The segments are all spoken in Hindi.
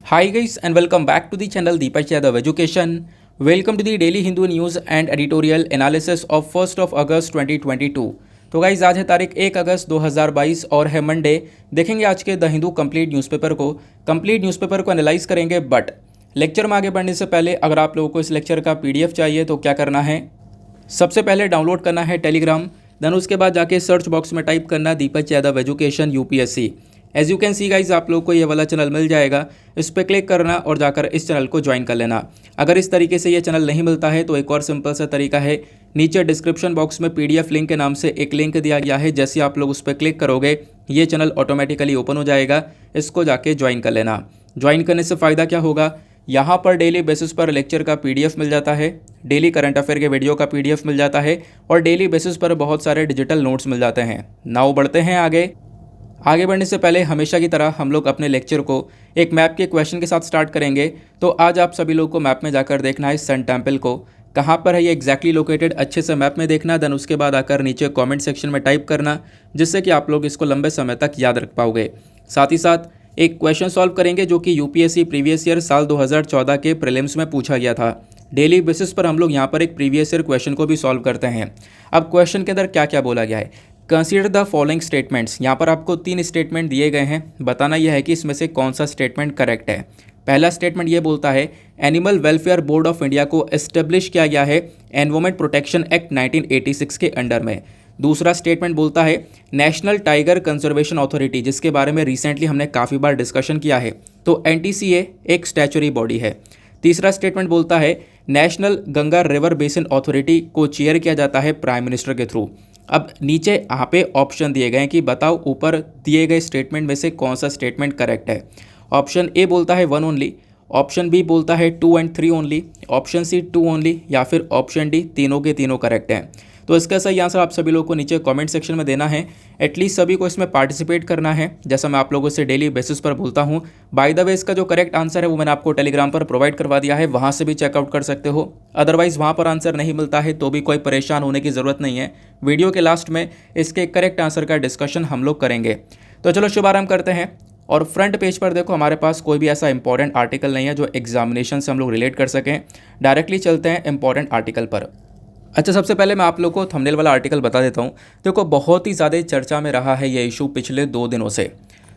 Hi guys and welcome back to the channel Deepak Yadav Education. Welcome to the Daily Hindu News and Editorial Analysis of 1st of August 2022. तो गाइज आज है तारीख 1 अगस्त 2022 और है मंडे। देखेंगे आज के द हिंदू कंप्लीट न्यूज़पेपर को एनालाइज करेंगे। बट लेक्चर में आगे बढ़ने से पहले अगर आप लोगों को इस लेक्चर का पीडीएफ चाहिए तो क्या करना है, सबसे पहले डाउनलोड करना है टेलीग्राम, देन उसके बाद जाके सर्च बॉक्स में टाइप करना Deepak Yadav education UPSC. As you can see guys आप लोग को ये वाला चैनल मिल जाएगा, इस पर क्लिक करना और जाकर इस चैनल को ज्वाइन कर लेना। अगर इस तरीके से ये चैनल नहीं मिलता है तो एक और सिंपल सा तरीका है, नीचे डिस्क्रिप्शन बॉक्स में पीडीएफ लिंक के नाम से एक लिंक दिया गया है। जैसे आप लोग उस पर क्लिक करोगे ये चैनल ऑटोमेटिकली ओपन हो जाएगा, इसको जाके ज्वाइन कर लेना। ज्वाइन करने से फ़ायदा क्या होगा, यहाँ पर डेली बेसिस पर लेक्चर का पीडीएफ मिल जाता है, डेली करंट अफेयर के वीडियो का पीडीएफ मिल जाता है और डेली बेसिस पर बहुत सारे डिजिटल नोट्स मिल जाते हैं। नाउ बढ़ते हैं आगे बढ़ने से पहले हमेशा की तरह हम लोग अपने लेक्चर को एक मैप के क्वेश्चन के साथ स्टार्ट करेंगे। तो आज आप सभी लोग को मैप में जाकर देखना है सन टेम्पल को कहाँ पर है ये एग्जैक्टली लोकेटेड, अच्छे से मैप में देखना। देन उसके बाद आकर नीचे कमेंट सेक्शन में टाइप करना, जिससे कि आप लोग इसको लंबे समय तक याद रख पाओगे। साथ ही साथ एक क्वेश्चन सॉल्व करेंगे जो कि यूपीएससी प्रीवियस ईयर साल 2014 के प्रीलिम्स में पूछा गया था। डेली बेसिस पर हम लोग यहाँ पर एक प्रीवियस ईयर क्वेश्चन को भी सॉल्व करते हैं। अब क्वेश्चन के अंदर क्या क्या बोला गया है, कंसीडर द फॉलोइंग स्टेटमेंट्स। यहाँ पर आपको 3 स्टेटमेंट दिए गए हैं, बताना यह है कि इसमें से कौन सा स्टेटमेंट करेक्ट है। पहला स्टेटमेंट ये बोलता है animal welfare board of India को एस्टेब्लिश किया गया है एनवायरमेंट प्रोटेक्शन एक्ट 1986 के अंडर में। दूसरा स्टेटमेंट बोलता है नेशनल टाइगर कंजर्वेशन अथॉरिटी, जिसके बारे में रिसेंटली हमने काफ़ी बार डिस्कशन किया है, तो एनटीसीए एक स्टैच्यूटरी बॉडी है। तीसरा स्टेटमेंट बोलता है national Ganga river basin authority को चेयर किया जाता है प्राइम मिनिस्टर के थ्रू। अब नीचे यहाँ पे ऑप्शन दिए गए हैं कि बताओ ऊपर दिए गए स्टेटमेंट में से कौन सा स्टेटमेंट करेक्ट है। ऑप्शन ए बोलता है 1 ओनली, ऑप्शन बी बोलता है 2 and 3 only, option C 2 only या फिर ऑप्शन डी तीनों के तीनों करेक्ट हैं। तो इसका सही आंसर आप सभी लोगों को नीचे कमेंट सेक्शन में देना है। एटलीस्ट सभी को इसमें पार्टिसिपेट करना है, जैसा मैं आप लोगों से डेली बेसिस पर बोलता हूँ। बाय द वे इसका जो करेक्ट आंसर है वो मैंने आपको टेलीग्राम पर प्रोवाइड करवा दिया है, वहाँ से भी चेकआउट कर सकते हो। अदरवाइज़ वहाँ पर आंसर नहीं मिलता है तो भी कोई परेशान होने की ज़रूरत नहीं है। वीडियो के लास्ट में इसके करेक्ट आंसर का डिस्कशन हम लोग करेंगे। तो चलो शुभारंभ करते हैं। और फ्रंट पेज पर देखो हमारे पास कोई भी ऐसा इंपॉर्टेंट आर्टिकल नहीं है जो एग्जामिनेशन से हम लोग रिलेट कर सकें। डायरेक्टली चलते हैं इंपॉर्टेंट आर्टिकल पर। अच्छा, सबसे पहले मैं आप लोग को थंबनेल वाला आर्टिकल बता देता हूँ। देखो बहुत ही ज़्यादा चर्चा में रहा है ये इशू पिछले 2 दिनों से।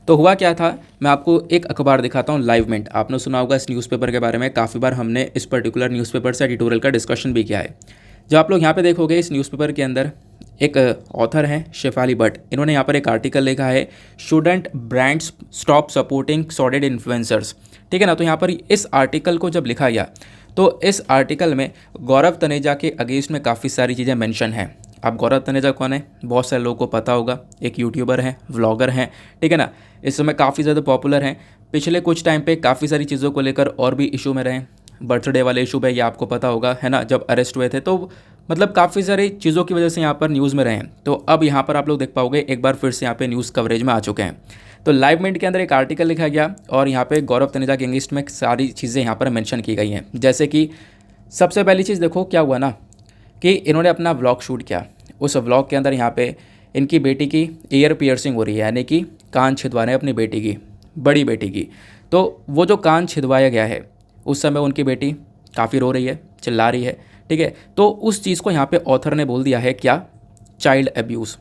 तो हुआ क्या था, मैं आपको एक अखबार दिखाता हूँ, लाइव मिंट। आपने सुना होगा इस न्यूज़पेपर के बारे में, काफ़ी बार हमने इस पर्टिकुलर न्यूज़पेपर से एडिटोरियल का डिस्कशन भी किया है। जब आप लोग यहाँ पे देखोगे इस न्यूज़पेपर के अंदर एक ऑथर हैं शेफाली भट्ट, इन्होंने यहाँ पर एक आर्टिकल लिखा है shouldn't brands stop supporting solid influencers. ठीक है ना। तो यहाँ पर इस आर्टिकल को जब लिखा गया तो इस आर्टिकल में गौरव तनेजा के अगेंस्ट में काफ़ी सारी चीज़ें मेंशन हैं। अब गौरव तनेजा कौन है, बहुत सारे लोगों को पता होगा, एक यूट्यूबर हैं, व्लॉगर हैं, ठीक है ना। इस समय काफ़ी ज़्यादा पॉपुलर हैं। पिछले कुछ टाइम पे काफ़ी सारी चीज़ों को लेकर और भी इशू में रहे। बर्थडे वाले इशू पे ये आपको पता होगा, है ना, जब अरेस्ट हुए थे, तो मतलब काफ़ी सारी चीज़ों की वजह से यहाँ पर न्यूज़ में रहे हैं। तो अब यहाँ पर आप लोग देख पाओगे एक बार फिर से यहाँ पे न्यूज़ कवरेज में आ चुके हैं। तो लाइव मिनट के अंदर एक आर्टिकल लिखा गया और यहाँ पे गौरव तनेजा के अगेंस्ट में सारी चीज़ें यहाँ पर मेंशन की गई हैं। जैसे कि सबसे पहली चीज़ देखो क्या हुआ ना, कि इन्होंने अपना व्लॉग शूट किया। उस व्लॉग के अंदर यहाँ पे इनकी बेटी की ईयर पियर्सिंग हो रही है, यानी कि कान छिदवा रहे हैं अपनी बेटी की, बड़ी बेटी की। तो वो जो कान छिदवाया गया है उस समय उनकी बेटी काफ़ी रो रही है, चिल्ला रही है, ठीक है। तो उस चीज़ को यहाँ पे ऑथर ने बोल दिया है क्या, चाइल्ड अब्यूज़।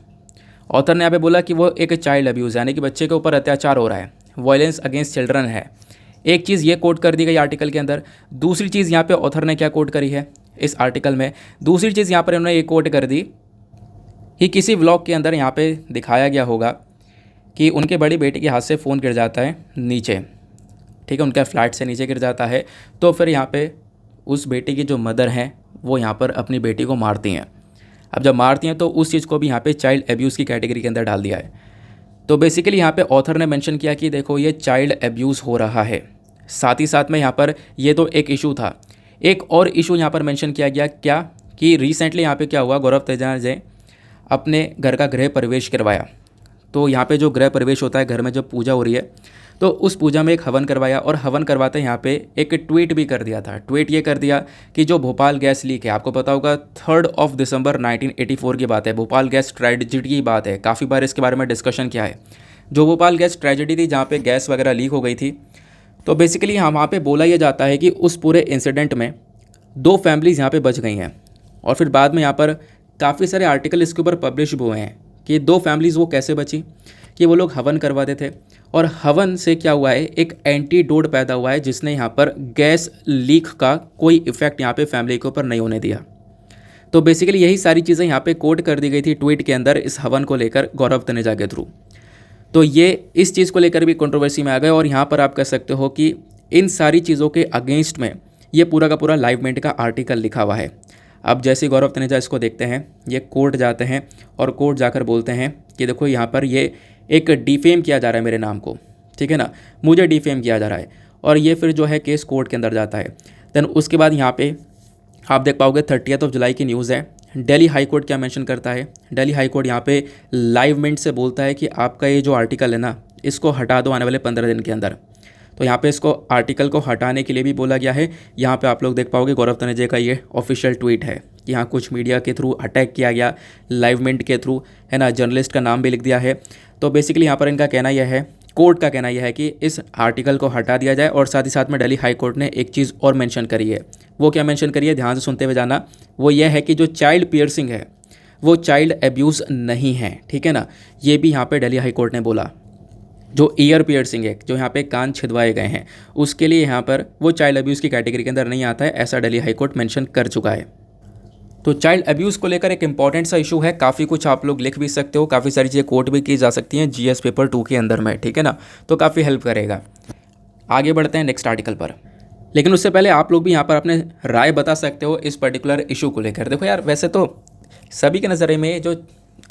ऑथर ने यहाँ पे बोला कि वो एक चाइल्ड अब्यूज़, यानी कि बच्चे के ऊपर अत्याचार हो रहा है, वायलेंस अगेंस्ट चिल्ड्रन है। एक चीज़ ये कोट कर दी गई आर्टिकल के अंदर। दूसरी चीज़ यहाँ पे ऑथर ने क्या कोट करी है इस आर्टिकल में, दूसरी चीज़ यहाँ पर उन्होंने ये कोट कर दी कि किसी व्लॉग के अंदर यहाँ पे दिखाया गया होगा कि उनके बड़ी बेटी के हाथ से फ़ोन गिर जाता है नीचे, ठीक है, उनका फ्लैट से नीचे गिर जाता है। तो फिर यहाँ पे उस बेटी की जो मदर हैं वो यहाँ पर अपनी बेटी को मारती हैं। अब जब मारती हैं तो उस चीज़ को भी यहाँ पे चाइल्ड एब्यूज़ की कैटेगरी के अंदर डाल दिया है। तो बेसिकली यहाँ पे ऑथर ने मेंशन किया कि देखो ये चाइल्ड एब्यूज़ हो रहा है। साथ ही साथ में यहाँ पर ये तो एक इशू था, एक और इशू यहाँ पर मेंशन किया गया क्या, कि रिसेंटली यहाँ पे क्या हुआ, गौरव तनेजा ने अपने घर का गृह प्रवेश करवाया। तो यहाँ पे जो गृह प्रवेश होता है, घर में जब पूजा हो रही है तो उस पूजा में एक हवन करवाया और हवन करवाते यहाँ पे एक ट्वीट भी कर दिया था। ट्वीट ये कर दिया कि जो भोपाल गैस लीक है, आपको पता होगा 3 दिसंबर 1984 की बात है, भोपाल गैस ट्रेजिडी की बात है, काफ़ी बार इसके बारे में डिस्कशन किया है। जो भोपाल गैस ट्रेजिडी थी जहाँ पे गैस वगैरह लीक हो गई थी, तो बेसिकली यहाँ वहाँ पे बोला यह जाता है कि उस पूरे इंसिडेंट में 2 फैमिलीज़ यहाँ पे बच गई हैं। और फिर बाद में यहाँ पर काफ़ी सारे आर्टिकल इसके ऊपर पब्लिश भी हुए हैं कि 2 फैमिलीज़ वो कैसे बची, कि वो लोग हवन करवाते थे और हवन से क्या हुआ है, एक एंटीडोट पैदा हुआ है जिसने यहाँ पर गैस लीक का कोई इफेक्ट यहाँ पे फैमिली के ऊपर नहीं होने दिया। तो बेसिकली यही सारी चीज़ें यहाँ पे कोट कर दी गई थी ट्वीट के अंदर इस हवन को लेकर गौरव तनेजा के थ्रू। तो ये इस चीज़ को लेकर भी कंट्रोवर्सी में आ गए और यहाँ पर आप कह सकते हो कि इन सारी चीज़ों के अगेंस्ट में ये पूरा का पूरा लाइव मिनट का आर्टिकल लिखा हुआ है। अब जैसे गौरव तनेजा इसको देखते हैं, ये कोर्ट जाते हैं और कोर्ट जाकर बोलते हैं कि देखो यहाँ पर ये एक डिफेम किया जा रहा है मेरे नाम को, ठीक है ना, मुझे डिफेम किया जा रहा है। और ये फिर जो है केस कोर्ट के अंदर जाता है। देन उसके बाद यहाँ पे आप देख पाओगे 30 जुलाई की न्यूज़ है। दिल्ली हाई कोर्ट क्या मेंशन करता है, दिल्ली हाई कोर्ट यहाँ पे लाइव मिनट से बोलता है कि आपका ये जो आर्टिकल है ना, इसको हटा दो आने वाले 15 दिन के अंदर। तो यहाँ पे इसको आर्टिकल को हटाने के लिए भी बोला गया है। यहाँ पे आप लोग देख पाओगे गौरव तनेजा का ये ऑफिशियल ट्वीट है कि यहाँ कुछ मीडिया के थ्रू अटैक किया गया, लाइव मिनट के थ्रू, है ना, जर्नलिस्ट का नाम भी लिख दिया है। तो बेसिकली यहाँ पर इनका कहना यह है, कोर्ट का कहना यह है कि इस आर्टिकल को हटा दिया जाए। और साथ ही साथ में दिल्ली हाई कोर्ट ने एक चीज़ और मेंशन करी है। वो क्या मेंशन करी है, ध्यान से सुनते हुए जाना। वो ये है कि जो चाइल्ड पियर्सिंग है वो चाइल्ड एब्यूज़ नहीं है, ठीक है ना। ये भी यहाँ पे दिल्ली हाई कोर्ट ने बोला। जो ईयर पियर्सिंग है, जो यहाँ पे कान छिदवाए गए हैं, उसके लिए यहाँ पर वो चाइल्ड अब्यूज़ की कैटेगरी के अंदर नहीं आता है, ऐसा दिल्ली हाई कोर्ट मेंशन कर चुका है। तो चाइल्ड अब्यूज़ को लेकर एक इंपॉर्टेंट सा इशू है। काफ़ी कुछ आप लोग लिख भी सकते हो, काफ़ी सारी चीज़ें कोट भी की जा सकती हैं जीएस पेपर 2 के अंदर में, ठीक है ना। तो काफ़ी हेल्प करेगा। आगे बढ़ते हैं नेक्स्ट आर्टिकल पर। लेकिन उससे पहले आप लोग भी यहाँ पर अपने राय बता सकते हो इस पर्टिकुलर इशू को लेकर। देखो यार, वैसे तो सभी के नज़रिए में जो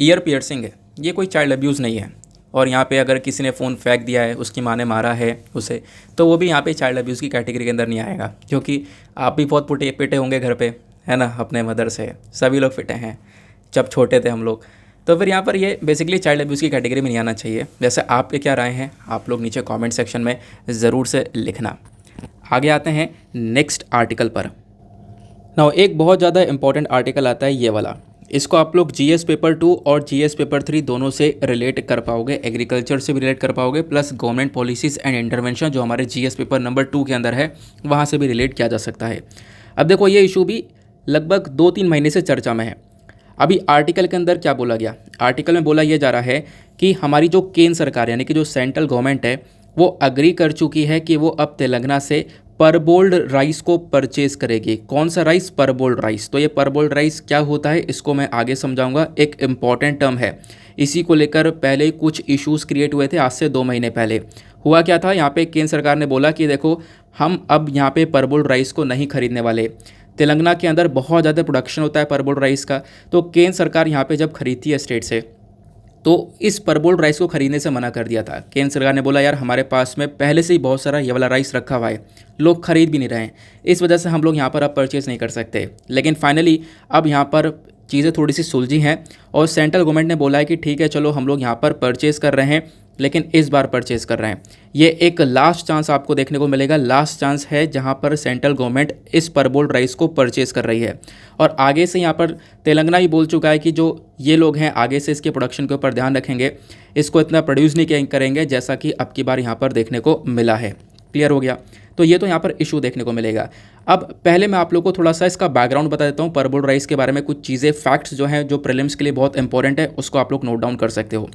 ईयर पियर्सिंग है ये कोई चाइल्ड अब्यूज़ नहीं है। और यहाँ पे अगर किसी ने फ़ोन फेंक दिया है, उसकी माँ ने मारा है उसे, तो वो भी यहाँ पे चाइल्ड अब्यूज़ की कैटेगरी के अंदर नहीं आएगा। क्योंकि आप भी बहुत पिटे होंगे घर पे, है ना, अपने मदर से। सभी लोग पिटे हैं जब छोटे थे हम लोग। तो फिर यहाँ पर ये बेसिकली चाइल्ड अब्यूज़ की कैटेगरी में नहीं आना चाहिए। वैसे आपके क्या राय हैं, आप लोग नीचे कमेंट सेक्शन में ज़रूर से लिखना। आगे आते हैं नेक्स्ट आर्टिकल पर। नाउ एक बहुत ज़्यादा इंपॉर्टेंट आर्टिकल आता है ये वाला। इसको आप लोग जीएस पेपर 2 और जीएस पेपर 3 दोनों से रिलेट कर पाओगे, एग्रीकल्चर से भी रिलेट कर पाओगे, plus government policies and intervention जो हमारे जीएस पेपर नंबर 2 के अंदर है वहाँ से भी रिलेट किया जा सकता है। अब देखो ये इशू भी लगभग 2-3 महीने से चर्चा में है। अभी आर्टिकल के अंदर क्या बोला गया, आर्टिकल में बोला यह जा रहा है कि हमारी जो केंद्र सरकार यानी कि जो सेंट्रल गवर्नमेंट है वो अग्री कर चुकी है कि वो अब तेलंगाना से परबोल्ड राइस को परचेज करेगी। कौन सा राइस, परबोल्ड राइस। तो ये परबोल्ड राइस क्या होता है इसको मैं आगे समझाऊंगा, एक इम्पॉर्टेंट टर्म है। इसी को लेकर पहले कुछ इश्यूज़ क्रिएट हुए थे, आज से 2 महीने पहले। हुआ क्या था, यहाँ पे केंद्र सरकार ने बोला कि देखो हम अब यहाँ पे परबोल्ड राइस को नहीं खरीदने वाले। तेलंगाना के अंदर बहुत ज़्यादा प्रोडक्शन होता है परबोल्ड राइस का, तो केंद्र सरकार यहाँ पे जब खरीदती है स्टेट से तो इस परबोल्ड राइस को खरीदने से मना कर दिया था। केंद्र सरकार ने बोला यार हमारे पास में पहले से ही बहुत सारा ये वाला राइस रखा हुआ है, लोग खरीद भी नहीं रहे हैं, इस वजह से हम लोग यहाँ पर अब परचेज़ नहीं कर सकते। लेकिन फाइनली अब यहाँ पर चीज़ें थोड़ी सी सुलझी हैं और सेंट्रल गवर्नमेंट ने बोला है कि ठीक है चलो हम लोग यहाँ पर परचेज़ कर रहे हैं, लेकिन इस बार परचेज़ कर रहे हैं। ये एक लास्ट चांस आपको देखने को मिलेगा, लास्ट चांस है जहाँ पर सेंट्रल गवर्नमेंट इस परबोल्ड राइस को परचेज़ कर रही है। और आगे से यहाँ पर तेलंगाना ही बोल चुका है कि जो ये लोग हैं आगे से इसके प्रोडक्शन के ऊपर ध्यान रखेंगे, इसको इतना प्रोड्यूस नहीं करेंगे जैसा कि अब की बार यहाँ पर देखने को मिला है। क्लियर हो गया। तो ये तो यहाँ पर इशू देखने को मिलेगा। अब पहले मैं आप लोगों को थोड़ा सा इसका बैकग्राउंड बता देता हूँ, परबोल्ड राइस के बारे में कुछ चीज़ें, फैक्ट्स जो हैं जो प्रीलिम्स के लिए बहुत इंपॉर्टेंट है, उसको आप लोग नोट डाउन कर सकते हो।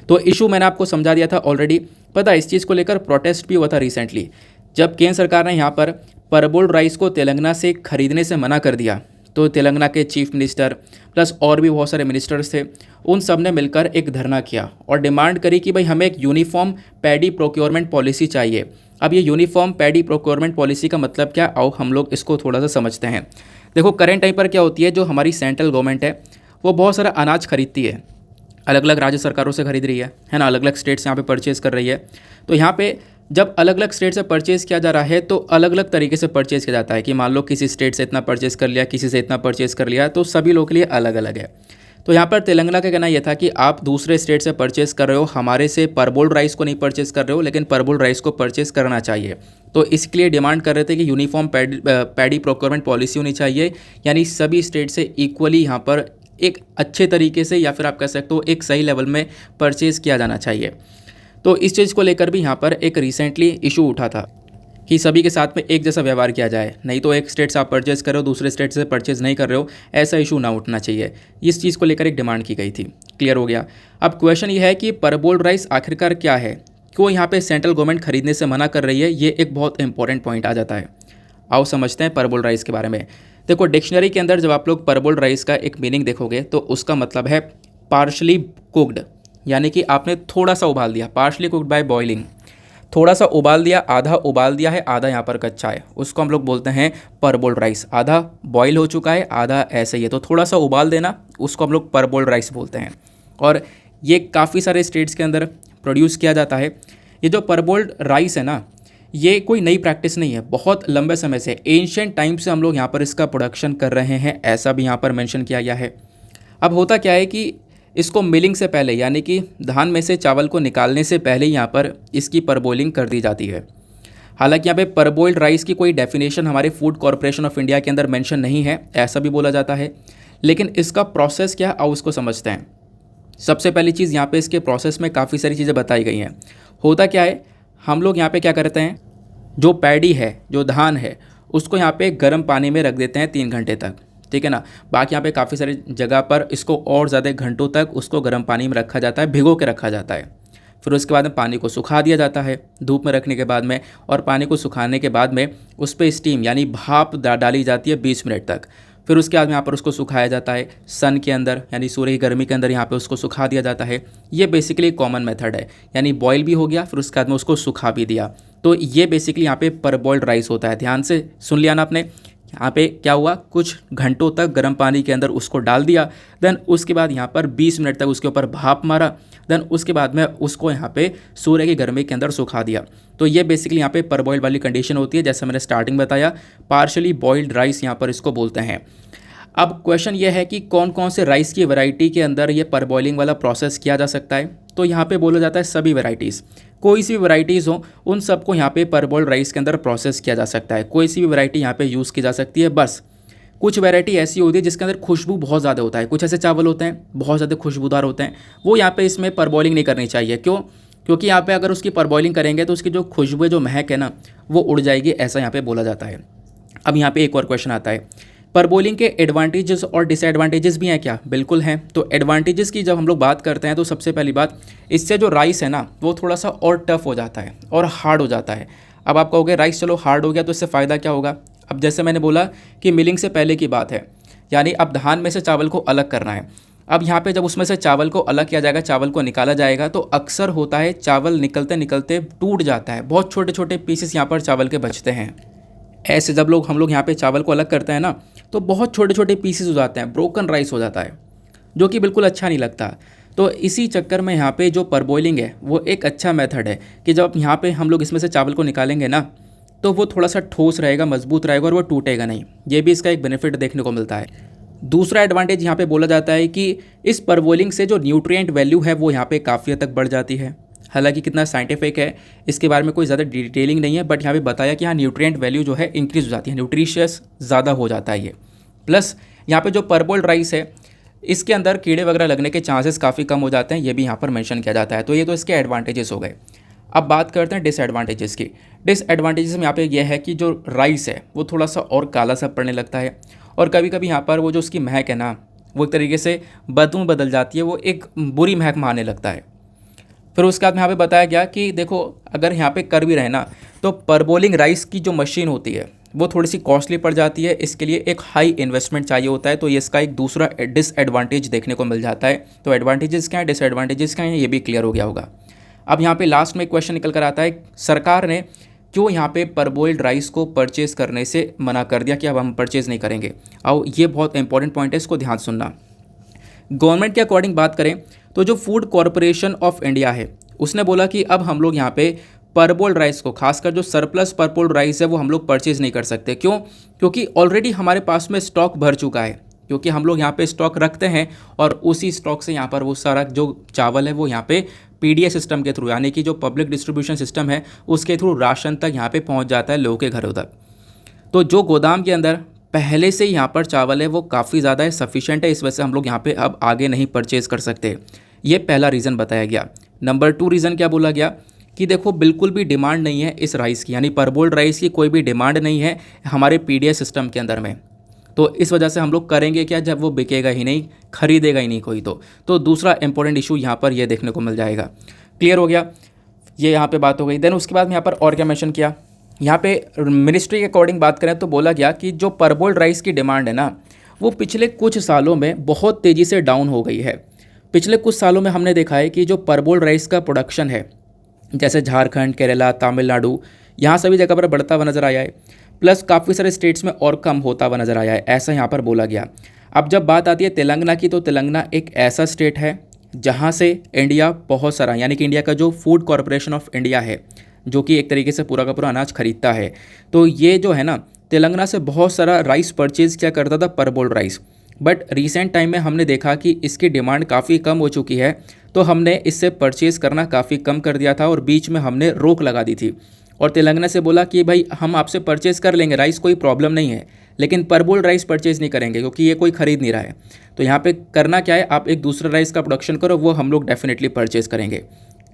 तो इशू मैंने आपको समझा दिया था ऑलरेडी। पता है इस चीज़ को लेकर प्रोटेस्ट भी हुआ था रिसेंटली, जब केंद्र सरकार ने यहाँ पर परबोल्ड राइस को तेलंगाना से खरीदने से मना कर दिया। तो तेलंगाना के चीफ मिनिस्टर प्लस और भी बहुत सारे मिनिस्टर्स थे, उन सब ने मिलकर एक धरना किया और डिमांड करी कि भाई हमें एक यूनिफॉर्म पैडी प्रोक्योरमेंट पॉलिसी चाहिए। अब ये यूनिफॉर्म पैडी प्रोक्योरमेंट पॉलिसी का मतलब क्या, आओ हम लोग इसको थोड़ा सा समझते हैं। देखो करंट टाइम पर क्या होती है, जो हमारी सेंट्रल गवर्नमेंट है वो बहुत सारा अनाज खरीदती है, अलग अलग राज्य सरकारों से खरीद रही है ना, अलग अलग स्टेट्स यहाँ पे परचेज़ कर रही है। तो यहाँ पे जब अलग अलग स्टेट से परचेज़ किया जा रहा है तो अलग अलग तरीके से परचेज़ किया जाता है कि मान लो किसी स्टेट से इतना परचेज़ कर लिया, किसी से इतना परचेज़ कर लिया, तो सभी लोगों के लिए अलग अलग है। तो यहाँ पर तेलंगाना का कहना यह था कि आप दूसरे स्टेट से परचेज़ कर रहे हो, हमारे से परबोल्ड राइस को नहीं परचेज़ कर रहे हो, लेकिन परबोल्ड राइस को परचेज़ करना चाहिए। तो इसके लिए डिमांड कर रहे थे कि यूनिफॉर्म पैडी प्रोक्योरमेंट पॉलिसी होनी चाहिए, यानी सभी स्टेट से इक्वली यहाँ पर एक अच्छे तरीके से या फिर आप कह सकते हो एक सही लेवल में परचेज़ किया जाना चाहिए। तो इस चीज़ को लेकर भी यहाँ पर एक रिसेंटली इशू उठा था। कि सभी के साथ में एक जैसा व्यवहार किया जाए, नहीं तो एक स्टेट से आप परचेज़ कर रहे हो, दूसरे स्टेट से परचेज़ नहीं कर रहे हो, ऐसा इशू ना उठना चाहिए। इस चीज़ को लेकर एक डिमांड की गई थी। क्लियर हो गया। अब क्वेश्चन ये है कि परबोल्ड राइस आखिरकार क्या है, क्यों यहाँ पे सेंट्रल गवर्नमेंट खरीदने से मना कर रही है, ये एक बहुत इंपॉर्टेंट पॉइंट आ जाता है। आओ समझते हैं परबोल्ड राइस के बारे में। देखो, डिक्शनरी के अंदर जब आप लोग परबोल्ड राइस का एक मीनिंग देखोगे तो उसका मतलब है पार्शली कुक्ड, यानी कि आपने थोड़ा सा उबाल दिया, पार्शली कुक्ड बाय बॉइलिंग, थोड़ा सा उबाल दिया, आधा उबाल दिया है, आधा यहाँ पर कच्चा है, उसको हम लोग बोलते हैं परबोल्ड राइस। आधा बॉईल हो चुका है, आधा ऐसे ही है, तो थोड़ा सा उबाल देना, उसको हम लोग परबोल्ड राइस बोलते हैं। और ये काफ़ी सारे स्टेट्स के अंदर प्रोड्यूस किया जाता है। ये जो परबोल्ड राइस है ना, ये कोई नई प्रैक्टिस नहीं है, बहुत लंबे समय से, एंशिएंट टाइम से हम लोग यहाँ पर इसका प्रोडक्शन कर रहे हैं, ऐसा भी यहाँ पर मेंशन किया गया है। अब होता क्या है कि इसको मिलिंग से पहले, यानी कि धान में से चावल को निकालने से पहले यहाँ पर इसकी परबोइलिंग कर दी जाती है। हालांकि यहाँ पे परबोइल्ड राइस की कोई डेफिनेशन हमारे फूड कॉरपोरेशन ऑफ इंडिया के अंदर मेंशन नहीं है, ऐसा भी बोला जाता है। लेकिन इसका प्रोसेस क्या है, आओ उसको समझते हैं। सबसे पहली चीज़, यहाँ पे इसके प्रोसेस में काफ़ी सारी चीज़ें बताई गई हैं। होता क्या है, हम लोग यहाँ पे क्या करते हैं, जो पैडी है, जो धान है, उसको यहाँ पे गर्म पानी में रख देते हैं 3 घंटे तक, ठीक है ना। बाकी यहाँ पे काफ़ी सारी जगह पर इसको और ज़्यादा घंटों तक उसको गर्म पानी में रखा जाता है, भिगो के रखा जाता है। फिर उसके बाद में पानी को सुखा दिया जाता है धूप में रखने के बाद में, और पानी को सुखाने के बाद में उस पर स्टीम यानी भाप डाली जाती है 20 मिनट तक। फिर उसके बाद में यहाँ पर उसको सुखाया जाता है सन के अंदर, यानी सूर्य की गर्मी के अंदर यहाँ पे उसको सुखा दिया जाता है। ये बेसिकली कॉमन मेथड है, यानी बॉयल भी हो गया, फिर उसके बाद में उसको सुखा भी दिया। तो ये बेसिकली यहाँ पे परबॉइल्ड राइस होता है। ध्यान से सुन लिया ना आपने, यहाँ पे क्या हुआ, कुछ घंटों तक गर्म पानी के अंदर उसको डाल दिया, देन उसके बाद यहाँ पर 20 मिनट तक उसके ऊपर भाप मारा, देन उसके बाद में उसको यहाँ पे सूर्य की गर्मी के अंदर सुखा दिया। तो ये बेसिकली यहाँ पे परबॉइल्ड वाली कंडीशन होती है, जैसे मैंने स्टार्टिंग बताया, पार्शली बॉइल्ड राइस यहाँ पर इसको बोलते हैं। अब क्वेश्चन ये है कि कौन कौन से राइस की वैरायटी के अंदर ये परबॉइलिंग वाला प्रोसेस किया जा सकता है। तो यहाँ पे बोला जाता है सभी वैरायटीज़, कोई सी भी वैरायटीज़ हो उन सबको यहाँ पे परबॉइल्ड राइस के अंदर प्रोसेस किया जा सकता है, कोई सी भी वैरायटी यहाँ पे यूज़ की जा सकती है। बस कुछ वैरायटी ऐसी होती है जिसके अंदर खुशबू बहुत ज़्यादा होता है, कुछ ऐसे चावल होते हैं बहुत ज़्यादा खुशबूदार होते हैं, वो यहाँ पे इसमें परबॉइलिंग नहीं करनी चाहिए। क्यों? क्योंकि यहाँ पे अगर उसकी परबॉइलिंग करेंगे तो उसकी जो खुशबू, जो महक है ना, वो उड़ जाएगी, ऐसा यहाँ पे बोला जाता है। अब यहाँ पे एक और क्वेश्चन आता है, परबोइलिंग के एडवांटेजेस और डिसएडवांटेजेस भी हैं क्या? बिल्कुल हैं। तो एडवांटेजेस की जब हम लोग बात करते हैं तो सबसे पहली बात, इससे जो राइस है ना वो थोड़ा सा और टफ हो जाता है और हार्ड हो जाता है। अब आप कहोगे राइस चलो हार्ड हो गया तो इससे फ़ायदा क्या होगा? अब जैसे मैंने बोला कि मिलिंग से पहले की बात है, यानी अब धान में से चावल को अलग करना है। अब यहाँ पे जब उसमें से चावल को अलग किया जाएगा, चावल को निकाला जाएगा, तो अक्सर होता है चावल निकलते निकलते टूट जाता है, बहुत छोटे छोटे पीसेस यहाँ पर चावल के बचते हैं। ऐसे जब हम लोग यहाँ पे चावल को अलग करते हैं ना, तो बहुत छोटे छोटे पीसेस हो जाते हैं, ब्रोकन राइस हो जाता है, जो कि बिल्कुल अच्छा नहीं लगता। तो इसी चक्कर में यहाँ पे जो परबॉइलिंग है वो एक अच्छा मेथड है कि जब यहाँ पे हम लोग इसमें से चावल को निकालेंगे ना, तो वो थोड़ा सा ठोस रहेगा, मजबूत रहेगा और वो टूटेगा नहीं। ये भी इसका एक बेनिफिट देखने को मिलता है। दूसरा एडवांटेज यहाँ पे बोला जाता है कि इस परबॉइलिंग से जो न्यूट्रिएंट वैल्यू है वो यहाँ पे काफ़ी हद तक बढ़ जाती है। हालांकि कितना साइंटिफिक है इसके बारे में कोई ज़्यादा डिटेलिंग नहीं है, बट यहाँ पे बताया कि हाँ न्यूट्रिएंट वैल्यू जो है इंक्रीज़ हो जाती है, न्यूट्रिशियस ज़्यादा हो जाता है ये। प्लस यहाँ पे जो परबॉइल्ड राइस है इसके अंदर कीड़े वगैरह लगने के चांसेस काफ़ी कम हो जाते हैं, ये भी यहाँ पर मेंशन किया जाता है। तो ये तो इसके एडवांटेजेस हो गए। अब बात करते हैं डिसएडवांटेजेस की। डिसएडवांटेजेस में यहाँ पे यह है कि जो राइस है वो थोड़ा सा और काला सा पड़ने लगता है, और कभी कभी यहाँ पर वो जो उसकी महक है ना वो एक तरीके से बदबू बदल जाती है, वो एक बुरी महक मारने लगता है। फिर उसके बाद में यहाँ पे बताया गया कि देखो अगर यहाँ पे कर भी रहे ना, तो परबोलिंग राइस की जो मशीन होती है वो थोड़ी सी कॉस्टली पड़ जाती है, इसके लिए एक हाई इन्वेस्टमेंट चाहिए होता है। तो ये इसका एक दूसरा डिसएडवांटेज देखने को मिल जाता है। तो एडवांटेजेस क्या है, डिसएडवांटेजेस क्या है, ये भी क्लियर हो गया होगा। अब यहाँ पे लास्ट में क्वेश्चन निकल कर आता है, सरकार ने क्यों यहाँ पे परबोइल्ड राइस को परचेज करने से मना कर दिया कि अब हम परचेज़ नहीं करेंगे। आओ ये बहुत इंपॉर्टेंट पॉइंट है, इसको ध्यान सुनना। गवर्नमेंट के अकॉर्डिंग बात करें तो जो फूड कॉरपोरेशन ऑफ इंडिया है उसने बोला कि अब हम लोग यहाँ पे परबोल्ड राइस को, खासकर जो सरप्लस परबोल्ड राइस है वो हम लोग परचेज़ नहीं कर सकते। क्यों? क्योंकि ऑलरेडी हमारे पास में स्टॉक भर चुका है, क्योंकि हम लोग यहाँ पे स्टॉक रखते हैं और उसी स्टॉक से यहाँ पर वो सारा जो चावल है वो यहाँ पे पीडीएस सिस्टम के थ्रू, यानी कि जो पब्लिक डिस्ट्रीब्यूशन सिस्टम है उसके थ्रू राशन तक यहाँ पे पहुँच जाता है लोगों के घरों तक। तो जो गोदाम के अंदर पहले से यहाँ पर चावल है वो काफ़ी ज़्यादा है, सफिशिएंट है, इस वजह से हम लोग यहाँ पे अब आगे नहीं परचेज़ कर सकते। ये पहला रीज़न बताया गया। नंबर 2 रीज़न क्या बोला गया कि देखो बिल्कुल भी डिमांड नहीं है इस राइस की, यानी परबोल्ड राइस की कोई भी डिमांड नहीं है हमारे पीडीएस सिस्टम के अंदर में। तो इस वजह से हम लोग करेंगे क्या, जब वो बिकेगा ही नहीं, खरीदेगा ही नहीं कोई तो दूसरा इंपॉर्टेंट इशू यहाँ पर ये देखने को मिल जाएगा। क्लियर हो गया, ये यहाँ पे बात हो गई। देन उसके बाद में यहाँ पर और क्या मेंशन किया, यहाँ पे मिनिस्ट्री के अकॉर्डिंग बात करें तो बोला गया कि जो परबोल्ड राइस की डिमांड है ना, वो पिछले कुछ सालों में बहुत तेज़ी से डाउन हो गई है। पिछले कुछ सालों में हमने देखा है कि जो परबोल्ड राइस का प्रोडक्शन है, जैसे झारखंड, केरला, तमिलनाडु, यहाँ सभी जगह पर बढ़ता हुआ नजर आया है, प्लस काफ़ी सारे स्टेट्स में और कम होता हुआ नजर आया है, ऐसा यहाँ पर बोला गया। अब जब बात आती है तेलंगाना की, तो तेलंगाना एक ऐसा स्टेट है जहाँ से इंडिया बहुत सारा, यानी कि इंडिया का जो फूड कॉरपोरेशन ऑफ इंडिया है, जो कि एक तरीके से पूरा का पूरा अनाज खरीदता है, तो ये जो है ना तेलंगाना से बहुत सारा राइस परचेज़ क्या करता था, परबोल्ड राइस। बट रिसेंट टाइम में हमने देखा कि इसकी डिमांड काफ़ी कम हो चुकी है, तो हमने इससे परचेज़ करना काफ़ी कम कर दिया था और बीच में हमने रोक लगा दी थी और तेलंगाना से बोला कि भाई हम आपसे परचेज़ कर लेंगे राइस, कोई प्रॉब्लम नहीं है, लेकिन परबोल्ड राइस परचेज़ नहीं करेंगे क्योंकि ये कोई ख़रीद नहीं रहा है। तो यहाँ पे करना क्या है, आप एक दूसरा राइस का प्रोडक्शन करो, वो हम लोग डेफिनेटली परचेज़ करेंगे।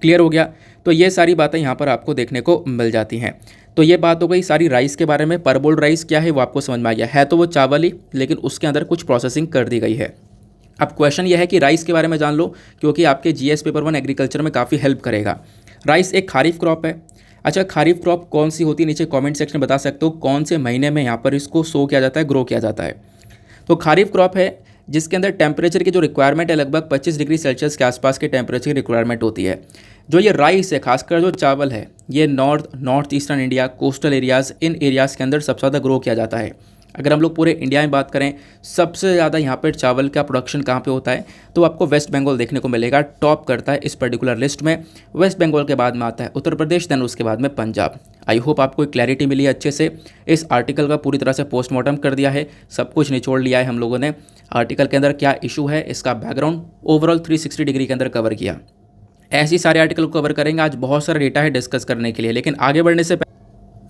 क्लियर हो गया, तो ये सारी बातें यहाँ पर आपको देखने को मिल जाती हैं। तो ये बात हो गई सारी राइस के बारे में। परबोल्ड राइस क्या है वो आपको समझ में आ गया है, तो वो चावल ही, लेकिन उसके अंदर कुछ प्रोसेसिंग कर दी गई है। अब क्वेश्चन ये है कि राइस के बारे में जान लो, क्योंकि आपके जीएस पेपर 1 एग्रीकल्चर में काफ़ी हेल्प करेगा। राइस एक खारीफ क्रॉप है। अच्छा, खारीफ क्रॉप कौन सी होती है, नीचे कमेंट सेक्शन में बता सकते हो कौन से महीने में यहाँ पर इसको सो किया जाता है, ग्रो किया जाता है। तो खारीफ क्रॉप है जिसके अंदर टेम्परेचर की जो रिक्वायरमेंट है लगभग 25 डिग्री सेल्सियस के आसपास के टेम्परेचर की रिक्वायरमेंट होती है। जो ये राइस है, खासकर जो चावल है, ये north eastern India, coastal areas, इन एरियाज़ के अंदर सबसे ज़्यादा ग्रो किया जाता है। अगर हम लोग पूरे इंडिया में बात करें, सबसे ज़्यादा यहाँ पर चावल का प्रोडक्शन कहाँ पे होता है, तो आपको वेस्ट बंगाल देखने को मिलेगा, टॉप करता है इस पर्टिकुलर लिस्ट में। वेस्ट बंगाल के बाद में आता है उत्तर प्रदेश, देन उसके बाद में पंजाब। आई होप आपको एक क्लैरिटी मिली है अच्छे से। इस आर्टिकल का पूरी तरह से पोस्टमार्टम कर दिया है, सब कुछ निचोड़ लिया है हम लोगों ने। आर्टिकल के अंदर क्या इशू है, इसका बैकग्राउंड ओवरऑल 360 डिग्री के अंदर कवर किया। ऐसे सारे आर्टिकल को कवर करेंगे, आज बहुत सारा डेटा है डिस्कस करने के लिए। लेकिन आगे बढ़ने से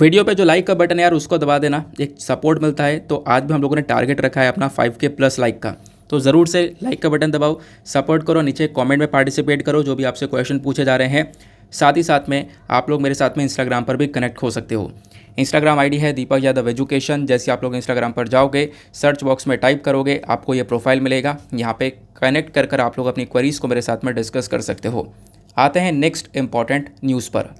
वीडियो पे जो लाइक का बटन है यार, उसको दबा देना, एक सपोर्ट मिलता है। तो आज भी हम लोगों ने टारगेट रखा है अपना 5K प्लस लाइक का, तो ज़रूर से लाइक का बटन दबाओ, सपोर्ट करो, नीचे कमेंट में पार्टिसिपेट करो जो भी आपसे क्वेश्चन पूछे जा रहे हैं। साथ ही साथ में आप लोग मेरे साथ में इंस्टाग्राम पर भी कनेक्ट हो सकते हो। इंस्टाग्राम आईडी है दीपक यादव एजुकेशन। जैसे आप लोग इंस्टाग्राम पर जाओगे, सर्च बॉक्स में टाइप करोगे, आपको ये प्रोफाइल मिलेगा, यहाँ पे कनेक्ट कर आप लोग अपनी क्वेरीज़ को मेरे साथ में डिस्कस कर सकते हो। आते हैं नेक्स्ट इंपॉर्टेंट न्यूज़ पर।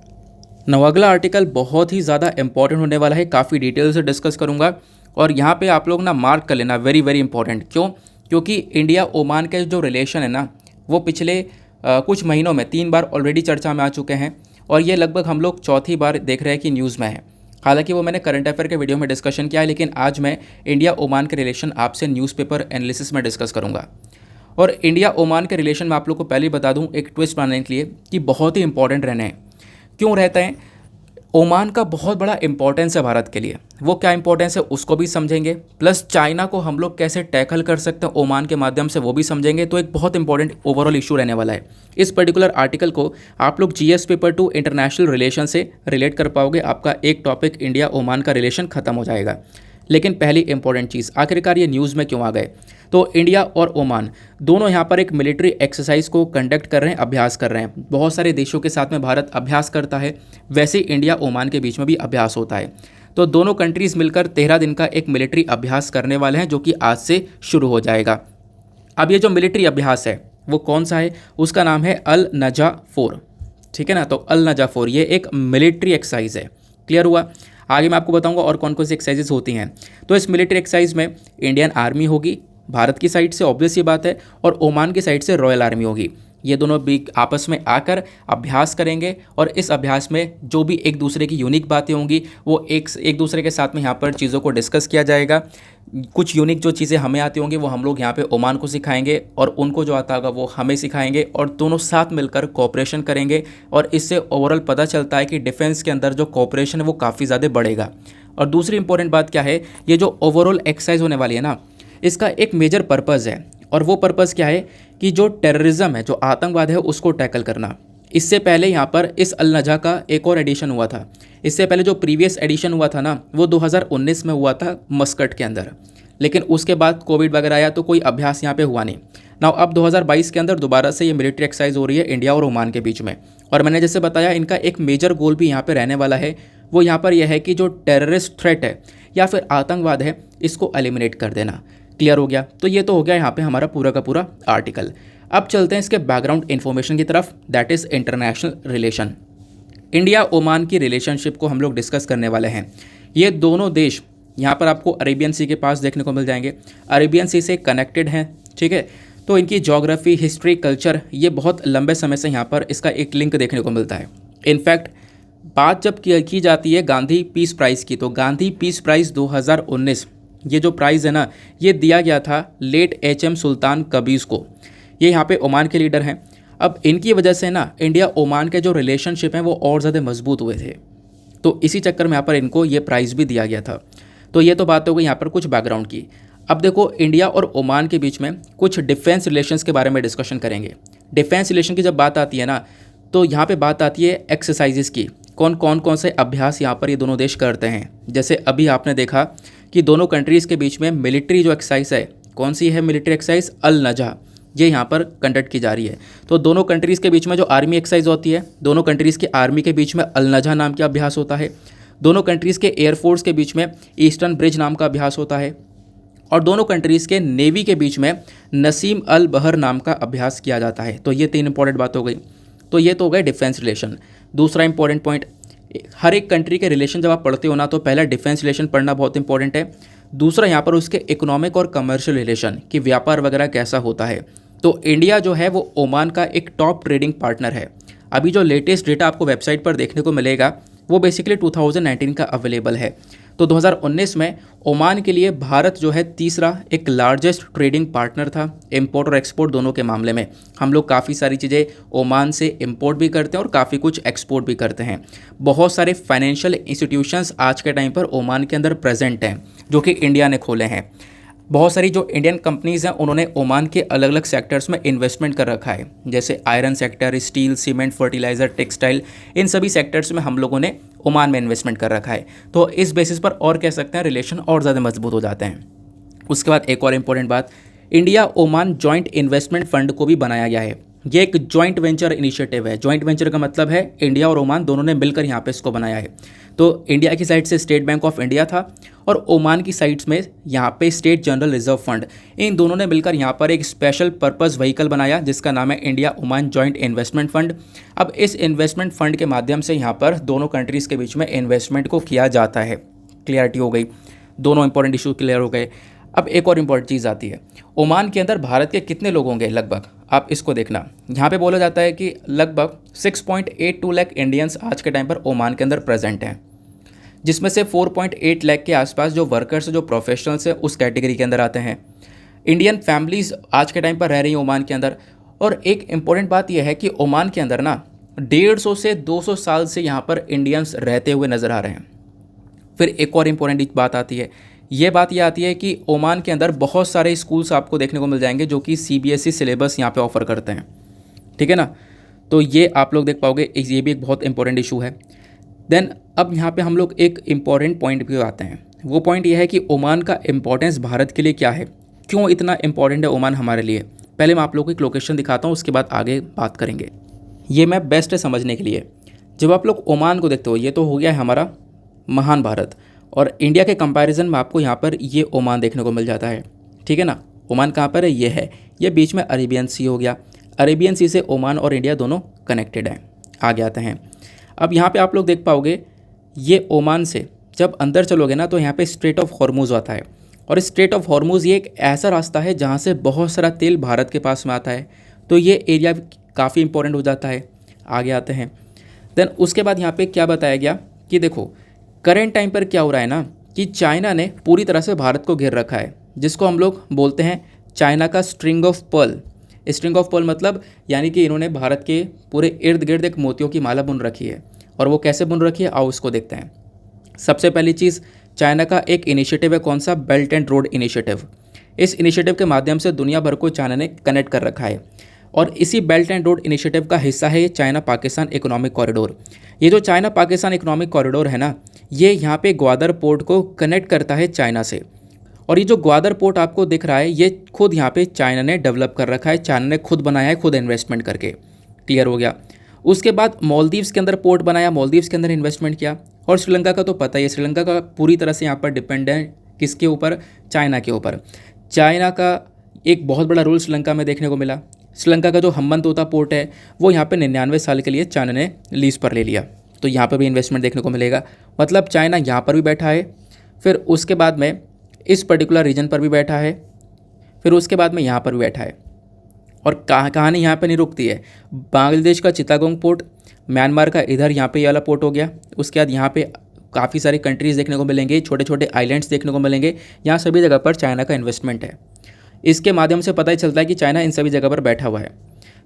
अगला आर्टिकल बहुत ही ज़्यादा इंपॉर्टेंट होने वाला है, काफ़ी डिटेल से डिस्कस करूँगा और यहाँ पे आप लोग ना मार्क कर लेना, वेरी वेरी इंपॉर्टेंट। क्यों? क्योंकि इंडिया ओमान के जो रिलेशन है ना, वो पिछले कुछ महीनों में 3 बार ऑलरेडी चर्चा में आ चुके हैं और ये लगभग हम लोग चौथी बार देख रहे हैं कि न्यूज़ में है। हालांकि वो मैंने करंट अफेयर के वीडियो में डिस्कशन किया है, लेकिन आज मैं इंडिया ओमान के रिलेशन आपसे न्यूज़पेपर एनालिसिस में डिस्कस करूँगा। और इंडिया ओमान के रिलेशन में आप लोग को पहले बता दूँ एक ट्विस्ट बनाने के लिए कि बहुत ही इंपॉर्टेंट रहने हैं। क्यों रहते हैं? ओमान का बहुत बड़ा इंपॉर्टेंस है भारत के लिए। वो क्या इंपॉर्टेंस है उसको भी समझेंगे, प्लस चाइना को हम लोग कैसे टैकल कर सकते हैं ओमान के माध्यम से वो भी समझेंगे। तो एक बहुत इंपॉर्टेंट ओवरऑल इशू रहने वाला है। इस पर्टिकुलर आर्टिकल को आप लोग जीएस पेपर 2 इंटरनेशनल रिलेशन से रिलेट कर पाओगे। आपका एक टॉपिक इंडिया ओमान का रिलेशन खत्म हो जाएगा। लेकिन पहली इंपॉर्टेंट चीज़, आखिरकार ये न्यूज़ में क्यों आ गए, तो इंडिया और ओमान दोनों यहाँ पर एक मिलिट्री एक्सरसाइज को कंडक्ट कर रहे हैं, अभ्यास कर रहे हैं। बहुत सारे देशों के साथ में भारत अभ्यास करता है, वैसे इंडिया ओमान के बीच में भी अभ्यास होता है। तो दोनों कंट्रीज़ मिलकर 13 दिन का एक मिलिट्री अभ्यास करने वाले हैं, जो कि आज से शुरू हो जाएगा। अब ये जो मिलिट्री अभ्यास है वो कौन सा है, उसका नाम है अल नजा 4। ठीक है ना, तो अल नजा 4 ये एक मिलिट्री एक्सरसाइज है। क्लियर हुआ? आगे मैं आपको बताऊंगा और कौन कौन सी एक्सरसाइजेस होती हैं। तो इस मिलिट्री एक्सरसाइज में इंडियन आर्मी होगी भारत की साइड से, ऑब्वियस ये बात है, और ओमान की साइड से रॉयल आर्मी होगी। ये दोनों भी आपस में आकर अभ्यास करेंगे और इस अभ्यास में जो भी एक दूसरे की यूनिक बातें होंगी वो एक दूसरे के साथ में यहाँ पर चीज़ों को डिस्कस किया जाएगा। कुछ यूनिक जो चीज़ें हमें आती होंगी वो हम लोग यहाँ पे ओमान को सिखाएंगे और उनको जो आता होगा वो हमें सिखाएंगे और दोनों साथ मिलकर कोऑपरेशन करेंगे। और इससे ओवरऑल पता चलता है कि डिफेंस के अंदर जो कोऑपरेशन है वो काफ़ी ज़्यादा बढ़ेगा। और दूसरी इंपॉर्टेंट बात क्या है, ये जो ओवरऑल एक्सरसाइज होने वाली है ना, इसका एक मेजर पर्पज़ है और वो पर्पज़ क्या है कि जो टेररिज्म है, जो आतंकवाद है, उसको टैकल करना। इससे पहले यहाँ पर इस अल नजा का एक और एडिशन हुआ था। इससे पहले जो प्रीवियस एडिशन हुआ था ना, वो 2019 में हुआ था मस्कट के अंदर, लेकिन उसके बाद कोविड वगैरह आया तो कोई अभ्यास यहाँ पे हुआ नहीं ना। अब 2022 के अंदर दोबारा से ये मिलिट्री एक्सरसाइज हो रही है इंडिया और ओमान के बीच में। और मैंने जैसे बताया इनका एक मेजर गोल भी यहाँ पे रहने वाला है, वो यहाँ पर यह है कि जो टेररिस्ट थ्रेट है या फिर आतंकवाद है इसको एलिमिनेट कर देना। क्लियर हो गया। तो ये तो हो गया यहाँ पे हमारा पूरा का पूरा आर्टिकल। अब चलते हैं इसके बैकग्राउंड इन्फॉर्मेशन की तरफ, that is international relation. India Oman की रिलेशनशिप को हम लोग डिस्कस करने वाले हैं। ये दोनों देश यहाँ पर आपको अरेबियन सी के पास देखने को मिल जाएंगे, अरेबियन सी से कनेक्टेड हैं, ठीक है। तो इनकी ज्योग्राफी, हिस्ट्री, कल्चर ये बहुत लंबे समय से यहाँ पर इसका एक लिंक देखने को मिलता है। इनफैक्ट बात जब की जाती है गांधी पीस प्राइज़ की, तो गांधी पीस प्राइज़ 2019 ये जो प्राइज़ है ना, ये दिया गया था लेट HM सुल्तान कबीज़ को। ये यहाँ पे ओमान के लीडर हैं। अब इनकी वजह से ना इंडिया ओमान के जो रिलेशनशिप हैं वो और ज़्यादा मजबूत हुए थे, तो इसी चक्कर में यहाँ पर इनको ये प्राइज़ भी दिया गया था। तो ये तो बात हो गई यहाँ पर कुछ बैकग्राउंड की। अब देखो इंडिया और ओमान के बीच में कुछ डिफेंस रिलेशंस के बारे में डिस्कशन करेंगे। डिफेंस रिलेशन की जब बात आती है ना, तो यहाँ पे बात आती है एक्सरसाइजेस की, कौन से अभ्यास यहाँ पर ये दोनों देश करते हैं। जैसे अभी आपने देखा कि दोनों कंट्रीज़ के बीच में मिलिट्री जो एक्सरसाइज है, कौन सी है मिलिट्री एक्सरसाइज, अल नजह, ये यहाँ पर कंडक्ट की जा रही है। तो दोनों कंट्रीज़ के बीच में जो आर्मी एक्सरसाइज होती है, दोनों कंट्रीज़ की आर्मी के बीच में अल नजह नाम का अभ्यास होता है। दोनों कंट्रीज़ के एयरफोर्स के बीच में ईस्टर्न ब्रिज नाम का अभ्यास होता है। और दोनों कंट्रीज़ के नेवी के बीच में नसीम अल बहर नाम का अभ्यास किया जाता है। तो ये 3 इंपॉर्टेंट बात हो गई। तो ये तो हो गए डिफेंस रिलेशन। दूसरा इंपॉर्टेंट पॉइंट, हर एक कंट्री के रिलेशन जब आप पढ़ते हो ना, तो पहला डिफेंस रिलेशन पढ़ना बहुत इंपॉर्टेंट है। दूसरा यहाँ पर उसके इकोनॉमिक और कमर्शियल रिलेशन, कि व्यापार वगैरह कैसा होता है। तो इंडिया जो है वो ओमान का एक टॉप ट्रेडिंग पार्टनर है। अभी जो लेटेस्ट डेटा आपको वेबसाइट पर देखने को मिलेगा वो बेसिकली 2019 का अवेलेबल है। तो 2019 में ओमान के लिए भारत जो है तीसरा एक लार्जेस्ट ट्रेडिंग पार्टनर था, इंपोर्ट और एक्सपोर्ट दोनों के मामले में। हम लोग काफ़ी सारी चीज़ें ओमान से इंपोर्ट भी करते हैं और काफ़ी कुछ एक्सपोर्ट भी करते हैं। बहुत सारे फाइनेंशियल इंस्टीट्यूशंस आज के टाइम पर ओमान के अंदर प्रेजेंट हैं जो कि इंडिया ने खोले हैं। बहुत सारी जो इंडियन कंपनीज़ हैं उन्होंने ओमान के अलग अलग सेक्टर्स में इन्वेस्टमेंट कर रखा है, जैसे iron sector, steel, cement, fertilizer, textile, इन सभी सेक्टर्स में हम लोगों ने ओमान में इन्वेस्टमेंट कर रखा है। तो इस बेसिस पर और कह सकते हैं रिलेशन और ज़्यादा मजबूत हो जाते हैं। उसके बाद एक और इम्पोर्टेंट बात, India Oman joint investment fund को भी बनाया गया है। ये एक जॉइंट वेंचर इनिशिएटिव है। जॉइंट वेंचर का मतलब है इंडिया और ओमान दोनों ने मिलकर यहाँ पे इसको बनाया है। तो इंडिया की साइड से स्टेट बैंक ऑफ इंडिया था और ओमान की साइड्स में यहाँ पे स्टेट जनरल रिजर्व फंड, इन दोनों ने मिलकर यहाँ पर एक स्पेशल पर्पस व्हीकल बनाया जिसका नाम है India Oman joint investment fund. अब इस इन्वेस्टमेंट फंड के माध्यम से यहाँ पर दोनों कंट्रीज़ के बीच में इन्वेस्टमेंट को किया जाता है। क्लियरिटी हो गई, दोनों इंपॉर्टेंट इशू क्लियर हो गए। अब एक और इम्पॉर्टेंट चीज़ आती है, ओमान के अंदर भारत के कितने लोग होंगे लगभग, आप इसको देखना। यहाँ पे बोला जाता है कि लगभग 6.82 लाख इंडियंस आज के टाइम पर ओमान के अंदर प्रेजेंट हैं, जिसमें से 4.8 लाख के आसपास जो वर्कर्स, जो प्रोफेशनल्स हैं उस कैटेगरी के अंदर आते हैं। इंडियन फैमिलीज़ आज के टाइम पर रह रही हैं ओमान के अंदर। और एक इम्पॉर्टेंट बात यह है कि ओमान के अंदर ना 150 से 200 साल से यहाँ पर इंडियंस रहते हुए नज़र आ रहे हैं। फिर एक और इम्पॉर्टेंट बात आती है, ये बात ये आती है कि ओमान के अंदर बहुत सारे स्कूल्स आपको देखने को मिल जाएंगे जो कि CBSE सिलेबस यहाँ पे ऑफर करते हैं, ठीक है ना। तो ये आप लोग देख पाओगे, ये भी एक बहुत इंपॉर्टेंट इशू है। देन अब यहाँ पे हम लोग एक इम्पॉर्टेंट पॉइंट पे आते हैं। वो पॉइंट ये है कि ओमान का इम्पोर्टेंस भारत के लिए क्या है, क्यों इतना इंपॉर्टेंट है ओमान हमारे लिए। पहले मैं आप लोगों को एक लोकेशन दिखाता हूँ, उसके बाद आगे बात करेंगे। ये मैं बेस्ट है समझने के लिए। जब आप लोग ओमान को देखते हो, ये तो हो गया है हमारा महान भारत, और इंडिया के कंपैरिजन में आपको यहाँ पर ये ओमान देखने को मिल जाता है, ठीक है ना। ओमान कहाँ पर है, ये है, ये बीच में अरेबियन सी हो गया। अरेबियन सी से ओमान और इंडिया दोनों कनेक्टेड हैं। आगे आते हैं। अब यहाँ पे आप लोग देख पाओगे, ये ओमान से जब अंदर चलोगे ना तो यहाँ पे स्ट्रेट ऑफ हॉर्मुज़ आता है, और स्ट्रेट ऑफ हॉर्मुज़ ये एक ऐसा रास्ता है जहाँ से बहुत सारा तेल भारत के पास में आता है। तो ये एरिया काफ़ी इंपॉर्टेंट हो जाता है। आगे आते हैं। देन उसके बाद यहाँ पे क्या बताया गया कि देखो करेंट टाइम पर क्या हो रहा है ना, कि चाइना ने पूरी तरह से भारत को घेर रखा है, जिसको हम लोग बोलते हैं चाइना का string of pearl. String of pearl मतलब यानी कि इन्होंने भारत के पूरे इर्द गिर्द एक मोतियों की माला बुन रखी है। और वो कैसे बुन रखी है, आओ उसको देखते हैं। सबसे पहली चीज़, चाइना का एक इनिशिएटिव है, कौन सा, बेल्ट एंड रोड इनिशिएटिव। इस इनिशिएटिव के माध्यम से दुनिया भर को चाइना ने कनेक्ट कर रखा है, और इसी बेल्ट एंड रोड इनिशिएटिव का हिस्सा है ये चाइना पाकिस्तान इकोनॉमिक कॉरिडोर। ये जो चाइना पाकिस्तान इकोनॉमिक कॉरिडोर है ना, ये यहाँ पे ग्वादर पोर्ट को कनेक्ट करता है चाइना से। और ये जो ग्वादर पोर्ट आपको दिख रहा है, ये खुद यहाँ पे चाइना ने डेवलप कर रखा है, चाइना ने खुद बनाया है, खुद इन्वेस्टमेंट करके। क्लियर हो गया। उसके बाद मालदीव्स के अंदर पोर्ट बनाया, मालदीव्स के अंदर इन्वेस्टमेंट किया। और श्रीलंका का तो पता ही है, श्रीलंका का पूरी तरह से यहाँ पर डिपेंड है किसके ऊपर, चाइना के ऊपर। चाइना का एक बहुत बड़ा रोल श्रीलंका में देखने को मिला। श्रीलंका का जो हम्बनतोता पोर्ट है वो यहाँ पे 99 साल के लिए चाइना ने लीज पर ले लिया, तो यहाँ पर भी इन्वेस्टमेंट देखने को मिलेगा। मतलब चाइना यहाँ पर भी बैठा है, फिर उसके बाद में इस पर्टिकुलर रीजन पर भी बैठा है, फिर उसके बाद में यहाँ पर भी बैठा है। और कहानी यहाँ पे नहीं रुकती है। बांग्लादेश का चिटागोंग पोर्ट, म्यांमार का इधर यहाँ पे ये वाला पोर्ट हो गया। उसके बाद यहाँ पे काफ़ी सारे कंट्रीज़ देखने को मिलेंगे, छोटे छोटे आइलैंड्स देखने को मिलेंगे। यहाँ सभी जगह पर चाइना का इन्वेस्टमेंट है। इसके माध्यम से पता ही चलता है कि चाइना इन सभी जगह पर बैठा हुआ है।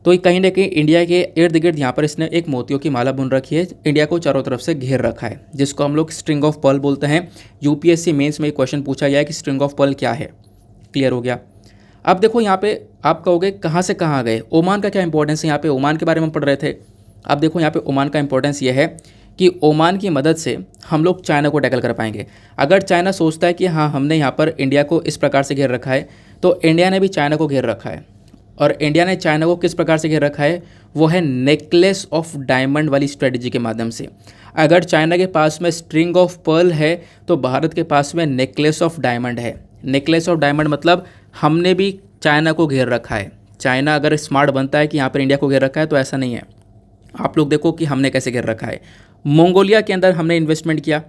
तो कहीं ना कहीं इंडिया के इर्द गिर्द यहाँ पर इसने एक मोतियों की माला बुन रखी है, इंडिया को चारों तरफ से घेर रखा है, जिसको हम लोग स्ट्रिंग ऑफ पर्ल बोलते हैं। यूपीएससी मेंस में एक क्वेश्चन पूछा गया है कि स्ट्रिंग ऑफ पर्ल क्या है। क्लियर हो गया। अब देखो यहाँ पे आप कहोगे कहाँ से कहाँ गए, ओमान का क्या इंपॉर्टेंस है। यहाँ पे ओमान के बारे में पढ़ रहे थे। अब देखो यहाँ पे ओमान का इंपॉर्टेंस ये है कि ओमान की मदद से हम लोग चाइना को टैकल कर पाएंगे। अगर चाइना सोचता है कि हाँ हमने यहाँ पर इंडिया को इस प्रकार से घेर रखा है, तो इंडिया ने भी चाइना को घेर रखा है। और इंडिया ने चाइना को किस प्रकार से घेर रखा है, वो है नेकलेस ऑफ डायमंड वाली स्ट्रेटजी के माध्यम से। अगर चाइना के पास में स्ट्रिंग ऑफ पर्ल है, तो भारत के पास में नेकलेस ऑफ डायमंड है। नेकलेस ऑफ डायमंड मतलब हमने भी चाइना को घेर रखा है। चाइना अगर स्मार्ट बनता है कि यहाँ पर इंडिया को घेर रखा है, तो ऐसा नहीं है। आप लोग देखो कि हमने कैसे घेर रखा है। मंगोलिया के अंदर हमने इन्वेस्टमेंट किया।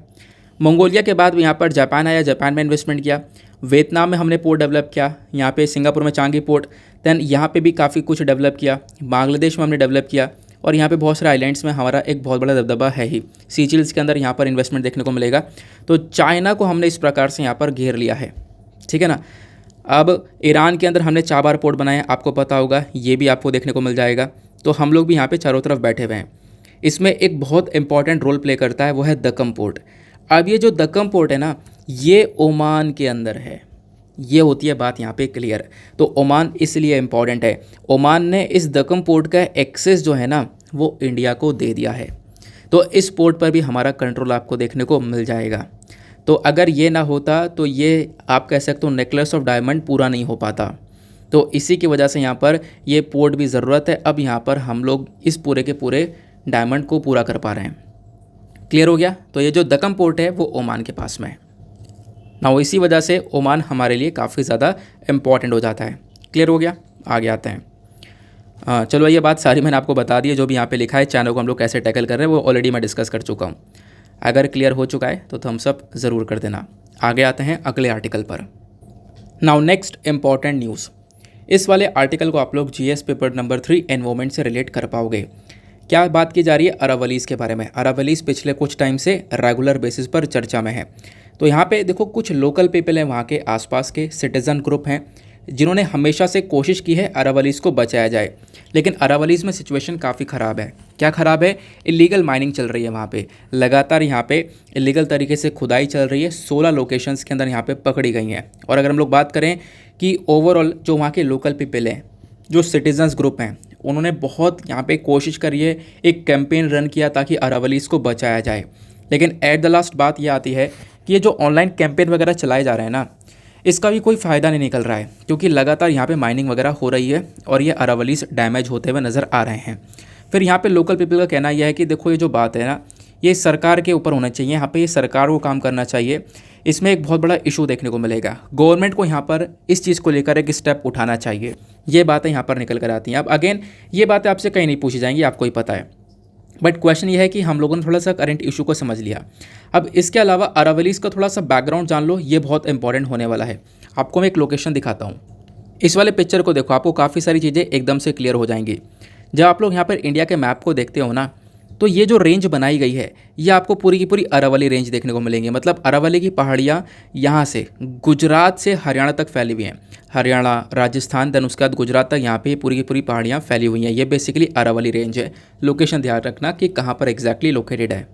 मंगोलिया के बाद यहाँ पर जापान आया, जापान में इन्वेस्टमेंट किया। वियतनाम में हमने पोर्ट डेवलप किया, यहाँ पे सिंगापुर में चांगी पोर्ट। देन यहाँ पे भी काफ़ी कुछ डेवलप किया। बांग्लादेश में हमने डेवलप किया। और यहाँ पे बहुत सारे आइलैंड्स में हमारा एक बहुत बड़ा दबदबा है ही। सीचिल्स के अंदर यहाँ पर इन्वेस्टमेंट देखने को मिलेगा। तो चाइना को हमने इस प्रकार से यहाँ पर घेर लिया है, ठीक है ना। अब ईरान के अंदर हमने चाबार पोर्ट बनाया, आपको पता होगा, ये भी आपको देखने को मिल जाएगा। तो हम लोग भी यहाँ पे चारों तरफ बैठे हुए हैं। इसमें एक बहुत इंपॉर्टेंट रोल प्ले करता है, वो है दक्कम पोर्ट। अब ये जो दक्कम पोर्ट है ना, ये ओमान के अंदर है। ये होती है बात यहाँ पे क्लियर। तो ओमान इसलिए इम्पॉर्टेंट है, ओमान ने इस दक्कम पोर्ट का एक्सेस जो है ना वो इंडिया को दे दिया है। तो इस पोर्ट पर भी हमारा कंट्रोल आपको देखने को मिल जाएगा। तो अगर ये ना होता तो ये आप कह सकते हो नेकलेस ऑफ डायमंड पूरा नहीं हो पाता। तो इसी की वजह से यहाँ पर ये पोर्ट भी ज़रूरत है। अब यहाँ पर हम लोग इस पूरे के पूरे डायमंड को पूरा कर पा रहे हैं। क्लियर हो गया। तो ये जो दक्कम पोर्ट है वो ओमान के पास में है ना, वो इसी वजह से ओमान हमारे लिए काफ़ी ज़्यादा इम्पॉर्टेंट हो जाता है। क्लियर हो गया। आगे आते हैं। चलो ये बात सारी मैंने आपको बता दी है। जो भी यहाँ पे लिखा है चाइना को हम लोग कैसे टैकल कर रहे हैं वो ऑलरेडी मैं डिस्कस कर चुका हूँ। अगर क्लियर हो चुका है तो थम्स अप ज़रूर कर देना। आगे आते हैं अगले आर्टिकल पर। Now next important news. इस वाले आर्टिकल को आप लोग जीएस पेपर नंबर 3 एनवायरमेंट से रिलेट कर पाओगे। क्या बात की जा रही है, अरावलीज़ के बारे में। अरावलीज़ पिछले कुछ टाइम से रेगुलर बेसिस पर चर्चा में है। तो यहाँ पे देखो कुछ लोकल पीपल हैं, वहाँ के आसपास के सिटीज़न ग्रुप हैं, जिन्होंने हमेशा से कोशिश की है अरावलीज़ को बचाया जाए। लेकिन अरावलीज़ में सिचुएशन काफ़ी ख़राब है। क्या ख़राब है, इलीगल माइनिंग चल रही है वहाँ पे। लगातार यहाँ पे इलीगल तरीके से खुदाई चल रही है। 16 लोकेशंस के अंदर यहाँ पे पकड़ी गई हैं। और अगर हम लोग बात करें कि ओवरऑल जो वहाँ के लोकल पीपल हैं, जो सिटीजन्स ग्रुप हैं, उन्होंने बहुत यहाँ पे कोशिश करी है, एक कैंपेन रन किया ताकि अरावलीज़ को बचाया जाए। लेकिन एट द लास्ट बात यह आती है कि ये जो ऑनलाइन कैंपेन वगैरह चलाए जा रहे हैं ना, इसका भी कोई फ़ायदा नहीं निकल रहा है, क्योंकि लगातार यहाँ पे माइनिंग वगैरह हो रही है और ये अरावलीज़ डैमेज होते हुए नज़र आ रहे हैं। फिर यहाँ पे लोकल पीपल का कहना यह है कि देखो ये जो बात है ना, ये सरकार के ऊपर होना चाहिए। यहाँ पे ये सरकार को काम करना चाहिए। इसमें एक बहुत बड़ा इशू देखने को मिलेगा। गवर्नमेंट को यहाँ पर इस चीज़ को लेकर एक स्टेप उठाना चाहिए। ये बातें यहाँ पर निकल कर आती हैं। अब अगेन ये बातें आपसे कहीं नहीं पूछी जाएंगी, आपको ही पता है। बट क्वेश्चन ये है कि हम लोगों ने थोड़ा सा करंट इशू को समझ लिया। अब इसके अलावा अरावलीज़ का थोड़ा सा बैकग्राउंड जान लो, ये बहुत इंपॉर्टेंट होने वाला है। आपको मैं एक लोकेशन दिखाता हूँ। इस वाले पिक्चर को देखो, आपको काफ़ी सारी चीज़ें एकदम से क्लियर हो जाएंगी। जब आप लोग यहाँ पर इंडिया के मैप को देखते हो ना, तो ये जो रेंज बनाई गई है, ये आपको पूरी की पूरी अरावली रेंज देखने को मिलेंगी। मतलब अरावली की पहाड़ियाँ यहाँ से गुजरात से हरियाणा तक फैली हुई हैं। हरियाणा, राजस्थान, देन उसके बाद गुजरात तक यहाँ पे पूरी की पूरी पहाड़ियाँ फैली हुई हैं। ये बेसिकली अरावली रेंज है। लोकेशन ध्यान रखना कि कहाँ पर एग्जैक्टली लोकेटेड है।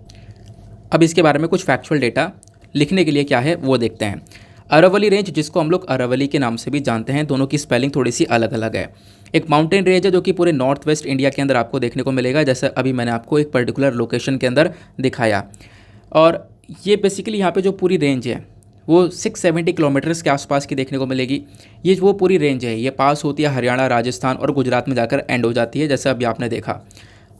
अब इसके बारे में कुछ फैक्चुअल डेटा लिखने के लिए क्या है वो देखते हैं। अरावली रेंज, जिसको हम लोग अरावली के नाम से भी जानते हैं, दोनों की स्पेलिंग थोड़ी सी अलग अलग है। एक माउंटेन रेंज है जो कि पूरे नॉर्थ वेस्ट इंडिया के अंदर आपको देखने को मिलेगा, जैसे अभी मैंने आपको एक पर्टिकुलर लोकेशन के अंदर दिखाया। और ये बेसिकली यहाँ पे जो पूरी रेंज है वो 670 किलोमीटर्स के आसपास की देखने को मिलेगी। ये वो पूरी रेंज है, ये पास होती है हरियाणा, राजस्थान और गुजरात में जाकर एंड हो जाती है, जैसे अभी आपने देखा।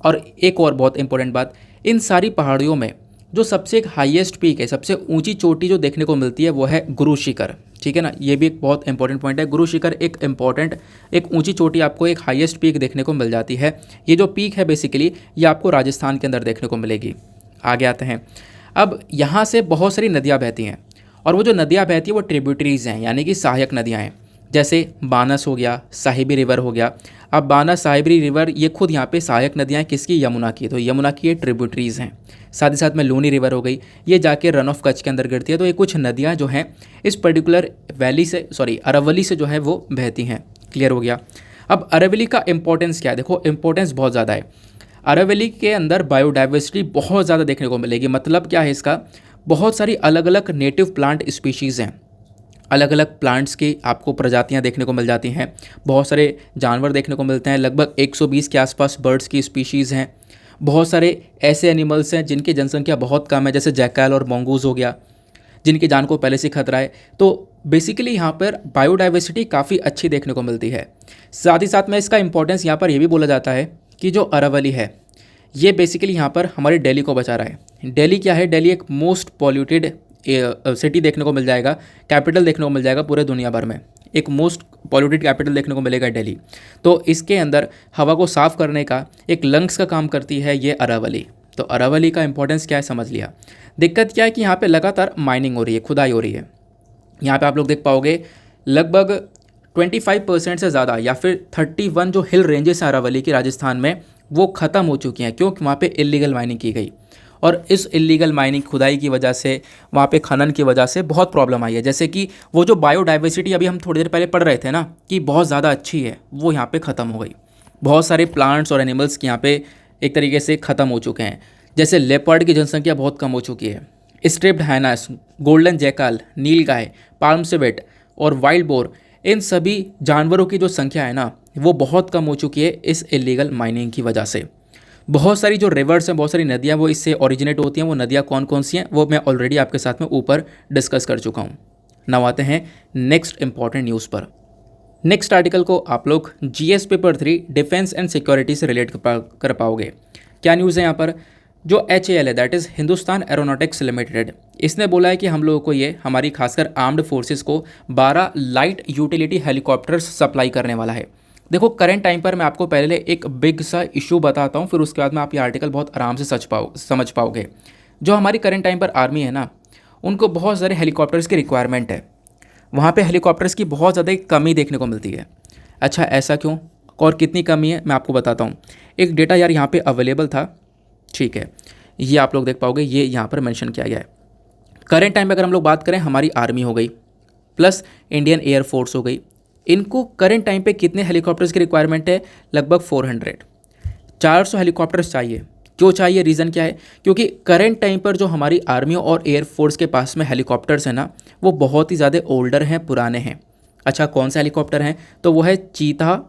और एक और बहुत इंपॉर्टेंट बात, इन सारी पहाड़ियों में जो सबसे एक हाईएस्ट पीक है, सबसे ऊंची चोटी जो देखने को मिलती है वो है गुरु शिखर। ठीक है ना, ये भी एक बहुत इंपॉर्टेंट पॉइंट है। गुरु शिखर एक ऊंची चोटी, आपको एक हाईएस्ट पीक देखने को मिल जाती है। ये जो पीक है बेसिकली ये आपको राजस्थान के अंदर देखने को मिलेगी। आगे आते हैं, अब यहाँ से बहुत सारी नदियाँ बहती हैं और वो जो नदियाँ बहती हैं वो ट्रिब्यूटरीज हैं, यानी कि सहायक नदियाँ हैं। जैसे बानस हो गया, साहिबी रिवर हो गया। अब बानस, साहिबी रिवर ये खुद यहाँ पे सहायक नदियाँ हैं किसकी, यमुना की। तो यमुना की ये ट्रिब्यूटरीज हैं। साथ ही साथ में लूनी रिवर हो गई, ये जाके रन ऑफ कच्छ के अंदर गिरती है। तो ये कुछ नदियाँ जो हैं इस पर्टिकुलर अरावली से जो है वो बहती हैं। क्लियर हो गया। अब अरावली का इंपॉर्टेंस क्या है, देखो इंपॉर्टेंस बहुत ज़्यादा है। अरावली के अंदर बायोडाइवर्सिटी बहुत ज़्यादा देखने को मिलेगी। मतलब क्या है इसका, बहुत सारी अलग अलग नेटिव प्लांट स्पीशीज़ हैं, अलग अलग प्लांट्स की आपको प्रजातियां देखने को मिल जाती हैं। बहुत सारे जानवर देखने को मिलते हैं, लगभग 120 के आसपास बर्ड्स की स्पीशीज़ हैं। बहुत सारे ऐसे एनिमल्स हैं जिनकी जनसंख्या बहुत कम है, जैसे जैकल और मोंगूज़ हो गया, जिनकी जान को पहले से खतरा है। तो बेसिकली यहाँ पर बायोडाइवर्सिटी काफ़ी अच्छी देखने को मिलती है। साथ ही साथ में इसका इंपॉर्टेंस यहाँ पर यह भी बोला जाता है कि जो अरावली है ये बेसिकली यहाँ पर हमारी दिल्ली को बचा रहा है। दिल्ली क्या है, दिल्ली एक मोस्ट पॉल्यूटेड सिटी देखने को मिल जाएगा, कैपिटल देखने को मिल जाएगा पूरे दुनिया भर में। एक मोस्ट पॉल्यूटेड कैपिटल देखने को मिलेगा दिल्ली। तो इसके अंदर हवा को साफ़ करने का एक लंग्स का काम करती है ये अरावली। तो अरावली का इंपॉर्टेंस क्या है समझ लिया। दिक्कत क्या है कि यहाँ पे लगातार माइनिंग हो रही है, खुदाई हो रही है। यहाँ पे आप लोग देख पाओगे लगभग 25% से ज़्यादा या फिर 31 जो हिल रेंजेस हैं अरावली की राजस्थान में वो ख़त्म हो चुकी हैं, क्योंकि वहाँ पे इलीगल माइनिंग की गई। और इस इलीगल माइनिंग खुदाई की वजह से, वहाँ पे खनन की वजह से बहुत प्रॉब्लम आई है। जैसे कि वो जो बायोडाइवर्सिटी अभी हम थोड़ी देर पहले पढ़ रहे थे ना कि बहुत ज़्यादा अच्छी है, वो यहाँ पे ख़त्म हो गई। बहुत सारे प्लांट्स और एनिमल्स यहाँ पे एक तरीके से ख़त्म हो चुके हैं। जैसे लेपर्ड की जनसंख्या बहुत कम हो चुकी है। स्ट्रिप्ड हाइनास, गोल्डन जैकल, नील गाय, पाल्म सिवेट और वाइल्ड बोर, इन सभी जानवरों की जो संख्या है ना वो बहुत कम हो चुकी है इस इलीगल माइनिंग की वजह से। बहुत सारी जो रिवर्स हैं, बहुत सारी नदियाँ वो इससे ओरिजिनेट होती हैं। वो नदियाँ कौन कौन सी हैं वो मैं ऑलरेडी आपके साथ में ऊपर डिस्कस कर चुका हूँ। नाउ आते हैं नेक्स्ट इंपॉर्टेंट न्यूज़ पर। नेक्स्ट आर्टिकल को आप लोग GS paper 3 defence and security से रिलेट कर पाओगे। क्या न्यूज़ है यहाँ पर, जो HAL है that is Hindustan aeronautics limited, इसने बोला है कि हम लोगों को ये हमारी खासकर आर्म्ड फोर्सेस को 12 लाइट यूटिलिटी हेलीकॉप्टर्स सप्लाई करने वाला है। देखो करंट टाइम पर मैं आपको पहले एक बिग सा इशू बताता हूँ, फिर उसके बाद में आप ये आर्टिकल बहुत आराम से समझ पाओगे। जो हमारी करंट टाइम पर आर्मी है ना, उनको बहुत सारे हेलीकॉप्टर्स की रिक्वायरमेंट है। वहाँ पे हेलीकॉप्टर्स की बहुत ज़्यादा कमी देखने को मिलती है। अच्छा ऐसा क्यों और कितनी कमी है मैं आपको बताता हूँ। एक डेटा यार यहाँ पे अवेलेबल था, ठीक है, ये आप लोग देख पाओगे, ये यहाँ पर मेंशन किया गया है। करंट टाइम में अगर हम लोग बात करें, हमारी आर्मी हो गई प्लस इंडियन एयरफोर्स हो गई, इनको करंट टाइम पे कितने हेलीकॉप्टर्स की रिक्वायरमेंट है, लगभग 400 हेलीकॉप्टर्स चाहिए। क्यों चाहिए, रीज़न क्या है, क्योंकि करंट टाइम पर जो हमारी आर्मी और एयरफोर्स के पास में हेलीकॉप्टर्स हैं ना वो बहुत ही ज़्यादा ओल्डर हैं, पुराने हैं। अच्छा कौन से हेलीकॉप्टर हैं, तो वो है चीता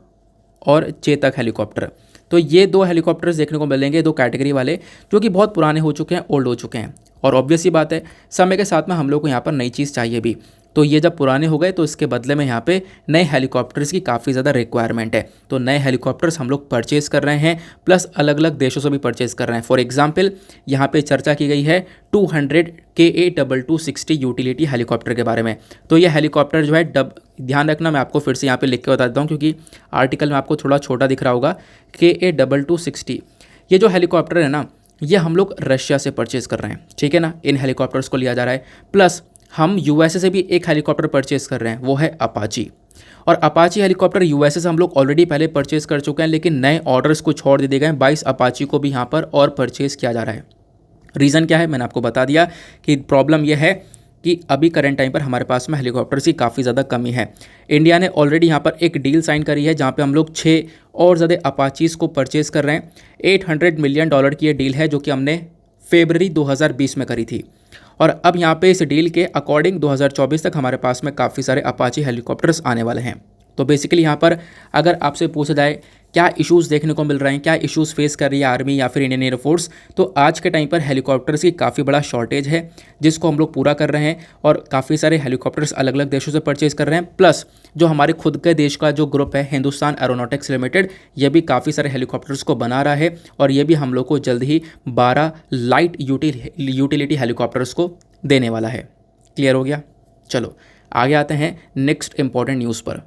और चेतक हेलीकॉप्टर। तो ये दो हेलीकॉप्टर्स देखने को मिलेंगे, दो कैटेगरी वाले, जो कि बहुत पुराने हो चुके हैं, ओल्ड हो चुके हैं। और ऑब्वियस ही बात है समय के साथ में हम लोग को यहाँ पर नई चीज़ चाहिए भी। तो ये जब पुराने हो गए तो इसके बदले में यहाँ पे नए हेलीकॉप्टर्स की काफ़ी ज़्यादा रिक्वायरमेंट है। तो नए हेलीकॉप्टर्स हम लोग परचेज़ कर रहे हैं, प्लस अलग अलग देशों से भी परचेज़ कर रहे हैं। फॉर एग्जांपल यहाँ पे चर्चा की गई है 200 KA-2260 यूटिलिटी हेलीकॉप्टर के बारे में। तो ये हेलीकॉप्टर जो है ध्यान रखना, मैं आपको फिर से यहाँ पे लिख के बता देता हूँ क्योंकि आर्टिकल में आपको थोड़ा छोटा दिख रहा होगा। KA-2260 ये जो हेलीकॉप्टर है ना, ये हम लोग रशिया से परचेज़ कर रहे हैं, ठीक है ना। इन हेलीकॉप्टर्स को लिया जा रहा है, प्लस हम यूएसए से भी एक हेलीकॉप्टर परचेज़ कर रहे हैं, वो है अपाची। और अपाची हेलीकॉप्टर यूएसए से हम लोग ऑलरेडी पहले परचेज़ कर चुके हैं, लेकिन नए ऑर्डर्स कुछ और दे दिए गए हैं। 22 अपाची को भी यहाँ पर और परचेज़ किया जा रहा है। रीज़न क्या है, मैंने आपको बता दिया कि प्रॉब्लम यह है कि अभी करंट टाइम पर हमारे पास में हेलीकॉप्टर्स की काफ़ी ज़्यादा कमी है। इंडिया ने ऑलरेडी यहाँ पर एक डील साइन करी है जहाँ पे हम लोग 6 और ज़्यादा अपाचीज़ को परचेज़ कर रहे हैं। $800 मिलियन की ये डील है जो कि हमने फरवरी 2020 में करी थी। और अब यहाँ पे इस डील के अकॉर्डिंग 2024 तक हमारे पास में काफ़ी सारे अपाची हेलीकॉप्टर्स आने वाले हैं। तो बेसिकली यहाँ पर अगर आपसे पूछा जाए क्या इश्यूज़ देखने को मिल रहे हैं, क्या इश्यूज़ फेस कर रही है आर्मी या फिर इंडियन एयरफोर्स। तो आज के टाइम पर हेलीकॉप्टर्स की काफ़ी बड़ा शॉर्टेज है जिसको हम लोग पूरा कर रहे हैं, और काफ़ी सारे हेलीकॉप्टर्स अलग अलग देशों से परचेज कर रहे हैं। प्लस जो हमारे खुद के देश का जो ग्रुप है हिंदुस्तान एरोनॉटिक्स लिमिटेड, ये भी काफ़ी सारे हेलीकॉप्टर्स को बना रहा है, और ये भी हम लोग को जल्द ही 12 लाइट यूटिलिटी हेलीकॉप्टर्स को देने वाला है। क्लियर हो गया। चलो आगे आते हैं नेक्स्ट इंपॉर्टेंट न्यूज़ पर।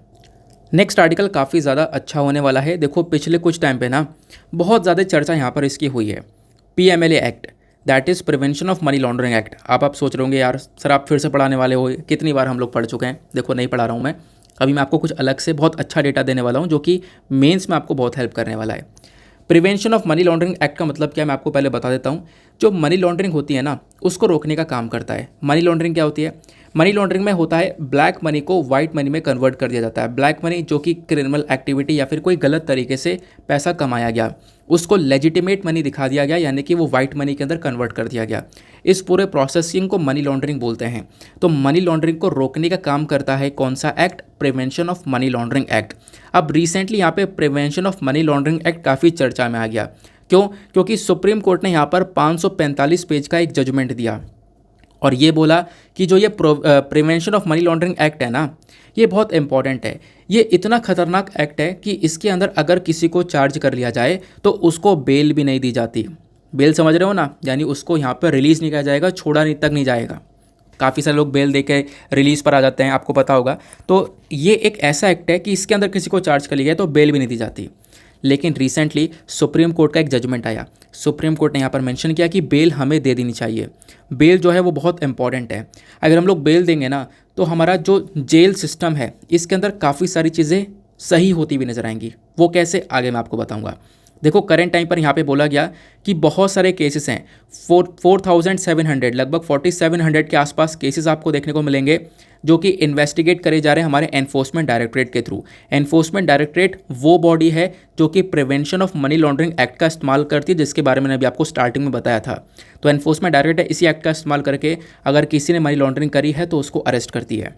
नेक्स्ट आर्टिकल काफ़ी ज़्यादा अच्छा होने वाला है। देखो पिछले कुछ टाइम पे ना बहुत ज़्यादा चर्चा यहाँ पर इसकी हुई है, PMLA act, that is prevention of money laundering act. आप सोच रहे होंगे यार सर आप फिर से पढ़ाने वाले हो, कितनी बार हम लोग पढ़ चुके हैं। देखो नहीं पढ़ा रहा हूँ मैं, अभी मैं आपको कुछ अलग से बहुत अच्छा डेटा देने वाला हूँ जो कि मेंस में आपको बहुत हेल्प करने वाला है। Prevention of money laundering act का मतलब क्या है मैं आपको पहले बता देता हूँ। जो मनी लॉन्ड्रिंग होती है ना उसको रोकने का काम करता है। मनी लॉन्ड्रिंग क्या होती है? मनी लॉन्ड्रिंग में होता है ब्लैक मनी को वाइट मनी में कन्वर्ट कर दिया जाता है। ब्लैक मनी जो कि क्रिमिनल एक्टिविटी या फिर कोई गलत तरीके से पैसा कमाया गया उसको लेजिटिमेट मनी दिखा दिया गया, यानी कि वो वाइट मनी के अंदर कन्वर्ट कर दिया गया। इस पूरे प्रोसेसिंग को मनी लॉन्ड्रिंग बोलते हैं। तो मनी लॉन्ड्रिंग को रोकने का काम करता है कौन सा act? Prevention of money laundering act. अब रिसेंटली यहाँ पे prevention of money laundering act काफ़ी चर्चा में आ गया। क्यों? क्योंकि सुप्रीम कोर्ट ने यहाँ पर 545 पेज का एक जजमेंट दिया और ये बोला कि जो ये prevention of money laundering act है ना ये बहुत इंपॉर्टेंट है। ये इतना खतरनाक एक्ट है कि इसके अंदर अगर किसी को चार्ज कर लिया जाए तो उसको बेल भी नहीं दी जाती। बेल समझ रहे हो ना, यानी उसको यहाँ पर रिलीज़ नहीं किया जाएगा, छोड़ा नहीं तक नहीं जाएगा। काफ़ी सारे लोग बेल दे के रिलीज़ पर आ जाते हैं, आपको पता होगा। तो ये एक ऐसा एक्ट है कि इसके अंदर किसी को चार्ज कर लिया जाए तो बेल भी नहीं दी जाती। लेकिन रिसेंटली सुप्रीम कोर्ट का एक जजमेंट आया। सुप्रीम कोर्ट ने यहाँ पर मेंशन किया कि बेल हमें दे देनी चाहिए। बेल जो है वो बहुत इंपॉर्टेंट है। अगर हम लोग बेल देंगे ना तो हमारा जो जेल सिस्टम है इसके अंदर काफ़ी सारी चीज़ें सही होती हुई नजर आएंगी। वो कैसे, आगे मैं आपको बताऊँगा। देखो करंट टाइम पर यहाँ पे बोला गया कि बहुत सारे केसेस हैं, 4700 लगभग 4700 के आसपास केसेस आपको देखने को मिलेंगे जो कि इन्वेस्टिगेट करे जा रहे हैं हमारे एनफोर्समेंट डायरेक्टरेट के थ्रू। एनफोर्समेंट डायरेक्टरेट वो बॉडी है जो कि prevention of money laundering act का इस्तेमाल करती है, जिसके बारे में मैंने अभी आपको स्टार्टिंग में बताया था। तो एनफोर्समेंट डायरेक्टरेट इसी एक्ट का इस्तेमाल करके अगर किसी ने मनी लॉन्ड्रिंग करी है तो उसको अरेस्ट करती है।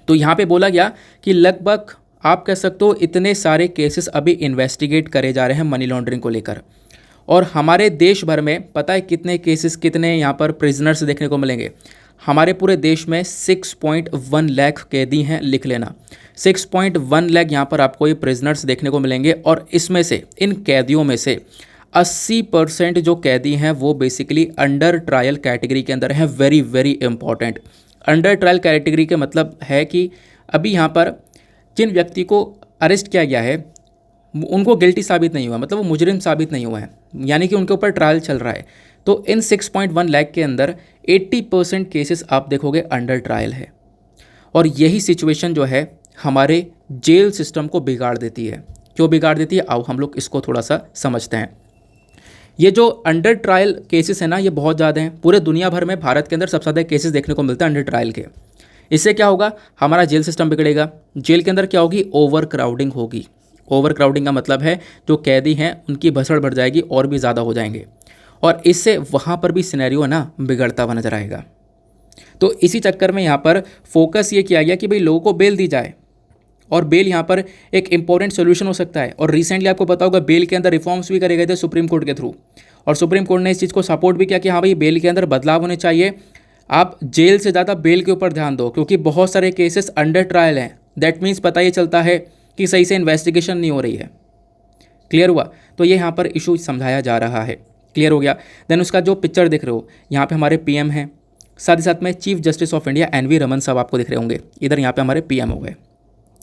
तो यहाँ पर बोला गया कि लगभग आप कह सकते हो इतने सारे केसेस अभी इन्वेस्टिगेट करे जा रहे हैं मनी लॉन्ड्रिंग को लेकर, और हमारे देश भर में पता है कितने केसेस, कितने यहाँ पर प्रिजनर्स देखने को मिलेंगे। हमारे पूरे देश में 6.1 लाख कैदी हैं, लिख लेना 6.1 लाख यहाँ पर आपको ये प्रिजनर्स देखने को मिलेंगे। और इसमें से, इन कैदियों में से 80% जो कैदी हैं वो बेसिकली अंडर ट्रायल कैटेगरी के अंदर हैं। Very very important. Under trial category के मतलब है कि अभी यहाँ पर जिन व्यक्ति को अरेस्ट किया गया है उनको गिल्टी साबित नहीं हुआ, मतलब वो मुजरिम साबित नहीं हुआ है, यानी कि उनके ऊपर ट्रायल चल रहा है। तो इन 6.1 लाख के अंदर 80% केसेस आप देखोगे अंडर ट्रायल है। और यही सिचुएशन जो है हमारे जेल सिस्टम को बिगाड़ देती है। क्यों बिगाड़ देती है, आओ हम लोग इसको थोड़ा सा समझते हैं। ये जो अंडर ट्रायल केसेस है ना ये बहुत ज़्यादा हैं। पूरे दुनिया भर में भारत के अंदर सबसे ज़्यादा केसेस देखने को मिलते हैं अंडर ट्रायल के। इससे क्या होगा, हमारा जेल सिस्टम बिगड़ेगा। जेल के अंदर क्या होगी, ओवर क्राउडिंग होगी। ओवर क्राउडिंग का मतलब है जो कैदी हैं उनकी भसड़ बढ़ जाएगी और भी ज़्यादा हो जाएंगे, और इससे वहाँ पर भी सिनेरियो ना बिगड़ता हुआ नजर आएगा। तो इसी चक्कर में यहाँ पर फोकस ये किया गया कि भाई लोगों को बेल दी जाए, और बेल यहाँ पर एक इंपॉर्टेंट सोल्यूशन हो सकता है। और रिसेंटली आपको पता होगा बेल के अंदर रिफॉर्म्स भी करे गए थे सुप्रीम कोर्ट के थ्रू, और सुप्रीम कोर्ट ने इस चीज़ को सपोर्ट भी किया कि हाँ भाई बेल के अंदर बदलाव होने चाहिए। आप जेल से ज़्यादा बेल के ऊपर ध्यान दो, क्योंकि बहुत सारे केसेस अंडर ट्रायल हैं। दैट मीन्स पता ये चलता है कि सही से इन्वेस्टिगेशन नहीं हो रही है। क्लियर हुआ? तो ये यहाँ पर इशू समझाया जा रहा है। क्लियर हो गया? देन उसका जो पिक्चर देख रहे हो यहाँ पे हमारे पीएम हैं, साथ ही साथ में chief justice of India NV Raman साहब आपको दिख रहे होंगे। इधर यहाँ पे हमारे पीएम हो गए।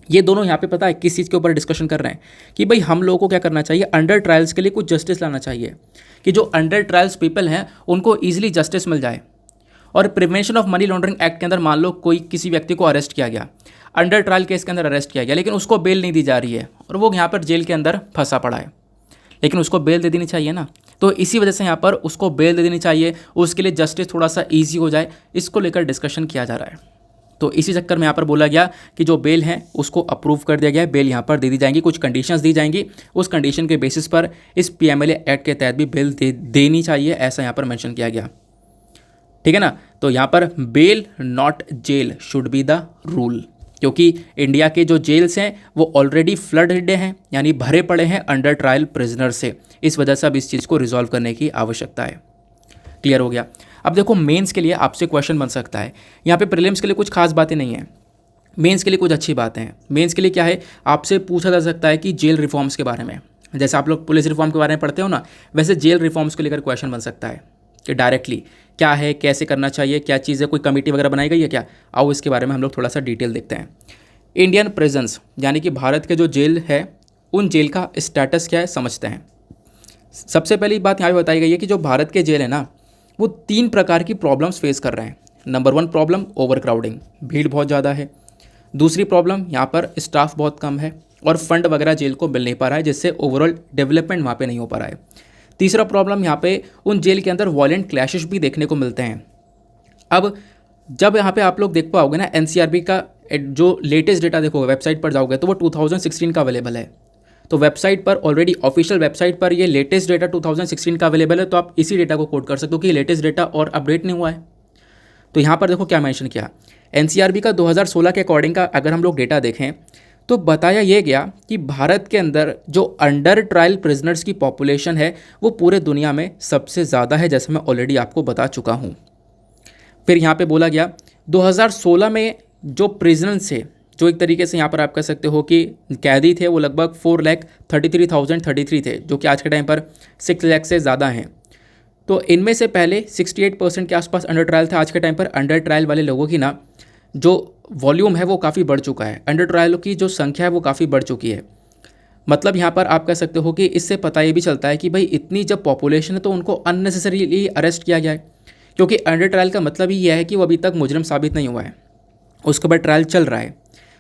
ये दोनों यहाँ पे पता है किस चीज़ के ऊपर डिस्कशन कर रहे हैं कि भाई हम लोगों को क्या करना चाहिए, अंडर ट्रायल्स के लिए कुछ जस्टिस लाना चाहिए कि जो अंडर ट्रायल्स पीपल हैं उनको ईजिली जस्टिस मिल जाए। और prevention of money laundering act के अंदर मान लो कोई किसी व्यक्ति को अरेस्ट किया गया, अंडर ट्रायल केस के अंदर अरेस्ट किया गया, लेकिन उसको बेल नहीं दी जा रही है और वो यहाँ पर जेल के अंदर फंसा पड़ा है, लेकिन उसको बेल दे देनी चाहिए ना। तो इसी वजह से यहाँ पर उसको बेल दे देनी चाहिए, उसके लिए जस्टिस थोड़ा सा ईजी हो जाए, इसको लेकर डिस्कशन किया जा रहा है। तो इसी चक्कर में यहाँ पर बोला गया कि जो बेल है उसको अप्रूव कर दिया गया है, बेल यहाँ पर दे दी जाएंगी, कुछ कंडीशंस दी जाएंगी, उस कंडीशन के बेसिस पर इस PMLA एक्ट के तहत भी बेल देनी चाहिए, ऐसा यहाँ पर मेंशन किया गया। ठीक है ना? तो यहाँ पर bail not jail should be the rule. क्योंकि इंडिया के जो जेल्स हैं वो ऑलरेडी फ्लडेड हैं, यानी भरे पड़े हैं अंडर ट्रायल प्रिजनर से। इस वजह से अब इस चीज़ को रिजॉल्व करने की आवश्यकता है। क्लियर हो गया। अब देखो मेंस के लिए आपसे क्वेश्चन बन सकता है, यहाँ पे प्रीलिम्स के लिए कुछ खास बातें नहीं है, मेंस के लिए कुछ अच्छी बातें हैं। मेंस के लिए क्या है, आपसे पूछा जा सकता है कि जेल रिफॉर्म्स के बारे में, जैसे आप लोग पुलिस रिफॉर्म के बारे में पढ़ते हो ना, वैसे जेल रिफॉर्म्स को लेकर क्वेश्चन बन सकता है कि डायरेक्टली क्या है, कैसे करना चाहिए, क्या चीज़ है, कोई कमेटी वगैरह बनाई गई है क्या। आओ इसके बारे में हम लोग थोड़ा सा डिटेल देखते हैं। इंडियन प्रिजन्स यानी कि भारत के जो जेल है उन जेल का स्टेटस क्या है समझते हैं। सबसे पहली बात यहाँ पे बताई गई है कि जो भारत के जेल है ना वो 3 प्रकार की प्रॉब्लम्स फेस कर रहे हैं। नंबर 1 प्रॉब्लम ओवर क्राउडिंग, भीड़ बहुत ज़्यादा है। दूसरी प्रॉब्लम यहाँ पर स्टाफ बहुत कम है और फंड वगैरह जेल को मिल नहीं पा रहा है, जिससे ओवरऑल डेवलपमेंट वहाँ पे नहीं हो पा रहा है। तीसरा प्रॉब्लम यहाँ पे उन जेल के अंदर वायलेंट क्लैशेस भी देखने को मिलते हैं। अब जब यहाँ पे आप लोग देख पाओगे ना एनसीआरबी का जो लेटेस्ट डेटा देखोगे, वेबसाइट पर जाओगे तो वो 2016 का अवेलेबल है। तो वेबसाइट पर ऑलरेडी ऑफिशियल वेबसाइट पर ये लेटेस्ट डेटा 2016 का अवेलेबल है, तो आप इसी डेटा को कोट कर सकते हो कि लेटेस्ट डेटा और अपडेट नहीं हुआ है। तो यहाँ पर देखो क्या मेंशन किया, एनसीआरबी का 2016 के अकॉर्डिंग का अगर हम लोग डेटा देखें तो बताया ये गया कि भारत के अंदर जो अंडर ट्रायल प्रिजनर्स की पॉपुलेशन है वो पूरे दुनिया में सबसे ज़्यादा है, जैसे मैं ऑलरेडी आपको बता चुका हूँ। फिर यहाँ पे बोला गया 2016 में जो प्रिजनर्स थे, जो एक तरीके से यहाँ पर आप कह सकते हो कि कैदी थे, वो लगभग 4,33,033 थे, जो कि आज के टाइम पर 6 लाख से ज़्यादा हैं। तो इनमें से पहले 68% के आसपास अंडर ट्रायल था। आज के टाइम पर अंडर ट्रायल वाले लोगों की ना जो वॉल्यूम है वो काफ़ी बढ़ चुका है, अंडर ट्रायलों की जो संख्या है वो काफ़ी बढ़ चुकी है। मतलब यहाँ पर आप कह सकते हो कि इससे पता ये भी चलता है कि भाई इतनी जब पॉपुलेशन है तो उनको अननेसेसरीली अरेस्ट किया गया है, क्योंकि अंडर ट्रायल का मतलब ही यह है कि वो अभी तक मुजरिम साबित नहीं हुआ है, उसके बाद ट्रायल चल रहा है।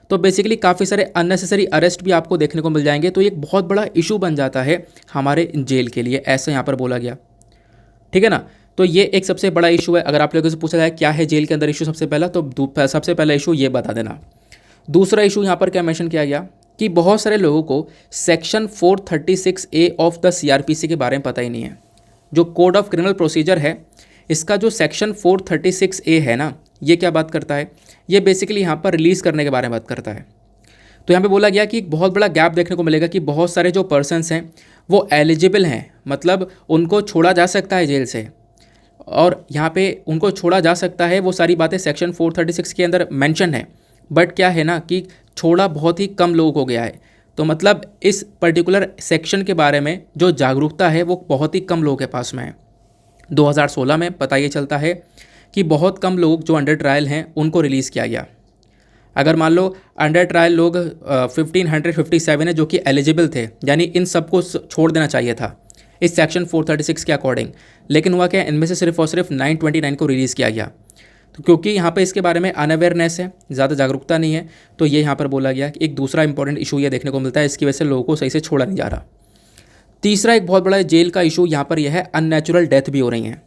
तो बेसिकली काफ़ी सारे अननेसेसरी अरेस्ट भी आपको देखने को मिल जाएंगे, तो एक बहुत बड़ा इशू बन जाता है हमारे जेल के लिए, ऐसा यहाँ पर बोला गया। ठीक है ना। तो ये एक सबसे बड़ा इशू है। अगर आप लोगों से पूछा जाए क्या है जेल के अंदर इशू सबसे पहला, तो सबसे पहला इशू ये बता देना। दूसरा इशू यहाँ पर क्या मेंशन किया गया कि बहुत सारे लोगों को section 436A of the CrPC के बारे में पता ही नहीं है। जो कोड ऑफ क्रिमिनल प्रोसीजर है, इसका जो सेक्शन 436A है ना, ये क्या बात करता है, ये बेसिकली यहाँ पर रिलीज़ करने के बारे में बात करता है। तो यहाँ पे बोला गया कि एक बहुत बड़ा गैप देखने को मिलेगा कि बहुत सारे जो पर्सन्स हैं वो एलिजिबल हैं, मतलब उनको छोड़ा जा सकता है जेल से, और यहाँ पे उनको छोड़ा जा सकता है, वो सारी बातें सेक्शन 436 के अंदर मेंशन है। बट क्या है ना कि छोड़ा बहुत ही कम लोगों को गया है, तो मतलब इस पर्टिकुलर सेक्शन के बारे में जो जागरूकता है वो बहुत ही कम लोगों के पास में है। 2016 में पता ये चलता है कि बहुत कम लोग जो अंडर ट्रायल हैं उनको रिलीज़ किया गया। अगर मान लो अंडर ट्रायल लोग 1557 है जो कि एलिजिबल थे, यानी इन सबको छोड़ देना चाहिए था इस सेक्शन 436 के अकॉर्डिंग, लेकिन हुआ क्या, इनमें से सिर्फ और सिर्फ 929 को रिलीज़ किया गया। तो क्योंकि यहाँ पे इसके बारे में अनअवेयरनेस है, ज़्यादा जागरूकता नहीं है, तो ये यहाँ पर बोला गया कि एक दूसरा इंपॉर्टेंट इशू ये देखने को मिलता है, इसकी वजह से लोगों को सही से छोड़ा नहीं जा रहा। तीसरा एक बहुत बड़ा जेल का इशू यहाँ पर यह है, अननेचुरल डेथ भी हो रही हैं।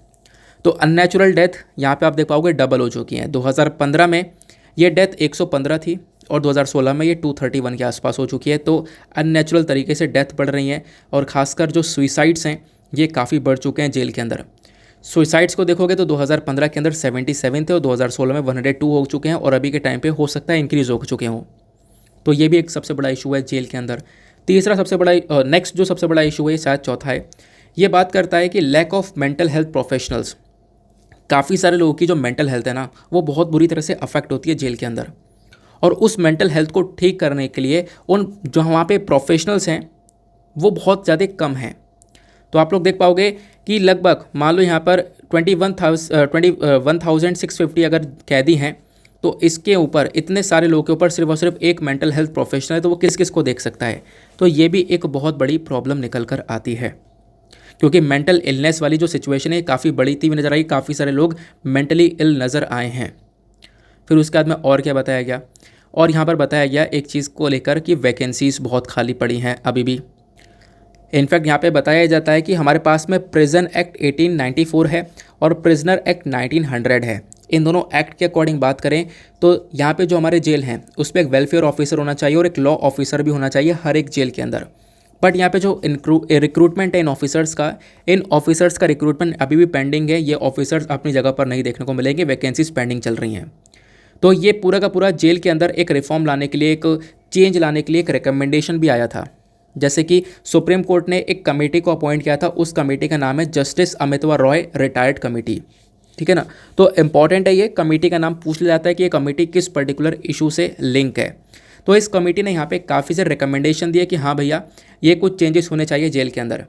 तो अननेचुरल डेथ यहाँ पे आप देख पाओगे डबल हो चुकी हैं। 2015 में ये डेथ 115 थी और 2016 में ये 231 के आसपास हो चुकी है। तो अननेचुरल तरीके से डेथ बढ़ रही हैं, और ख़ासकर जो सुइसाइड्स हैं ये काफ़ी बढ़ चुके हैं जेल के अंदर। सुइसाइड्स को देखोगे तो 2015 के अंदर 77 थे और 2016 में 102 हो चुके हैं, और अभी के टाइम पे हो सकता है इंक्रीज़ हो चुके हों। तो ये भी एक सबसे बड़ा इशू है जेल के अंदर। तीसरा सबसे बड़ा नेक्स्ट जो सबसे बड़ा इशू है, शायद चौथा है, ये बात करता है कि lack of mental health professionals. काफ़ी सारे लोगों की जो मेंटल हेल्थ है ना वो बहुत बुरी तरह से अफेक्ट होती है जेल के अंदर, और उस मेंटल हेल्थ को ठीक करने के लिए उन जो वहाँ पे प्रोफेशनल्स हैं वो बहुत ज़्यादा कम हैं। तो आप लोग देख पाओगे कि लगभग मान लो यहाँ पर 21,650 अगर कैदी हैं, तो इसके ऊपर इतने सारे लोगों के ऊपर सिर्फ और सिर्फ एक मेंटल हेल्थ प्रोफेशनल है, तो वो किस किस को देख सकता है। तो ये भी एक बहुत बड़ी प्रॉब्लम निकल कर आती है, क्योंकि मेंटल इलनेस वाली जो सिचुएशन है काफ़ी बड़ी थी नज़र आई, काफ़ी सारे लोग मेंटली इल नज़र आए हैं। फिर उसके बाद में और क्या बताया गया, और यहाँ पर बताया गया एक चीज़ को लेकर कि वैकेंसीज़ बहुत खाली पड़ी हैं अभी भी। इनफैक्ट यहाँ पे बताया जाता है कि हमारे पास में प्रिजन एक्ट 1894 है और प्रिजनर एक्ट 1900 है। इन दोनों एक्ट के अकॉर्डिंग बात करें तो यहाँ पे जो हमारे जेल हैं उस पर एक वेलफेयर ऑफिसर होना चाहिए और एक लॉ ऑफिसर भी होना चाहिए हर एक जेल के अंदर। बट यहाँ पे जो रिक्रूटमेंट है इन ऑफिसर्स का रिक्रूटमेंट अभी भी पेंडिंग है। ये ऑफिसर्स अपनी जगह पर नहीं देखने को मिलेंगे, वैकेंसीज पेंडिंग चल रही हैं। तो ये पूरा का पूरा जेल के अंदर एक रिफॉर्म लाने के लिए, एक चेंज लाने के लिए एक रिकमेंडेशन भी आया था। जैसे कि सुप्रीम कोर्ट ने एक कमेटी को अपॉइंट किया था, उस कमेटी का नाम है जस्टिस अमितवा रॉय रिटायर्ड कमेटी, ठीक है ना। तो इंपॉर्टेंट है, ये कमेटी का नाम पूछ लिया जाता है कि ये कमेटी किस पर्टिकुलर इशू से लिंक है। तो इस कमेटी ने यहाँ पे काफ़ी से रिकमेंडेशन दिए कि हाँ भैया ये कुछ चेंजेस होने चाहिए जेल के अंदर।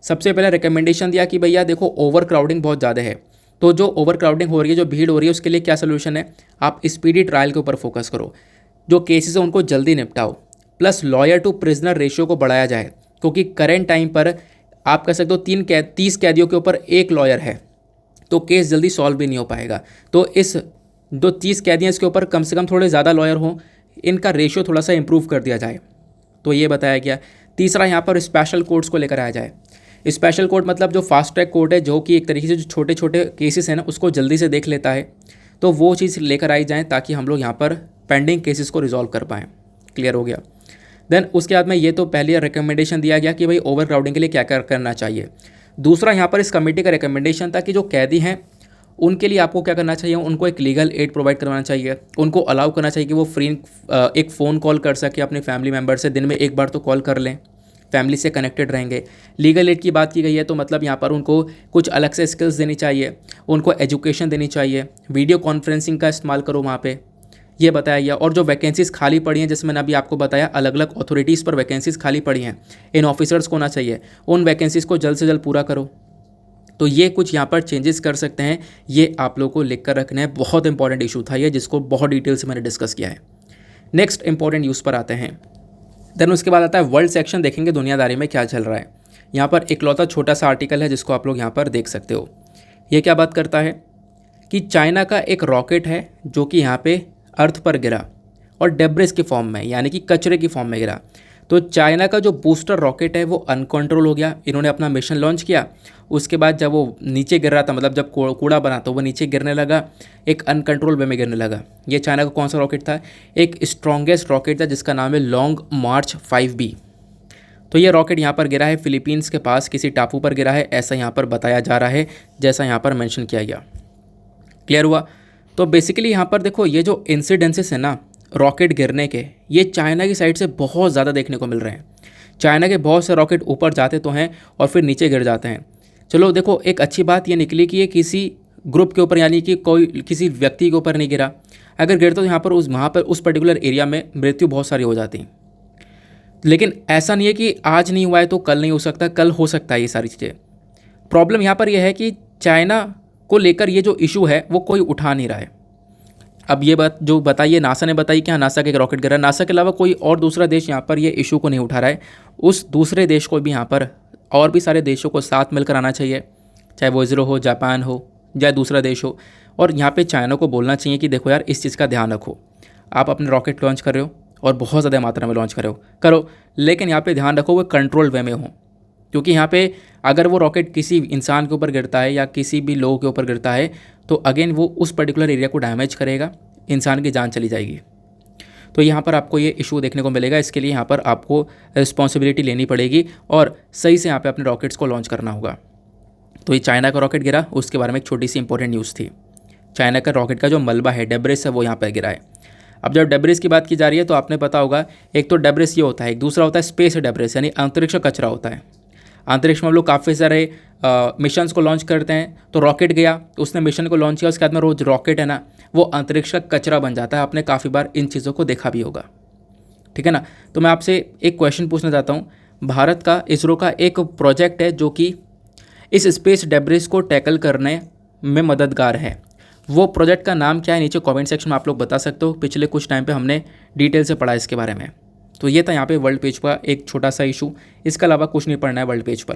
सबसे पहले रिकमेंडेशन दिया कि भैया देखो ओवर क्राउडिंग बहुत ज़्यादा है, तो जो ओवर क्राउडिंग हो रही है, जो भीड़ हो रही है, उसके लिए क्या सोल्यूशन है, आप स्पीडी ट्रायल के ऊपर फोकस करो, जो केसेस हैं उनको जल्दी निपटाओ, plus lawyer to prisoner ratio को बढ़ाया जाए, क्योंकि करेंट टाइम पर आप कह सकते हो 30 कैदियों के ऊपर एक लॉयर है, तो केस जल्दी सॉल्व भी नहीं हो पाएगा। तो इस जो 30 कैदी हैं इसके ऊपर कम से कम थोड़े ज़्यादा लॉयर हों, इनका रेशियो थोड़ा सा इंप्रूव कर दिया जाए, तो ये बताया गया। तीसरा यहाँ पर स्पेशल कोर्ट्स को लेकर आया जाए। स्पेशल कोर्ट मतलब जो फास्ट ट्रैक कोर्ट है, जो कि एक तरीके से जो छोटे छोटे केसेस हैं ना उसको जल्दी से देख लेता है, तो वो चीज़ लेकर आई जाए ताकि हम लोग यहाँ पर पेंडिंग केसेस को रिजॉल्व कर पाएँ। क्लियर हो गया। देन उसके बाद में ये तो पहले रिकमेंडेशन दिया गया कि भाई ओवर क्राउडिंग के लिए क्या क्या करना चाहिए। दूसरा यहाँ पर इस कमेटी का रिकमेंडेशन था कि जो कैदी हैं उनके लिए आपको क्या करना चाहिए, उनको एक लीगल एड प्रोवाइड करवाना चाहिए, उनको अलाउ करना चाहिए कि वो फ्री एक फ़ोन कॉल कर सके अपने फैमिली मेम्बर से, दिन में एक बार तो कॉल कर लें, फैमिली से कनेक्टेड रहेंगे। लीगल एड की बात की गई है तो मतलब यहाँ पर उनको कुछ अलग से स्किल्स देनी चाहिए, उनको एजुकेशन देनी चाहिए, वीडियो कॉन्फ्रेंसिंग का इस्तेमाल करो वहाँ पे, ये बताया गया। और जो वैकेंसीज़ खाली पड़ी हैं, जैसे मैंने अभी आपको बताया अलग अलग अथॉरिटीज़ पर वैकेंसीज़ खाली पड़ी हैं, इन ऑफिसर्स को होना चाहिए, उन वैकेंसीज़ को जल्द से जल्द पूरा करो। तो ये कुछ यहाँ पर चेंजेस कर सकते हैं, ये आप लोगों को लिख कर रखना है। बहुत इंपॉर्टेंट इशू था ये, जिसको बहुत डिटेल से मैंने डिस्कस किया है। नेक्स्ट इंपॉर्टेंट न्यूज़ पर आते हैं। देन उसके बाद आता है वर्ल्ड सेक्शन, देखेंगे दुनियादारी में क्या चल रहा है। यहाँ पर इकलौता छोटा सा आर्टिकल है जिसको आप लोग यहाँ पर देख सकते हो। ये क्या बात करता है कि चाइना का एक रॉकेट है जो कि यहाँ पे अर्थ पर गिरा और डेब्रिस के फॉर्म में, यानी कि कचरे की फॉर्म में गिरा। तो चाइना का जो बूस्टर रॉकेट है वो अनकंट्रोल हो गया, इन्होंने अपना मिशन लॉन्च किया, उसके बाद जब वो नीचे गिर रहा था, मतलब जब कूड़ा बना तो वो नीचे गिरने लगा, एक अनकंट्रोल वे में गिरने लगा। ये चाइना का कौन सा रॉकेट था, एक स्ट्रॉन्गेस्ट रॉकेट था जिसका नाम है लॉन्ग मार्च 5B। तो ये रॉकेट यहाँ पर गिरा है फिलीपींस के पास किसी टापू पर गिरा है, ऐसा यहाँ पर बताया जा रहा है, जैसा यहाँ पर मेंशन किया गया। क्लियर हुआ। तो बेसिकली यहाँ पर देखो ये जो इंसिडेंसेस है ना रॉकेट गिरने के, ये चाइना की साइड से बहुत ज़्यादा देखने को मिल रहे हैं। चाइना के बहुत से रॉकेट ऊपर जाते तो हैं और फिर नीचे गिर जाते हैं। चलो देखो एक अच्छी बात ये निकली कि ये किसी ग्रुप के ऊपर, यानी कि कोई किसी व्यक्ति के ऊपर नहीं गिरा। अगर गिरता तो यहाँ पर वहाँ पर उस पर्टिकुलर एरिया में मृत्यु बहुत सारी हो जाती। लेकिन ऐसा नहीं है कि आज नहीं हुआ है तो कल नहीं हो सकता, कल हो सकता है ये सारी चीज़ें। प्रॉब्लम यहाँ पर यह है कि चाइना को लेकर ये जो इशू है वो कोई उठा नहीं रहा है। अब ये बात जो बताइए नासा ने बताई कि हाँ नासा का एक रॉकेट गिरा, नासा के अलावा कोई और दूसरा देश यहाँ पर ये इशू को नहीं उठा रहा है। उस दूसरे देश को भी यहाँ पर और भी सारे देशों को साथ मिलकर आना चाहिए, चाहे वो इसरो हो, जापान हो या दूसरा देश हो, और यहाँ पे चाइना को बोलना चाहिए कि देखो यार इस चीज़ का ध्यान रखो, आप अपने रॉकेट लॉन्च कर रहे हो और बहुत ज़्यादा मात्रा में लॉन्च कर रहे हो, करो, लेकिन यहाँ पे ध्यान रखो वो कंट्रोल वे में हो। क्योंकि यहाँ पे अगर वो रॉकेट किसी इंसान के ऊपर गिरता है या किसी भी लोगों के ऊपर गिरता है तो अगेन वो उस पर्टिकुलर एरिया को डैमेज करेगा, इंसान की जान चली जाएगी। तो यहाँ पर आपको ये इशू देखने को मिलेगा। इसके लिए यहाँ पर आपको रिस्पॉन्सिबिलिटी लेनी पड़ेगी और सही से यहाँ पे अपने रॉकेट्स को लॉन्च करना होगा। तो ये चाइना का रॉकेट गिरा, उसके बारे में एक छोटी सी इंपॉर्टेंट न्यूज़ थी। चाइना का रॉकेट का जो मलबा है, डेब्रिस है, वो यहाँ पर गिरा है। अब जब डेब्रिस की बात की जा रही है तो आपने पता होगा एक तो डेब्रिस ये होता है, एक दूसरा होता है स्पेस डेब्रिस, यानी अंतरिक्ष कचरा होता है। अंतरिक्ष में हम लोग काफ़ी सारे मिशंस को लॉन्च करते हैं। तो रॉकेट गया, उसने मिशन को लॉन्च किया, उसके बाद में रोज रॉकेट है ना वो अंतरिक्ष का कचरा बन जाता है। आपने काफ़ी बार इन चीज़ों को देखा भी होगा, ठीक है ना। तो मैं आपसे एक क्वेश्चन पूछना चाहता हूँ। भारत का इसरो का एक प्रोजेक्ट है जो कि इस स्पेस डेब्रिस को टैकल करने में मददगार है, वो प्रोजेक्ट का नाम क्या है नीचे कमेंट सेक्शन में आप लोग बता सकते हो। पिछले कुछ टाइम पे हमने डिटेल से पढ़ा इसके बारे में। तो ये था यहाँ पे वर्ल्ड पेज का एक छोटा सा इशू, इसके अलावा कुछ नहीं पढ़ना है वर्ल्ड पेज पर।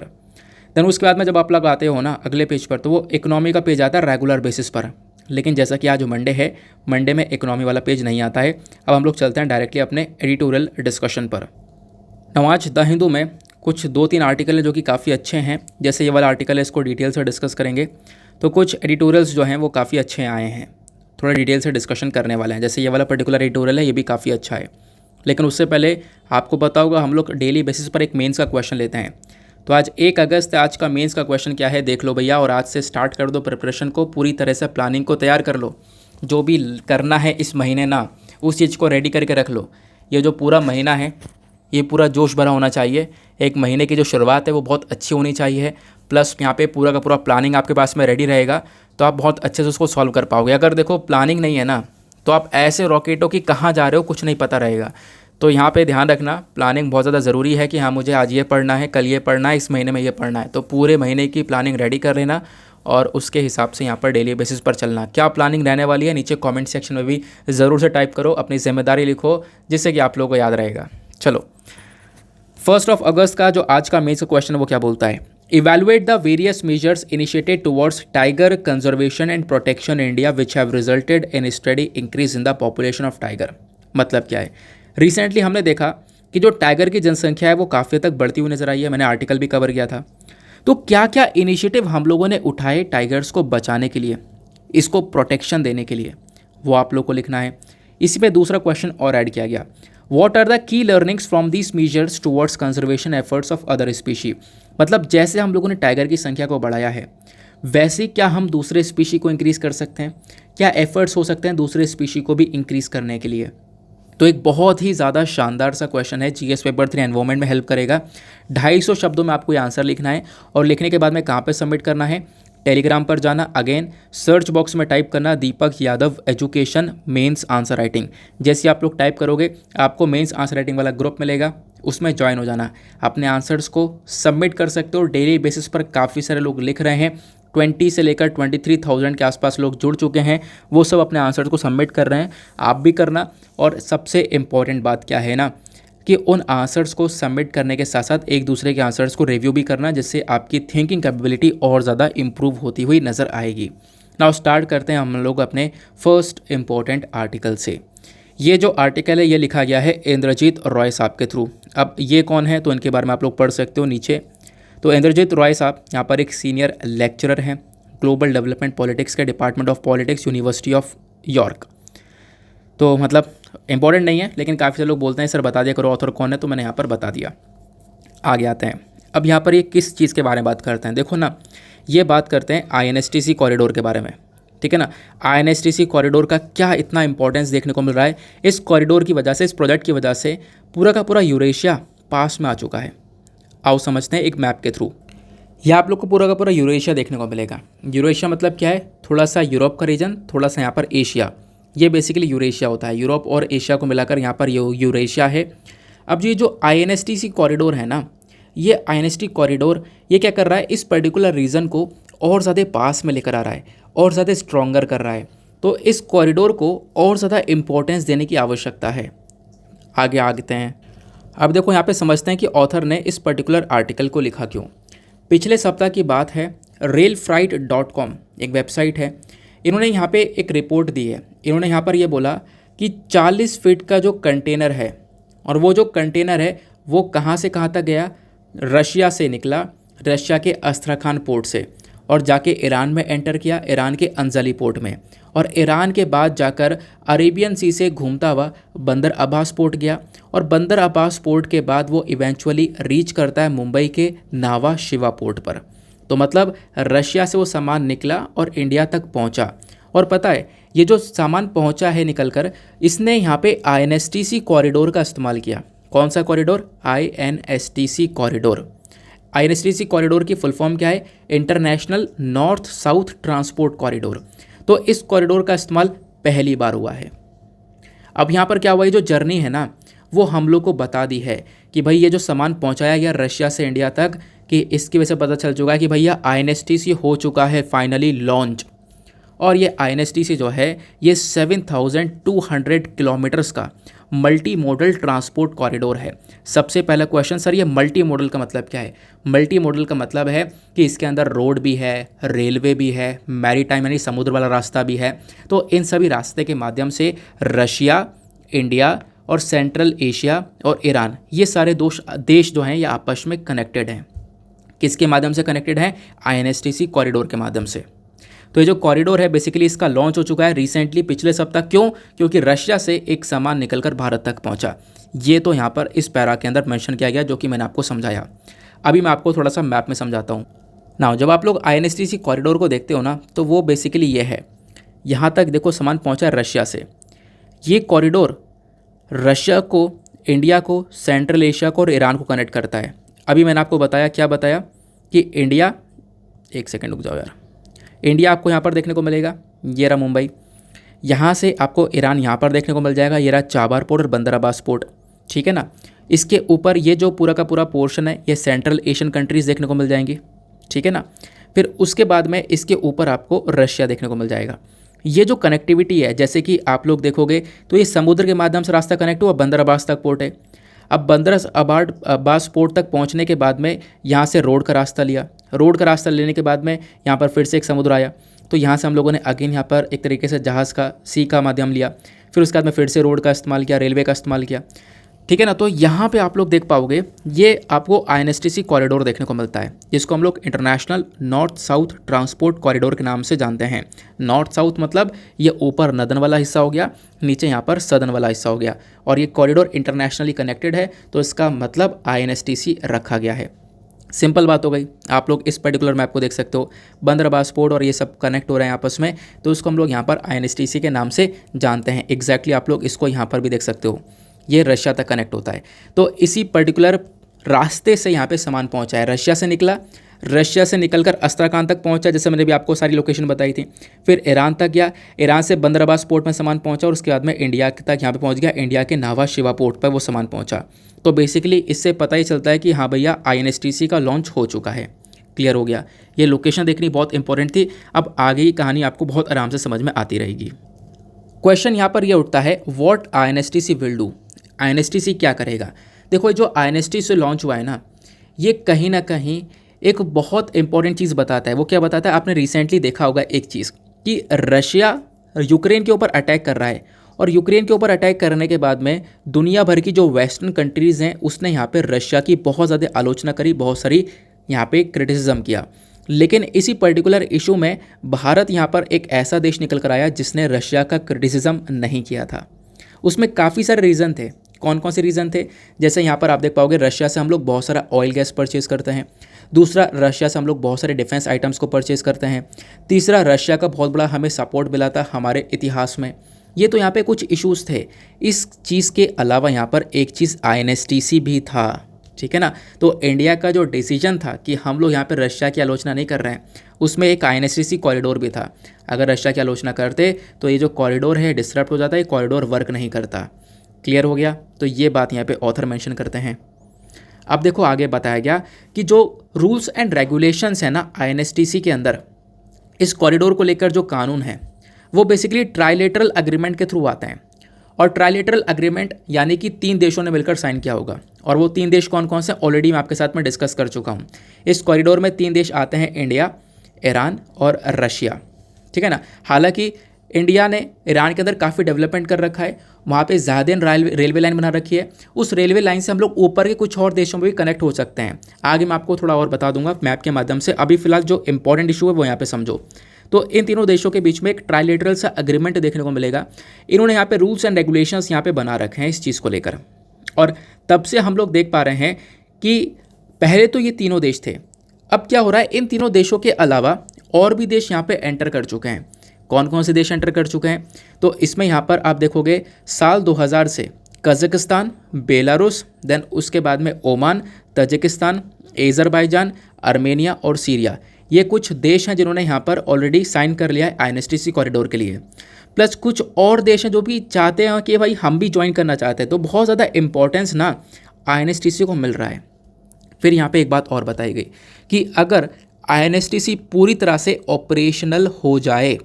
देन उसके बाद में जब आप लोग आते हो ना अगले पेज पर, तो वो इकोनॉमी का पेज आता है रेगुलर बेसिस पर। लेकिन जैसा कि आज मंडे है, मंडे में इकोनॉमी वाला पेज नहीं आता है। अब हम लोग चलते हैं डायरेक्टली अपने एडिटोरियल डिस्कशन पर। आज द हिंदू में कुछ 2-3 आर्टिकल हैं जो कि काफ़ी अच्छे हैं। जैसे ये वाला आर्टिकल है, इसको डिटेल से डिस्कस करेंगे। तो कुछ एडिटोरियल्स जो हैं वो काफ़ी अच्छे आए हैं, थोड़ा डिटेल से डिस्कशन करने वाले हैं। जैसे ये वाला पर्टिकुलर एडिटोरियल है, ये भी काफ़ी अच्छा है। लेकिन उससे पहले आपको पता होगा हम लोग डेली बेसिस पर एक मेंस का क्वेश्चन लेते हैं। तो आज 1 अगस्त है, आज का मेंस का क्वेश्चन क्या है देख लो भैया, और आज से स्टार्ट कर दो प्रिपरेशन को, पूरी तरह से प्लानिंग को तैयार कर लो। जो भी करना है इस महीने ना, उस चीज़ को रेडी करके रख लो। ये जो पूरा महीना है ये पूरा जोश भरा होना चाहिए। एक महीने की जो शुरुआत है वो बहुत अच्छी होनी चाहिए, प्लस यहाँ पे पूरा का पूरा प्लानिंग आपके पास में रेडी रहेगा तो आप बहुत अच्छे से उसको सॉल्व कर पाओगे। अगर देखो प्लानिंग नहीं है ना तो आप ऐसे रॉकेटों की कहाँ जा रहे हो कुछ नहीं पता रहेगा। तो यहाँ पे ध्यान रखना, प्लानिंग बहुत ज़्यादा ज़रूरी है कि हाँ मुझे आज ये पढ़ना है, कल ये पढ़ना है, इस महीने में ये पढ़ना है। तो पूरे महीने की प्लानिंग रेडी कर लेना और उसके हिसाब से यहाँ पर डेली बेसिस पर चलना। क्या प्लानिंग रहने वाली है नीचे कमेंट सेक्शन में भी ज़रूर से टाइप करो, अपनी जिम्मेदारी लिखो जिससे कि आप लोगों को याद रहेगा। चलो 1 अगस्त का जो आज का मेन क्वेश्चन है वो क्या बोलता है, evaluate the various measures initiated towards tiger conservation and protection in India which have resulted in study increase in the population of tiger. मतलब क्या है, रिसेंटली हमने देखा कि जो टाइगर की जनसंख्या है वो काफ़ी तक बढ़ती हुई नजर आई है। मैंने आर्टिकल भी कवर किया था। तो क्या क्या इनिशिएटिव हम लोगों ने उठाए टाइगर्स को बचाने के लिए, इसको प्रोटेक्शन देने के लिए, वो आप लोग को लिखना है। इसी में दूसरा क्वेश्चन और ऐड किया गया, what are the key learnings from these measures towards conservation efforts of other species. मतलब जैसे हम लोगों ने टाइगर की संख्या को बढ़ाया है वैसे क्या हम दूसरे स्पीशी को इंक्रीज़ कर सकते हैं, क्या एफर्ट्स हो सकते हैं दूसरे स्पीशी को भी इंक्रीज़ करने के लिए। तो एक बहुत ही ज़्यादा शानदार सा क्वेश्चन है, जीएस पेपर 3 एनवायरमेंट में हेल्प करेगा। 250 शब्दों में आपको ये आंसर लिखना है और लिखने के बाद में कहाँ पे सबमिट करना है, टेलीग्राम पर जाना, अगेन सर्च बॉक्स में टाइप करना Deepak Yadav education mains answer writing. जैसे आप लोग टाइप करोगे आपको मेंस आंसर राइटिंग वाला ग्रुप मिलेगा, उसमें ज्वाइन हो जाना, अपने आंसर्स को सबमिट कर सकते हो। डेली बेसिस पर काफ़ी सारे लोग लिख रहे हैं, 20 से लेकर 23,000 के आसपास लोग जुड़ चुके हैं, वो सब अपने आंसर्स को सबमिट कर रहे हैं, आप भी करना। और सबसे इम्पॉर्टेंट बात क्या है ना कि उन आंसर्स को सबमिट करने के साथ साथ एक दूसरे के आंसर्स को रिव्यू भी करना, जिससे आपकी थिंकिंग कैपेबिलिटी और ज़्यादा इंप्रूव होती हुई नज़र आएगी। नाउ स्टार्ट करते हैं हम लोग अपने फर्स्ट इम्पॉर्टेंट आर्टिकल से। ये जो आर्टिकल है ये लिखा गया है इंद्रजीत रॉय साहब के थ्रू। अब ये कौन है तो इनके बारे में आप लोग पढ़ सकते हो नीचे। तो इंद्रजीत रॉय साहब यहाँ पर एक सीनियर लेक्चरर हैं ग्लोबल डेवलपमेंट पॉलिटिक्स के department of politics university of York. तो मतलब इंपॉर्टेंट नहीं है लेकिन काफ़ी सारे लोग बोलते हैं सर बता दिया करो ऑथर कौन है, तो मैंने यहाँ पर बता दिया। आगे आते हैं, अब यहाँ पर ये किस चीज़ के बारे में बात करते हैं, देखो ना ये बात करते हैं INSTC कॉरिडोर के बारे में, ठीक है ना। INSTC कॉरिडोर का क्या इतना इंपॉर्टेंस देखने को मिल रहा है, इस कॉरिडोर की वजह से, इस प्रोजेक्ट की वजह से पूरा का पूरा यूरेशिया पास में आ चुका है। आओ समझते हैं एक मैप के थ्रू। यहाँ आप लोग को पूरा का पूरा यूरेशिया देखने को मिलेगा। यूरेशिया मतलब क्या है, थोड़ा सा यूरोप का रीजन, थोड़ा सा यहाँ पर एशिया, ये बेसिकली यूरेशिया होता है। यूरोप और एशिया को मिलाकर यहाँ पर यूरेशिया है। अब ये जो INSTC कॉरिडोर है ना, ये INSTC कॉरिडोर ये क्या कर रहा है, इस पर्टिकुलर रीजन को और ज़्यादा पास में लेकर आ रहा है और ज़्यादा स्ट्रॉन्गर कर रहा है। तो इस कॉरिडोर को और ज़्यादा इम्पोर्टेंस देने की आवश्यकता है। आगे आते हैं, अब देखो यहाँ पे समझते हैं कि ऑथर ने इस पर्टिकुलर आर्टिकल को लिखा क्यों। पिछले सप्ताह की बात है, railfreight.com एक वेबसाइट है, इन्होंने यहाँ पे एक रिपोर्ट दी है। इन्होंने यहाँ पर ये बोला कि 40 फीट का जो कंटेनर है, और वो जो कंटेनर है वो कहाँ से कहाँ तक गया, रशिया से निकला, रशिया के अस्ट्राखान पोर्ट से, और जाके ईरान में एंटर किया, ईरान के अंजली पोर्ट में, और ईरान के बाद जाकर अरेबियन सी से घूमता हुआ बंदर अब्बास पोर्ट गया, और बंदर अब्बास पोर्ट के बाद वो इवेंचुअली रीच करता है मुंबई के नावा शिवा पोर्ट पर। तो मतलब रशिया से वो सामान निकला और इंडिया तक पहुंचा। और पता है ये जो सामान पहुंचा है निकल कर, इसने यहाँ पे INSTC कॉरिडोर का इस्तेमाल किया। कौन सा corridor, INSTC corridor. INSTC corridor की फुल फॉर्म क्या है, international north south transport corridor. तो इस कॉरिडोर का इस्तेमाल पहली बार हुआ है। अब यहाँ पर क्या हुआ, ये जो जर्नी है ना वो हम लोग को बता दी है कि भाई ये जो सामान पहुँचाया गया रशिया से इंडिया तक, कि इसकी वजह से पता चल चुका है कि भैया INSTC हो चुका है फाइनली लॉन्च। और ये INSTC जो है ये 7,200 किलोमीटर्स का मल्टी मॉडल ट्रांसपोर्ट कॉरिडोर है। सबसे पहला क्वेश्चन, सर ये मल्टी मॉडल का मतलब क्या है। मल्टी मॉडल का मतलब है कि इसके अंदर रोड भी है, रेलवे भी है, मैरीटाइम यानी समुद्र वाला रास्ता भी है। तो इन सभी रास्ते के माध्यम से रशिया, इंडिया और सेंट्रल एशिया और ईरान, ये सारे देश जो हैं ये आपस में कनेक्टेड हैं। किसके माध्यम से कनेक्टेड है, INSTC कॉरिडोर के माध्यम से। तो ये जो कॉरिडोर है बेसिकली इसका लॉन्च हो चुका है रिसेंटली पिछले सप्ताह। क्यों, क्योंकि रशिया से एक सामान निकलकर भारत तक पहुंचा। ये तो यहाँ पर इस पैरा के अंदर मेंशन किया गया जो कि मैंने आपको समझाया। अभी मैं आपको थोड़ा सा मैप में समझाता हूँ। नाउ जब आप लोग INSTC कॉरिडोर को देखते हो ना तो वो बेसिकली ये है, यहाँ तक देखो सामान पहुँचा रशिया से। ये कॉरिडोर रशिया को, इंडिया को, सेंट्रल एशिया को और ईरान को कनेक्ट करता है। अभी मैंने आपको बताया, क्या बताया कि इंडिया, एक सेकेंड रुक जाओ यार, इंडिया आपको यहाँ पर देखने को मिलेगा, ये रहा मुंबई। यहाँ से आपको ईरान यहाँ पर देखने को मिल जाएगा, ये रहा चाबार पोर्ट और बंदर अब्बास पोर्ट, ठीक है ना। इसके ऊपर ये जो पूरा का पूरा पोर्शन है, ये सेंट्रल एशियन कंट्रीज़ देखने को मिल जाएंगी, ठीक है ना। फिर उसके बाद में इसके ऊपर आपको रशिया देखने को मिल जाएगा। ये जो कनेक्टिविटी है, जैसे कि आप लोग देखोगे तो ये समुद्र के माध्यम से रास्ता कनेक्ट हुआ, बंदर अब्बास तक पोर्ट है। अब बंदर अब्बास पोर्ट तक पहुंचने के बाद में यहाँ से रोड का रास्ता लिया, रोड का रास्ता लेने के बाद में यहाँ पर फिर से एक समुद्र आया, तो यहाँ से हम लोगों ने अगेन यहाँ पर एक तरीके से जहाज़ का, सी का माध्यम लिया, फिर उसके बाद में फिर से रोड का इस्तेमाल किया, रेलवे का इस्तेमाल किया, ठीक है ना। तो यहाँ पे आप लोग देख पाओगे ये आपको INSTC कॉरिडोर देखने को मिलता है, जिसको हम लोग international north south transport corridor के नाम से जानते हैं। नॉर्थ साउथ मतलब ये ऊपर नदन वाला हिस्सा हो गया, नीचे यहाँ पर सदन वाला हिस्सा हो गया, और ये कॉरिडोर इंटरनेशनली कनेक्टेड है, तो इसका मतलब INSTC रखा गया है। सिंपल बात हो गई। आप लोग इस पर्टिकुलर मैप को देख सकते हो, बंदर अब्बास पोर्ट और ये सब कनेक्ट हो रहे हैं आपस में, तो इसको हम लोग यहाँ पर INSTC के नाम से जानते हैं। एग्जैक्टली आप लोग इसको यहाँ पर भी देख सकते हो, ये रशिया तक कनेक्ट होता है। तो इसी पर्टिकुलर रास्ते से यहाँ पे सामान पहुँचा है, रशिया से निकला, रशिया से निकलकर अस्त्राखान तक पहुँचा, जैसे मैंने भी आपको सारी लोकेशन बताई थी। फिर ईरान तक गया, ईरान से बंदर अब्बास पोर्ट में सामान पहुँचा, और उसके बाद में इंडिया तक यहाँ पे पहुँच गया, इंडिया के नावा शिवा पोर्ट पर वो सामान पहुँचा। तो बेसिकली इससे पता ही चलता है कि हाँ भैया INSTC का लॉन्च हो चुका है। क्लियर हो गया। ये लोकेशन देखनी बहुत इंपॉर्टेंट थी। अब आगे की कहानी आपको बहुत आराम से समझ में आती रहेगी। क्वेश्चन यहाँ पर यह उठता है, what INSTC will do. INSTC क्या करेगा। देखो जो INSTC लॉन्च हुआ है ना, ये कहीं ना कहीं एक बहुत इंपॉर्टेंट चीज़ बताता है। वो क्या बताता है, आपने रिसेंटली देखा होगा एक चीज़ कि रशिया यूक्रेन के ऊपर अटैक कर रहा है, और यूक्रेन के ऊपर अटैक करने के बाद में दुनिया भर की जो वेस्टर्न कंट्रीज़ हैं उसने यहाँ पे रशिया की बहुत ज़्यादा आलोचना करी, बहुत सारी यहाँ पे क्रिटिसिज्म किया। लेकिन इसी पर्टिकुलर इशू में भारत यहाँ पर एक ऐसा देश निकल कर आया जिसने रशिया का क्रिटिसिज्म नहीं किया था। उसमें काफ़ी सारे रीज़न थे। कौन कौन से रीज़न थे, जैसे यहाँ पर आप देख पाओगे रशिया से हम लोग बहुत सारा ऑयल गैस परचेज़ करते हैं। दूसरा, रशिया से हम लोग बहुत सारे डिफेंस आइटम्स को परचेज़ करते हैं। तीसरा, रशिया का बहुत बड़ा हमें सपोर्ट मिला था हमारे इतिहास में। ये तो यहाँ पे कुछ इश्यूज़ थे। इस चीज़ के अलावा यहाँ पर एक चीज़ INSTC भी था, ठीक है ना। तो इंडिया का जो डिसीजन था कि हम लोग यहाँ पे रशिया की आलोचना नहीं कर रहे हैं, उसमें एक INSTC कॉरिडोर भी था। अगर रशिया की आलोचना करते तो ये जो कॉरिडोर है डिस्टर्ब हो जाता है, ये कॉरिडोर वर्क नहीं करता। क्लियर हो गया। तो ये बात यहाँ पे ऑथर मेंशन करते हैं। अब देखो आगे बताया गया कि जो रूल्स एंड रेगुलेशंस है ना INSTC के अंदर, इस कॉरिडोर को लेकर जो कानून है वो बेसिकली ट्राइलेटरल अग्रीमेंट के थ्रू आते हैं। और ट्राइलेटरल अग्रीमेंट यानी कि 3 देशों ने मिलकर साइन किया होगा, और वो 3 देश कौन कौन से ऑलरेडी मैं आपके साथ में डिस्कस कर चुका हूँ। इस कॉरिडोर में 3 देश आते हैं, इंडिया, ईरान और रशिया, ठीक है ना। हालांकि इंडिया ने ईरान के अंदर काफ़ी डेवलपमेंट कर रखा है, वहाँ पे ज़्यादा रेलवे लाइन बना रखी है। उस रेलवे लाइन से हम लोग ऊपर के कुछ और देशों में भी कनेक्ट हो सकते हैं। आगे मैं आपको थोड़ा और बता दूंगा मैप के माध्यम से। अभी फिलहाल जो इंपॉर्टेंट इशू है वो यहाँ पे समझो। तो इन तीनों देशों के बीच में एक ट्राइलेटरल सा एग्रीमेंट देखने को मिलेगा। इन्होंने यहाँ पे रूल्स एंड रेगुलेशंस यहाँ पे बना रखे हैं इस चीज़ को लेकर, और तब से हम लोग देख पा रहे हैं कि पहले तो ये तीनों देश थे, अब क्या हो रहा है, इन तीनों देशों के अलावा और भी देश यहाँ पे एंटर कर चुके हैं। कौन कौन से देश एंटर कर चुके हैं, तो इसमें यहाँ पर आप देखोगे साल 2000 से कजाकिस्तान, बेलारूस, देन उसके बाद में ओमान, तजिकिस्तान, अज़रबैजान, आर्मेनिया और सीरिया, ये कुछ देश हैं जिन्होंने यहाँ पर ऑलरेडी साइन कर लिया है INSTC कॉरिडोर के लिए। प्लस कुछ और देश हैं जो भी चाहते हैं कि भाई हम भी ज्वाइन करना चाहते हैं। तो बहुत ज़्यादा इंपॉर्टेंस ना INSTC को मिल रहा है। फिर यहाँ पे एक बात और बताई गई कि अगर INSTC पूरी तरह से ऑपरेशनल हो जाए,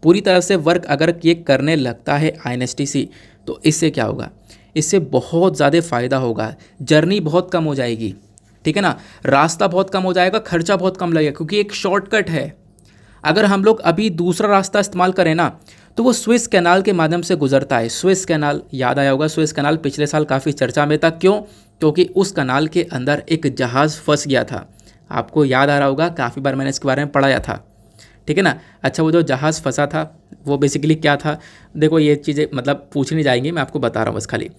पूरी तरह से वर्क अगर ये करने लगता है INSTC, तो इससे क्या होगा, इससे बहुत ज़्यादा फ़ायदा होगा। जर्नी बहुत कम हो जाएगी, ठीक है ना, रास्ता बहुत कम हो जाएगा, खर्चा बहुत कम लगेगा, क्योंकि एक शॉर्टकट है। अगर हम लोग अभी दूसरा रास्ता इस्तेमाल करें ना, तो वो स्विस कैनाल के माध्यम से गुजरता है। स्विस कैनाल याद आया होगा, स्विस कैनाल पिछले साल काफ़ी चर्चा में था। क्यों? क्योंकि उस कैनाल के अंदर एक जहाज़ फंस गया था। आपको याद आ रहा होगा, काफ़ी बार मैंने इसके बारे में पढ़ाया था, ठीक है ना। अच्छा, वो जो जहाज़ फंसा था वो बेसिकली क्या था, देखो ये चीज़ें मतलब पूछ नहीं जाएंगी, मैं आपको बता रहा हूँ बस खाली।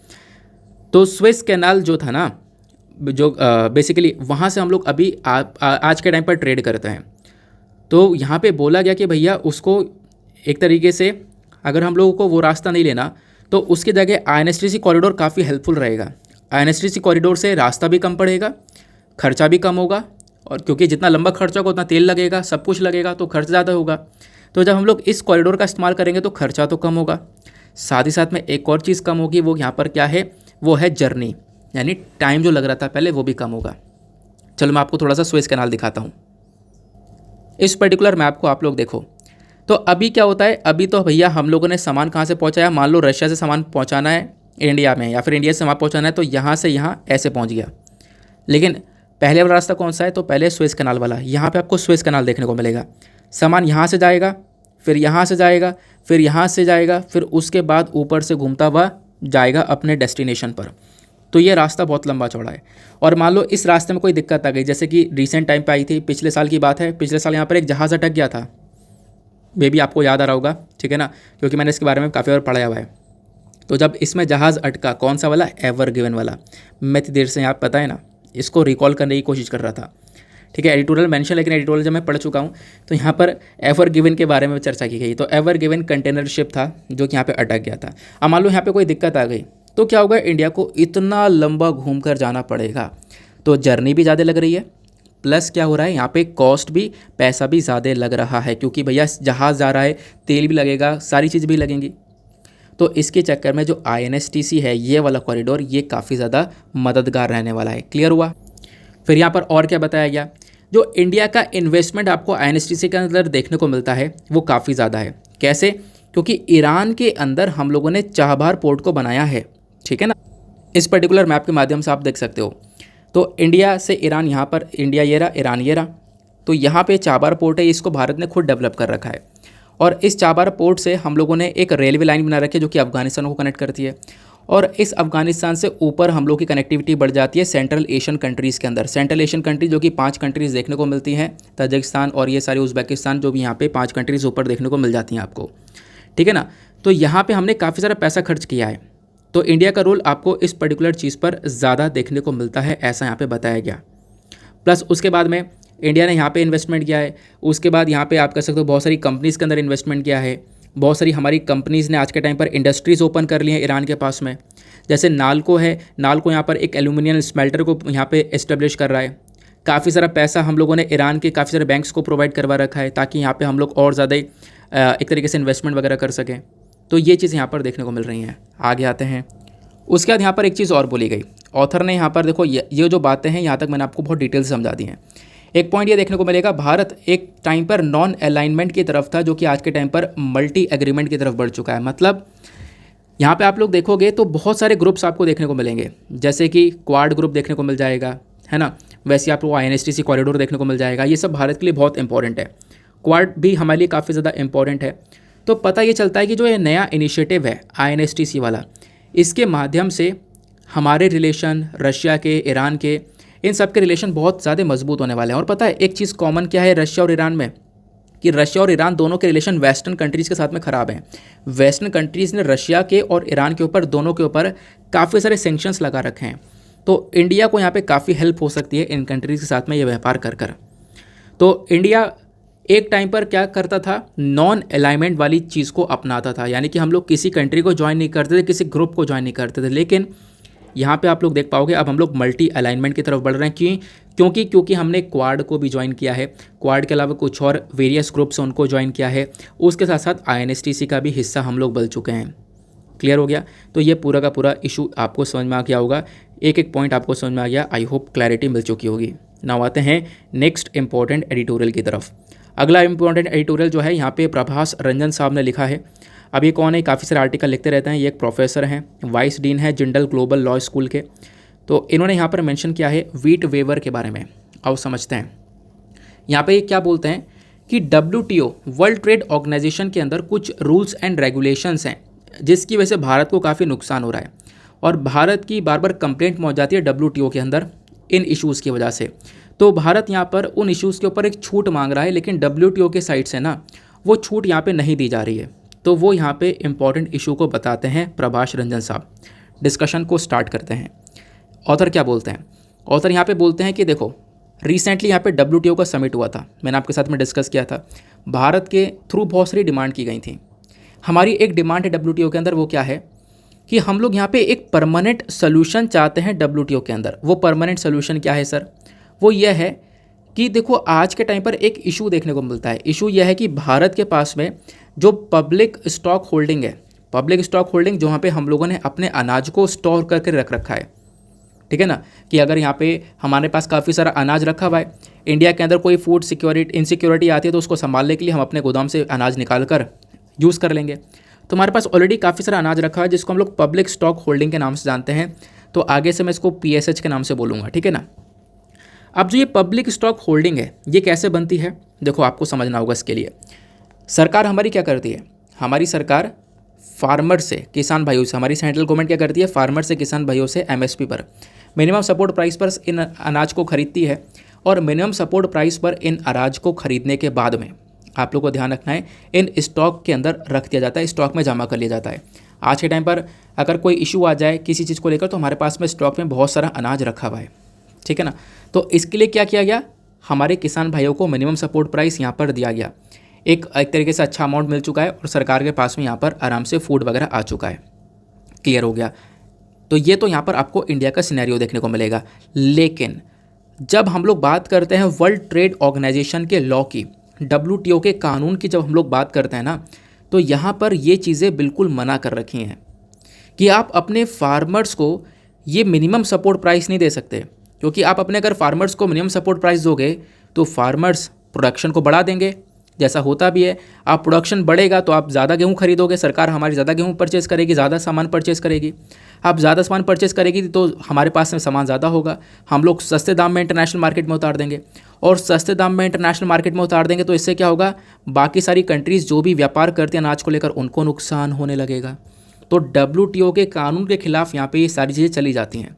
तो स्विस कैनाल जो था ना, जो बेसिकली वहाँ से हम लोग अभी आज के टाइम पर ट्रेड करते हैं। तो यहाँ पे बोला गया कि भैया उसको एक तरीके से अगर हम लोगों को वो रास्ता नहीं लेना तो उसकी जगह INSTC कॉरिडोर काफ़ी हेल्पफुल रहेगा। INSTC कॉरिडोर से रास्ता भी कम पड़ेगा, खर्चा भी कम होगा, और क्योंकि जितना लंबा खर्चा होगा उतना तेल लगेगा, सब कुछ लगेगा, तो खर्च ज़्यादा होगा। तो जब हम लोग इस कॉरिडोर का इस्तेमाल करेंगे तो खर्चा तो कम होगा, साथ ही साथ में एक और चीज़ कम होगी, वो यहाँ पर क्या है, वो है जर्नी, यानी टाइम जो लग रहा था पहले वो भी कम होगा। चलो मैं आपको थोड़ा सा सुएज़ कैनाल दिखाता हूँ। इस पर्टिकुलर मैप को आप लोग देखो। तो अभी क्या होता है, अभी तो भैया हम लोगों ने सामान कहाँ से पहुँचाया, मान लो रशिया से सामान पहुँचाना है इंडिया में, या फिर इंडिया से सामान पहुँचाना है, तो यहाँ से यहाँ ऐसे पहुँच गया। लेकिन पहले वाला रास्ता कौन सा है, तो पहले सुएज़ कैनाल वाला। यहाँ पे आपको सुएज़ कैनाल देखने को मिलेगा। सामान यहाँ से जाएगा, फिर यहाँ से जाएगा, फिर यहाँ से जाएगा, फिर उसके बाद ऊपर से घूमता हुआ जाएगा अपने डेस्टिनेशन पर। तो ये रास्ता बहुत लंबा चौड़ा है। और मान लो इस रास्ते में कोई दिक्कत आ गई, जैसे कि रिसेंट टाइम पे आई थी, पिछले साल की बात है, पिछले साल यहाँ पर एक जहाज़ अटक गया था, मे भी आपको याद आ रहा होगा, ठीक है ना, क्योंकि मैंने इसके बारे में काफ़ी बार पढ़ाया हुआ है। तो जब इसमें जहाज़ अटका, कौन सा वाला, एवर गिवन वाला, मैं इतनी देर से यहाँ पता है ना इसको रिकॉल करने की कोशिश कर रहा था, ठीक है, एडिटोरियल मेंशन, लेकिन एडिटोरियल जब मैं पढ़ चुका हूँ तो यहाँ पर एवर गिवन के बारे में चर्चा की गई। तो एवर गिवन कंटेनर शिप था जो कि यहाँ पे अटक गया था। अब मान लो यहाँ पे कोई दिक्कत आ गई तो क्या होगा, इंडिया को इतना लंबा घूम कर जाना पड़ेगा, तो जर्नी भी ज़्यादा लग रही है, प्लस क्या हो रहा है यहाँ पे कॉस्ट भी, पैसा भी ज़्यादा लग रहा है, क्योंकि भैया जहाज़ जा रहा है, तेल भी लगेगा, सारी चीज़ भी लगेंगी। तो इसके चक्कर में जो INSTC है ये वाला कॉरिडोर, ये काफ़ी ज़्यादा मददगार रहने वाला है। क्लियर हुआ। फिर यहाँ पर और क्या बताया गया, जो इंडिया का इन्वेस्टमेंट आपको INSTC के अंदर देखने को मिलता है वो काफ़ी ज़्यादा है। कैसे, क्योंकि ईरान के अंदर हम लोगों ने चाबहार पोर्ट को बनाया है, ठीक है ना। इस पर्टिकुलर मैप के माध्यम से आप देख सकते हो। तो इंडिया से ईरान, यहाँ पर इंडिया ये रहा, ईरान ये रहा, तो यहाँ पे चाबहार पोर्ट है, इसको भारत ने खुद डेवलप कर रखा है। और इस चाबहार पोर्ट से हम लोगों ने एक रेलवे लाइन बना रखी है जो कि अफगानिस्तान को कनेक्ट करती है, और इस अफगानिस्तान से ऊपर हम लोग की कनेक्टिविटी बढ़ जाती है सेंट्रल एशियन कंट्रीज़ के अंदर। सेंट्रल एशियन कंट्री जो कि 5 कंट्रीज़ देखने को मिलती हैं, तजिकिस्तान और ये सारी उज़्बेकिस्तान, जो भी यहाँ पे 5 कंट्रीज़ ऊपर देखने को मिल जाती हैं आपको, ठीक है ना। तो यहाँ पे हमने काफ़ी सारा पैसा खर्च किया है, तो इंडिया का रोल आपको इस पर्टिकुलर चीज़ पर ज़्यादा देखने को मिलता है, ऐसा यहाँ पर बताया गया। प्लस उसके बाद में इंडिया ने यहाँ पे इन्वेस्टमेंट किया है, उसके बाद यहाँ पे आप कह सकते हो बहुत सारी कंपनीज़ के अंदर इन्वेस्टमेंट किया है, बहुत सारी हमारी कंपनीज़ ने आज के टाइम पर इंडस्ट्रीज़ ओपन कर ली हैं ईरान के पास में। जैसे नाल्को है, नाल्को यहाँ पर एक एल्यूमिनियम स्मेल्टर को यहाँ पे इस्टेब्लिश कर रहा है। काफ़ी सारा पैसा हम लोगों ने ईरान के काफ़ी सारे बैंक्स को प्रोवाइड करवा रखा है, ताकि यहाँ पे हम लोग और ज़्यादा एक तरीके से इन्वेस्टमेंट वगैरह कर सकें। तो ये चीज़ यहाँ पर देखने को मिल रही हैं। आगे आते हैं। उसके बाद यहाँ पर एक चीज़ और बोली गई, ऑथर ने यहाँ पर देखो, ये जो बातें हैं यहाँ तक मैंने आपको बहुत डिटेल से समझा दी हैं। एक पॉइंट ये देखने को मिलेगा, भारत एक टाइम पर नॉन अलाइनमेंट की तरफ था, जो कि आज के टाइम पर मल्टी एग्रीमेंट की तरफ बढ़ चुका है। मतलब यहाँ पे आप लोग देखोगे तो बहुत सारे ग्रुप्स आपको देखने को मिलेंगे, जैसे कि क्वाड ग्रुप देखने को मिल जाएगा, है ना। वैसे आपको INSTC कॉरिडोर देखने को मिल जाएगा। ये सब भारत के लिए बहुत इंपॉर्टेंट है। क्वाड भी हमारे लिए काफ़ी ज़्यादा इंपॉर्टेंट है। तो पता ये चलता है कि जो ये नया इनिशिएटिव है INSTC वाला, इसके माध्यम से हमारे रिलेशन, रशिया के, ईरान के, इन सब के रिलेशन बहुत ज़्यादा मजबूत होने वाले हैं। और पता है एक चीज़ कॉमन क्या है रशिया और ईरान में, कि रशिया और ईरान दोनों के रिलेशन वेस्टर्न कंट्रीज़ के साथ में ख़राब हैं। वेस्टर्न कंट्रीज़ ने रशिया के और ईरान के ऊपर, दोनों के ऊपर काफ़ी सारे सेंक्शंस लगा रखे हैं। तो इंडिया को यहाँ पे काफ़ी हेल्प हो सकती है इन कंट्रीज़ के साथ में ये व्यापार कर कर। तो इंडिया एक टाइम पर क्या करता था, नॉन अलाइनमेंट वाली चीज़ को अपनाता था, यानी कि हम लोग किसी कंट्री को ज्वाइन नहीं करते थे, किसी ग्रुप को ज्वाइन नहीं करते थे। लेकिन यहाँ पे आप लोग देख पाओगे अब हम लोग मल्टी अलाइनमेंट की तरफ बढ़ रहे हैं। क्योंकि हमने क्वाड को भी ज्वाइन किया है, क्वाड के अलावा कुछ और वेरियस ग्रुप्स उनको ज्वाइन किया है, उसके साथ साथ INSTC का भी हिस्सा हम लोग बन चुके हैं। क्लियर हो गया। तो ये पूरा का पूरा इशू आपको समझ में आ गया होगा, एक एक पॉइंट आपको समझ में आ गया। आई होप क्लैरिटी मिल चुकी होगी। नाउ आते हैं नेक्स्ट इंपॉर्टेंट एडिटोरियल की तरफ। अगला इंपॉर्टेंट एडिटोरियल जो है यहाँ पे प्रभास रंजन साहब ने लिखा है। अब ये कौन है, काफ़ी सारे आर्टिकल लिखते रहते हैं। ये एक प्रोफेसर हैं, वाइस डीन है जिंडल ग्लोबल लॉ स्कूल के। तो इन्होंने यहाँ पर मेंशन किया है व्हीट वेवर के बारे में। आओ समझते हैं। यहाँ पे क्या बोलते हैं कि WTO वर्ल्ड ट्रेड ऑर्गेनाइजेशन के अंदर कुछ रूल्स एंड रेगुलेशंस हैं, जिसकी वजह से भारत को काफ़ी नुकसान हो रहा है, और भारत की बार बार कंप्लेंट पहुँच जाती है WTO के अंदर इन इश्यूज़ की वजह से। तो भारत यहाँ पर उन इश्यूज़ के ऊपर एक छूट मांग रहा है, लेकिन WTO के साइड से ना वो छूट यहाँ पे नहीं दी जा रही है। तो वो यहाँ पे इंपॉर्टेंट इशू को बताते हैं प्रभास रंजन साहब। डिस्कशन को स्टार्ट करते हैं। ऑथर क्या बोलते हैं, ऑथर यहाँ पे बोलते हैं कि देखो रिसेंटली यहाँ पे WTO का समिट हुआ था, मैंने आपके साथ में डिस्कस किया था। भारत के थ्रू बहुत सारी डिमांड की गई थी। हमारी एक डिमांड है डब्ल्यूटीओ के अंदर, वो क्या है कि हम लोग यहाँ पे एक परमानेंट सोल्यूशन चाहते हैं डब्ल्यूटीओ के अंदर। वो परमानेंट सोल्यूशन क्या है सर? वो यह है कि देखो आज के टाइम पर एक इशू देखने को मिलता है। इशू यह है कि भारत के पास में जो पब्लिक स्टॉक होल्डिंग है, पब्लिक स्टॉक होल्डिंग जहाँ पे हम लोगों ने अपने अनाज को स्टोर करके रख रखा है, ठीक है ना, कि अगर यहाँ पे हमारे पास काफ़ी सारा अनाज रखा हुआ है, इंडिया के अंदर कोई फूड सिक्योरिटी इनसिक्योरिटी आती है तो उसको संभालने के लिए हम अपने गोदाम से अनाज निकाल कर यूज़ कर लेंगे। तो हमारे पास ऑलरेडी काफ़ी सारा अनाज रखा है जिसको हम लोग पब्लिक स्टॉक होल्डिंग के नाम से जानते हैं। तो आगे से मैं इसको PSH के नाम से बोलूँगा, ठीक है ना। अब जो ये पब्लिक स्टॉक होल्डिंग है ये कैसे बनती है, देखो आपको समझना होगा। इसके लिए सरकार हमारी क्या करती है, हमारी सरकार फार्मर से, किसान भाइयों से, हमारी सेंट्रल गवर्नमेंट क्या करती है, फार्मर से, किसान भाइयों से MSP पर, मिनिमम सपोर्ट प्राइस पर इन अनाज को खरीदती है। और मिनिमम सपोर्ट प्राइस पर इन अनाज को खरीदने के बाद में आप लोग को ध्यान रखना है, इन स्टॉक के अंदर रख दिया जाता है, स्टॉक में जमा कर लिया जाता है। आज के टाइम पर अगर कोई इशू आ जाए किसी चीज़ को लेकर तो हमारे पास में स्टॉक में बहुत सारा अनाज रखा हुआ है, ठीक है ना। तो इसके लिए क्या किया गया, हमारे किसान भाइयों को मिनिमम सपोर्ट प्राइस यहाँ पर दिया गया। एक तरीके से अच्छा अमाउंट मिल चुका है और सरकार के पास में यहाँ पर आराम से फूड वगैरह आ चुका है। क्लियर हो गया। तो ये तो यहाँ पर आपको इंडिया का सिनेरियो देखने को मिलेगा। लेकिन जब हम लोग बात करते हैं वर्ल्ड ट्रेड ऑर्गेनाइजेशन के लॉ की, WTO के कानून की जब हम लोग बात करते हैं ना, तो यहाँ पर ये चीज़ें बिल्कुल मना कर रखी हैं कि आप अपने फार्मर्स को ये मिनिमम सपोर्ट प्राइस नहीं दे सकते, क्योंकि आप अपने अगर फार्मर्स को मिनिमम सपोर्ट प्राइस दोगे तो फार्मर्स प्रोडक्शन को बढ़ा देंगे, जैसा होता भी है। आप प्रोडक्शन बढ़ेगा तो आप ज़्यादा गेहूँ खरीदोगे, सरकार हमारी ज़्यादा गेहूँ परचेस करेगी, ज़्यादा सामान परचेस करेगी। आप ज़्यादा सामान परचेस करेगी तो हमारे पास में सामान ज़्यादा होगा, हम लोग सस्ते दाम में इंटरनेशनल मार्केट में उतार देंगे। और सस्ते दाम में इंटरनेशनल मार्केट में उतार देंगे तो इससे क्या होगा, बाकी सारी कंट्रीज़ जो भी व्यापार करती हैं अनाज को लेकर उनको नुकसान होने लगेगा। तो WTO के कानून के खिलाफ यहाँ पे ये सारी चीज़ें चली जाती हैं।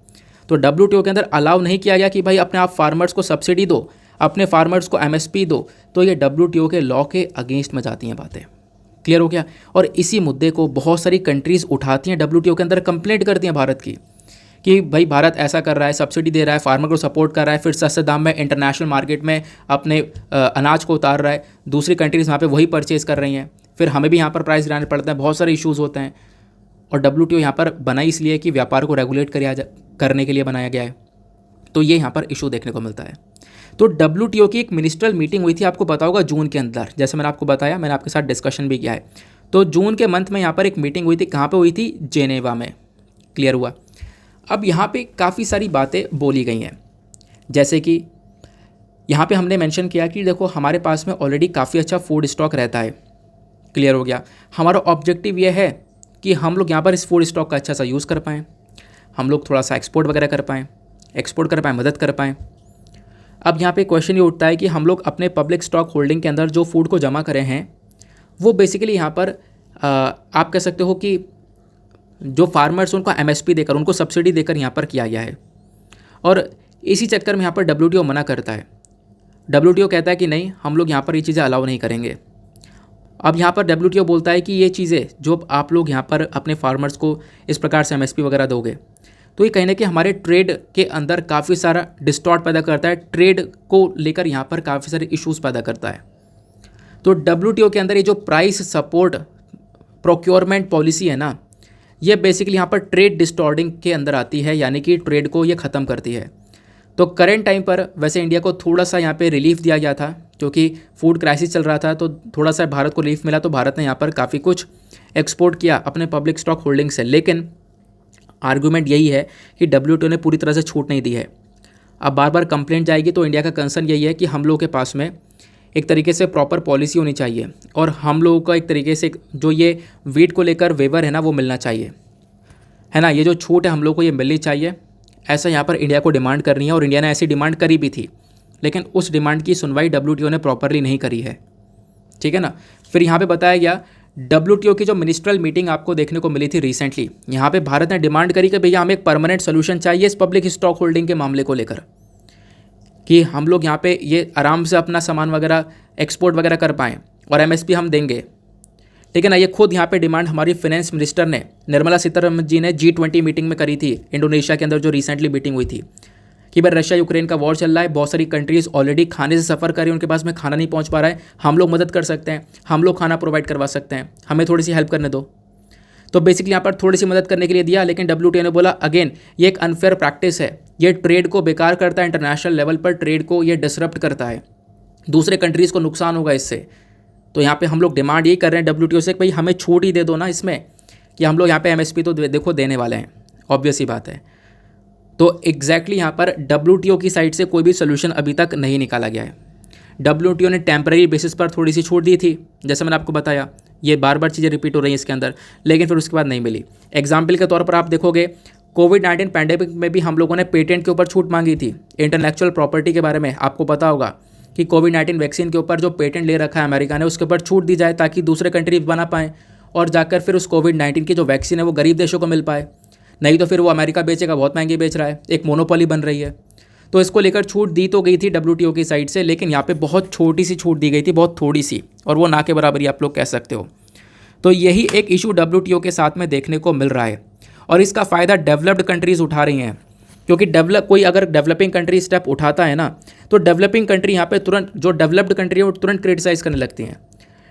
तो WTO के अंदर अलाउ नहीं किया गया कि भाई अपने आप फार्मर्स को सब्सिडी दो, अपने फार्मर्स को MSP दो। तो ये WTO के लॉ के अगेंस्ट में जाती हैं बातें। क्लियर हो गया। और इसी मुद्दे को बहुत सारी कंट्रीज़ उठाती हैं, WTO के अंदर कंप्लेंट करती हैं भारत की कि भाई भारत ऐसा कर रहा है, सब्सिडी दे रहा है, फार्मर को सपोर्ट कर रहा है, फिर सस्ते दाम में इंटरनेशनल मार्केट में अपने अनाज को उतार रहा है, दूसरी कंट्रीज़ वहाँ पे वही परचेज़ कर रही हैं, फिर हमें भी यहाँ पर प्राइस गिराने पड़ता है, बहुत सारे इश्यूज़ होते हैं। और WTO यहाँ पर बना इसलिए कि व्यापार को रेगुलेट करने के लिए बनाया गया है। तो ये यहाँ पर इशू देखने को मिलता है। तो WTO की एक मिनिस्ट्रल मीटिंग हुई थी, आपको पता होगा जून के अंदर, जैसे मैंने आपको बताया, मैंने आपके साथ डिस्कशन भी किया है। तो जून के मंथ में यहाँ पर एक मीटिंग हुई थी, कहाँ पे हुई थी, जेनेवा में। क्लियर हुआ। अब यहाँ पे काफ़ी सारी बातें बोली गई हैं, जैसे कि यहाँ पे हमने मेंशन किया कि देखो हमारे पास में ऑलरेडी काफ़ी अच्छा फूड स्टॉक रहता है। क्लियर हो गया। हमारा ऑब्जेक्टिव ये है कि हम लोग यहाँ पर इस फूड स्टॉक का अच्छा सा यूज़ कर पाएँ, हम लोग थोड़ा सा एक्सपोर्ट वगैरह कर पाएँ, मदद कर पाएँ। अब यहाँ पे क्वेश्चन ये उठता है कि हम लोग अपने पब्लिक स्टॉक होल्डिंग के अंदर जो फूड को जमा करे हैं वो बेसिकली यहाँ पर आप कह सकते हो कि जो फार्मर्स उनको MSP देकर, उनको सब्सिडी देकर यहाँ पर किया गया है। और इसी चक्कर में यहाँ पर WTO मना करता है। WTO कहता है कि नहीं, हम लोग यहाँ पर ये चीज़ें अलाउ नहीं करेंगे। अब यहाँ पर WTO बोलता है कि ये चीज़ें जो आप लोग यहाँ पर अपने फार्मर्स को इस प्रकार से MSP वगैरह दोगे तो ये कहीं ना कहीं हमारे ट्रेड के अंदर काफ़ी सारा डिस्टॉर्ट पैदा करता है, ट्रेड को लेकर यहाँ पर काफ़ी सारे इश्यूज़ पैदा करता है। तो WTO के अंदर ये जो प्राइस सपोर्ट प्रोक्योरमेंट पॉलिसी है ना, ये बेसिकली यहाँ पर ट्रेड डिस्टॉर्टिंग के अंदर आती है, यानी कि ट्रेड को ये ख़त्म करती है। तो करेंट टाइम पर वैसे इंडिया को थोड़ा सा यहाँ पे रिलीफ दिया गया था, क्योंकि फूड क्राइसिस चल रहा था, तो थोड़ा सा भारत को रिलीफ मिला, तो भारत ने यहाँ पर काफ़ी कुछ एक्सपोर्ट किया अपने पब्लिक स्टॉक होल्डिंग से। लेकिन आर्गूमेंट यही है कि WTO ने पूरी तरह से छूट नहीं दी है। अब बार बार कंप्लेंट जाएगी, तो इंडिया का कंसर्न यही है कि हम लोगों के पास में एक तरीके से प्रॉपर पॉलिसी होनी चाहिए और हम लोगों का एक तरीके से जो ये वीट को लेकर वेवर है ना वो मिलना चाहिए, है ना। ये जो छूट है हम लोग को ये मिलनी चाहिए, ऐसा यहाँ पर इंडिया को डिमांड करनी है। और इंडिया ने ऐसी डिमांड करी भी थी, लेकिन उस डिमांड की सुनवाई WTO ने प्रॉपरली नहीं करी है, ठीक है ना। फिर यहाँ पे बताया गया WTO की जो मिनिस्ट्रल मीटिंग आपको देखने को मिली थी रिसेंटली, यहाँ पे भारत ने डिमांड करी कि भैया हमें एक परमानेंट सोल्यूशन चाहिए इस पब्लिक स्टॉक होल्डिंग के मामले को लेकर, कि हम लोग यहाँ पे ये आराम से अपना सामान वगैरह एक्सपोर्ट वगैरह कर पाएँ और MSP हम देंगे, ठीक है ना। ये खुद यहाँ पे डिमांड हमारी फाइनेंस मिनिस्टर ने, निर्मला सीतारमण जी ने G20 मीटिंग में करी थी इंडोनेशिया के अंदर, जो रिसेंटली मीटिंग हुई थी, कि भाई रशिया यूक्रेन का वॉर चल रहा है, बहुत सारी कंट्रीज़ ऑलरेडी खाने से सफ़र कर रही हैं, उनके पास में खाना नहीं पहुंच पा रहा है, हम लोग मदद कर सकते हैं, हम लोग खाना प्रोवाइड करवा सकते हैं, हमें थोड़ी सी हेल्प करने दो। तो बेसिकली यहाँ पर थोड़ी सी मदद करने के लिए दिया, लेकिन WTO ने बोला अगेन ये एक अनफेयर प्रैक्टिस है, ये ट्रेड को बेकार करता है, इंटरनेशनल लेवल पर ट्रेड को ये डिसरप्ट करता है, दूसरे कंट्रीज़ को नुकसान होगा इससे। तो यहाँ पे हम लोग डिमांड यही कर रहे हैं WTO से कि भाई हमें छूट ही दे दो ना इसमें, कि हम लोग यहाँ पे MSP तो देखो देने वाले हैं, ऑब्वियस ही बात है। तो एग्जैक्टली यहाँ पर WTO की साइड से कोई भी सोल्यूशन अभी तक नहीं निकाला गया है। WTO ने टेम्पररी बेसिस पर थोड़ी सी छूट दी थी, जैसे मैंने आपको बताया, ये बार बार चीज़ें रिपीट हो रही हैं इसके अंदर, लेकिन फिर उसके बाद नहीं मिली। एग्जाम्पल के तौर पर आप देखोगे कोविड-19 पैंडेमिक में भी हम लोगों ने पेटेंट के ऊपर छूट मांगी थी, इंटेलेक्चुअल प्रॉपर्टी के बारे में आपको पता होगा कि कोविड-19 वैक्सीन के ऊपर जो पेटेंट ले रखा है अमेरिका ने, उसके ऊपर छूट दी जाए ताकि दूसरे कंट्रीज बना पाएँ और जाकर फिर उस कोविड-19 की जो वैक्सीन है वो गरीब देशों को मिल पाए। नहीं तो फिर वो अमेरिका बेचेगा, बहुत महंगी बेच रहा है, एक मोनोपोली बन रही है। तो इसको लेकर छूट दी तो गई थी WTO की साइड से, लेकिन यहाँ पे बहुत छोटी सी छूट दी गई थी, बहुत थोड़ी सी, और वो ना के बराबर ही आप लोग कह सकते हो। तो यही एक इशू WTO के साथ में देखने को मिल रहा है, और इसका फ़ायदा डेवलप्ड कंट्रीज़ उठा रही हैं, क्योंकि कोई अगर डेवलपिंग कंट्री स्टेप उठाता है ना, तो डेवलपिंग कंट्री यहाँ पे तुरंत, जो डेवलप्ड कंट्री है वो तुरंत क्रिटिसाइज़ करने लगती हैं।